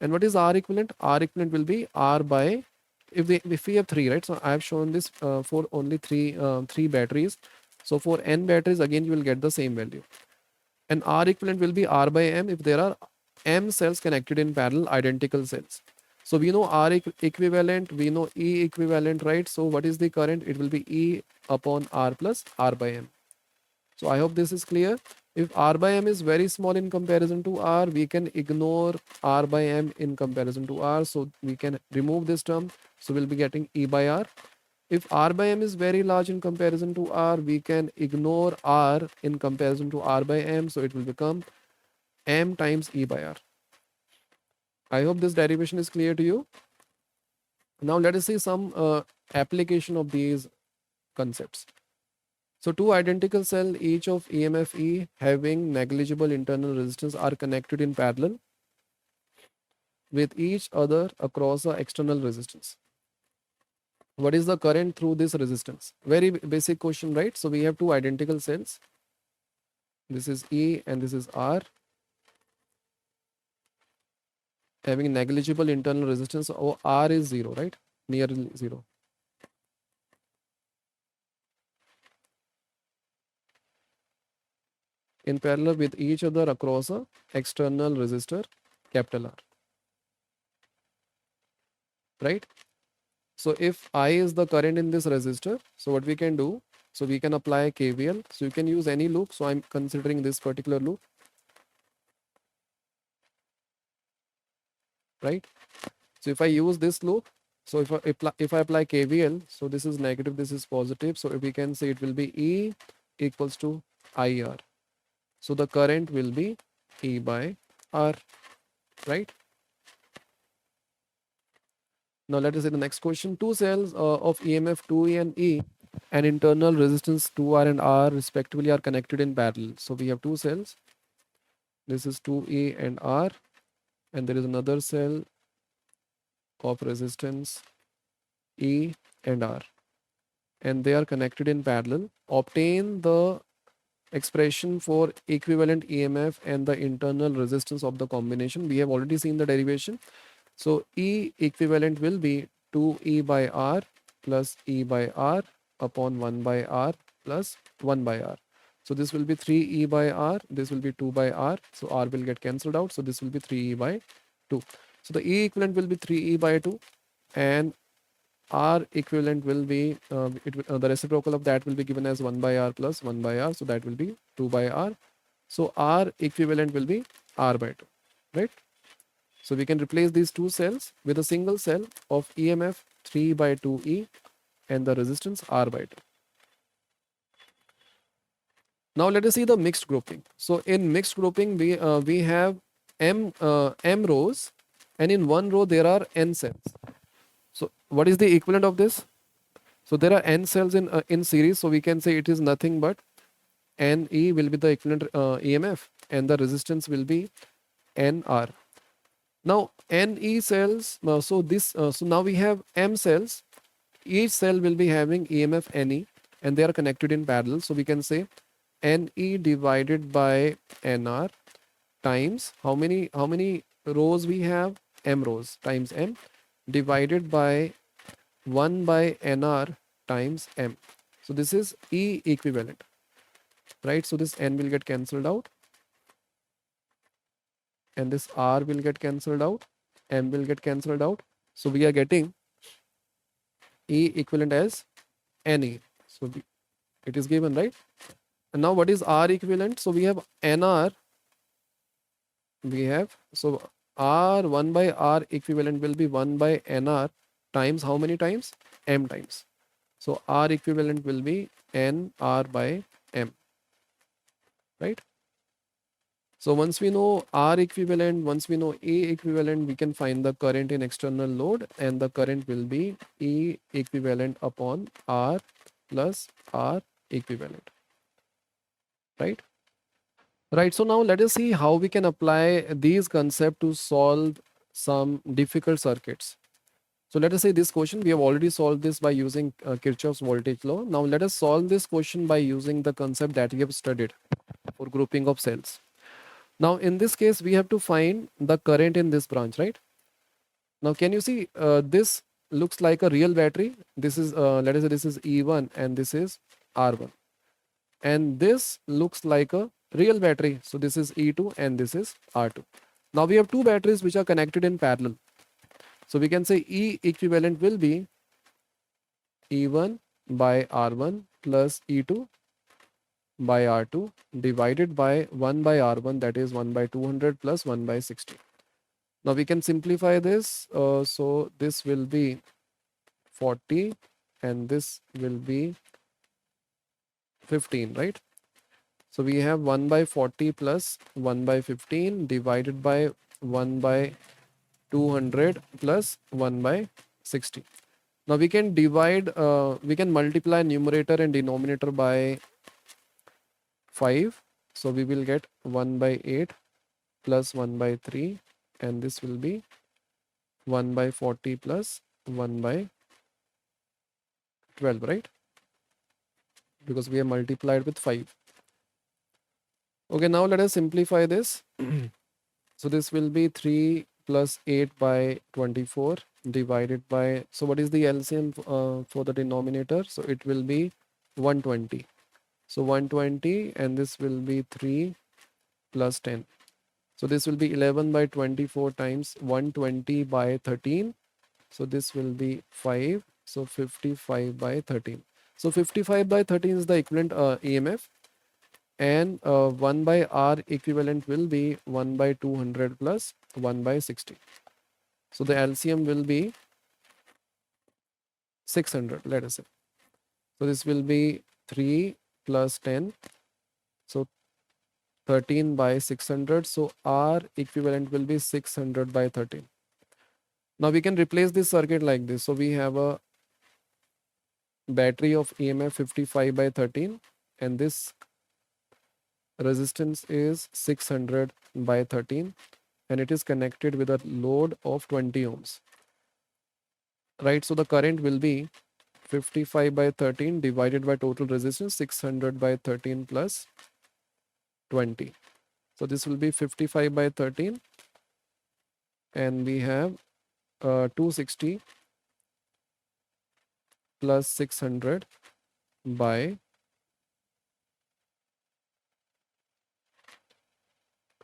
And what is R equivalent? R equivalent will be R by, if we have 3, right? So I have shown this for only three batteries. So for n batteries, again you will get the same value. And R equivalent will be R by M if there are M cells connected in parallel, identical cells. So we know R equivalent, we know E equivalent, right? So what is the current? It will be E upon R plus R by M. So I hope this is clear. If R by M is very small in comparison to R, we can ignore R by M in comparison to R. So we can remove this term. So we'll be getting E by R. If R by M is very large in comparison to R, we can ignore R in comparison to R by M. So it will become M times E by R. I hope this derivation is clear to you. Now let us see some application of these concepts. So two identical cells, each of EMF E having negligible internal resistance, are connected in parallel with each other across the external resistance. What is the current through this resistance? Very basic question, right? So we have two identical cells. This is E and this is R, having negligible internal resistance. So R is 0, right? Nearly 0. In parallel with each other across a external resistor, capital R, right? So if I is the current in this resistor, so what we can do, so we can apply KVL. So you can use any loop. So I'm considering this particular loop, right? So if I use this loop, so if I apply KVL, so this is negative, this is positive. So we can say it will be E equals to IR. So the current will be E by R, right? Now let us see the next question. Two cells of EMF 2E and E and internal resistance 2R and R respectively are connected in parallel. So we have two cells. This is 2E and R, and there is another cell of resistance E and R, and they are connected in parallel. Obtain the expression for equivalent EMF and the internal resistance of the combination. We have already seen the derivation. So E equivalent will be 2E by R plus E by R upon 1 by R plus 1 by R. So this will be 3E by R, this will be 2 by R. So R will get cancelled out. So this will be 3E by 2. So the E equivalent will be 3E by 2, and R equivalent will be, the reciprocal of that will be given as 1 by R plus 1 by R. So that will be 2 by R. So R equivalent will be R by 2, right? So we can replace these two cells with a single cell of EMF 3 by 2E and the resistance R by 2. Now let us see the mixed grouping. So in mixed grouping, we have m rows, and in one row there are n cells. So what is the equivalent of this? So there are n cells in series, so we can say it is nothing but Ne will be the equivalent EMF, and the resistance will be Nr. Now Ne cells, so now we have m cells. Each cell will be having EMF Ne, and they are connected in parallel. So we can say Ne divided by Nr times how many rows we have? M rows times m, divided by 1 by Nr times m. So this is E equivalent, right? So this n will get cancelled out, and this R will get cancelled out, m will get cancelled out. So we are getting E equivalent as Ne. So it is given, right? And now what is R equivalent? So we have Nr, so R 1 by R equivalent will be 1 by Nr times how many times? M times. So R equivalent will be Nr by M, right? So once we know R equivalent, once we know A equivalent, we can find the current in external load, and the current will be E equivalent upon R plus R equivalent, right? Right, so now let us see how we can apply these concepts to solve some difficult circuits. So let us say this question, we have already solved this by using Kirchhoff's voltage law. Now let us solve this question by using the concept that we have studied for grouping of cells. Now in this case, we have to find the current in this branch, right? Now can you see this looks like a real battery. This is, let us say this is E1 and this is R1. And this looks like a real battery. So this is E2 and this is R2. Now we have two batteries which are connected in parallel. So we can say E equivalent will be E1 by R1 plus E2 by R2 divided by 1 by R1, that is 1 by 200 plus 1 by 60. Now we can simplify this. So this will be 40 and this will be 15, right? So we have 1 by 40 plus 1 by 15 divided by 1 by 200 plus 1 by 60. Now we can we can multiply numerator and denominator by 5. So we will get 1 by 8 plus 1 by 3, and this will be 1 by 40 plus 1 by 12, right? Because we have multiplied with 5. Okay, now let us simplify this. So this will be 3 plus 8 by 24 divided by, so what is the LCM for the denominator? So it will be 120. So 120 and this will be 3 plus 10. So this will be 11 by 24 times 120 by 13. So this will be 5. So 55 by 13. So 55 by 13 is the equivalent EMF. And 1 by R equivalent will be 1 by 200 plus 1 by 60. So the LCM will be 600, let us say. So this will be 3 plus 10. So 13 by 600. So R equivalent will be 600 by 13. Now we can replace this circuit like this. So we have a battery of EMF 55 by 13, and this resistance is 600 by 13, and it is connected with a load of 20 ohms, right? So the current will be 55 by 13 divided by total resistance 600 by 13 plus 20. So this will be 55 by 13, and we have 260 plus 600 by,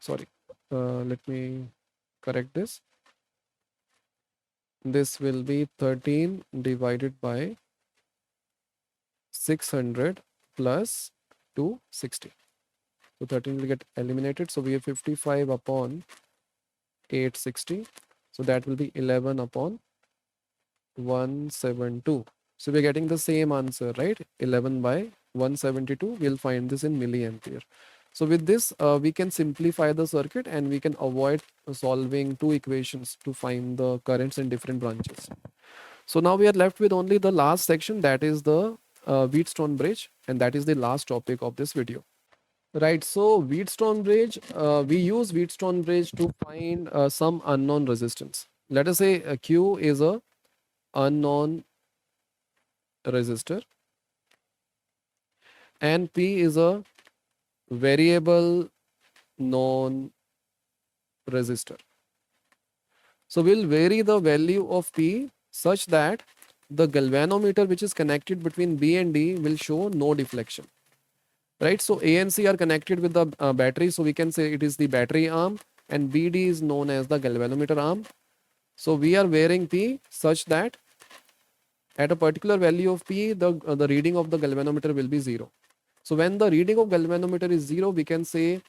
sorry, let me correct this. This will be 13 divided by 600 plus 260. So 13 will get eliminated. So we have 55 upon 860. So that will be 11 upon 172. So we're getting the same answer, right? 11 by 172. We'll find this in milliampere. So with this, we can simplify the circuit and we can avoid solving two equations to find the currents in different branches. So now we are left with only the last section, that is the Wheatstone bridge, and that is the last topic of this video. Right, so Wheatstone bridge, we use Wheatstone bridge to find some unknown resistance. Let us say Q is a unknown resistor and P is a variable known resistor. So we'll vary the value of P such that the galvanometer which is connected between B and D will show no deflection. Right, so A and C are connected with the battery, so we can say it is the battery arm, and BD is known as the galvanometer arm. So we are varying P such that at a particular value of P, the reading of the galvanometer will be 0. So when the reading of galvanometer is 0, we can say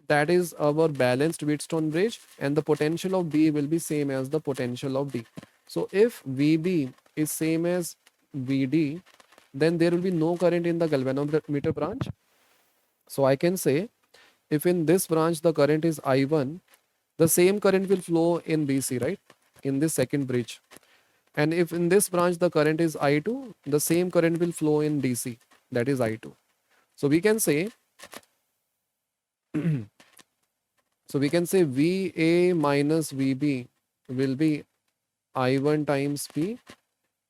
that is our balanced Wheatstone bridge, and the potential of B will be same as the potential of D. So if VB is same as VD, then there will be no current in the galvanometer branch. So I can say if in this branch the current is I1, the same current will flow in BC, right? In this second bridge. And if in this branch the current is I2, the same current will flow in DC, that is I2. So we can say VA minus VB will be I1 times P,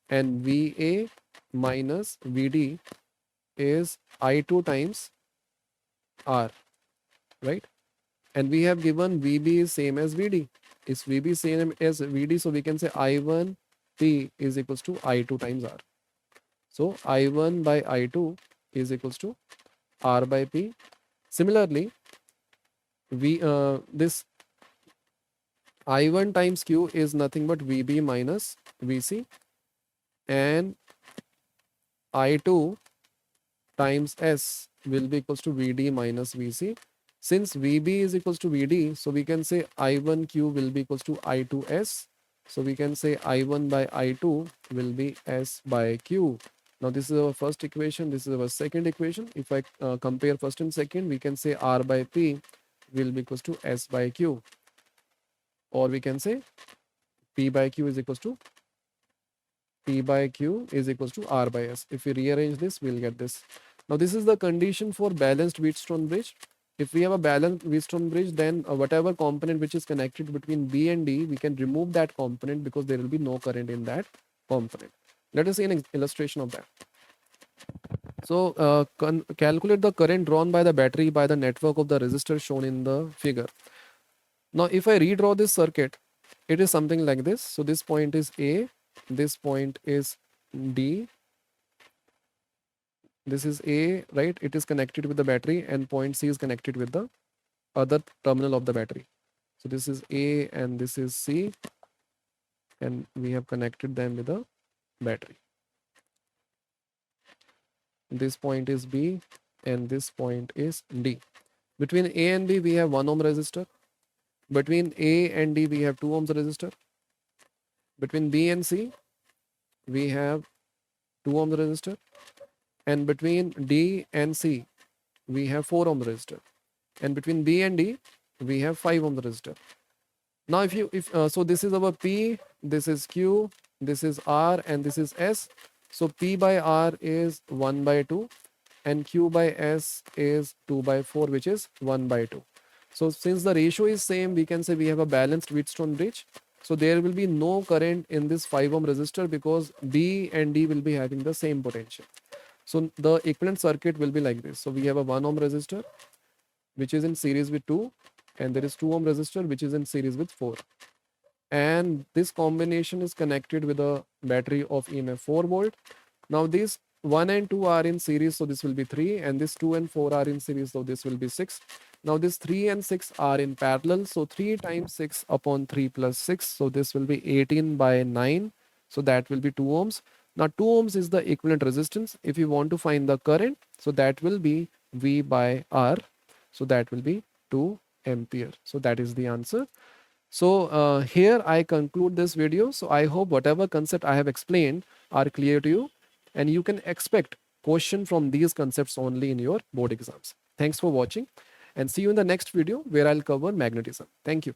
and VA minus VD is I2 times R, right? And we have given VB is same as VD. Is VB same as VD? So we can say I1 P is equals to I2 times R. So I1 by I2 is equals to R by P. Similarly, this I1 times Q is nothing but VB minus VC, and I2 times S will be equals to VD minus VC. Since VB is equals to VD, so we can say I1Q will be equals to I2S. So we can say I1 by I2 will be S by Q. Now this is our first equation, this is our second equation. If I compare first and second, we can say R by P will be equals to S by Q. Or we can say P by Q is equals to P by Q is equals to R by S. If we rearrange this, we'll get this. Now this is the condition for balanced Wheatstone bridge. If we have a balanced Wheatstone bridge, then whatever component which is connected between B and D, we can remove that component because there will be no current in that component. Let us see an illustration of that. So calculate the current drawn by the battery by the network of the resistors shown in the figure. Now if I redraw this circuit, it is something like this. So this point is A, this point is D, this is A, right? It is connected with the battery, and point C is connected with the other terminal of the battery. So this is A and this is C, and we have connected them with the battery. This point is B and this point is D. Between A and B we have 1 ohm resistor. Between A and D we have 2 ohms resistor. Between B and C we have 2 ohms resistor, and between D and C we have 4 ohm resistor, and between B and D we have 5 ohm resistor. Now so this is our P, this is Q, this is R, and this is S. So P by R is 1 by 2 and Q by S is 2 by 4, which is 1 by 2. So since the ratio is same, we can say we have a balanced Wheatstone bridge. So there will be no current in this 5 ohm resistor because B and D will be having the same potential. So the equivalent circuit will be like this. So we have a 1 ohm resistor which is in series with 2, and there is 2 ohm resistor which is in series with 4. And this combination is connected with a battery of EMF 4 volt. Now these 1 and 2 are in series, so this will be 3, and this 2 and 4 are in series, so this will be 6. Now this 3 and 6 are in parallel, so 3 times 6 upon 3 plus 6, so this will be 18 by 9, so that will be 2 ohms. Now 2 ohms is the equivalent resistance. If you want to find the current, so that will be V by R, so that will be 2 ampere. So that is the answer. So here I conclude this video. So I hope whatever concept I have explained are clear to you, and you can expect question from these concepts only in your board exams. Thanks for watching. and see you in the next video where I'll cover magnetism. Thank you.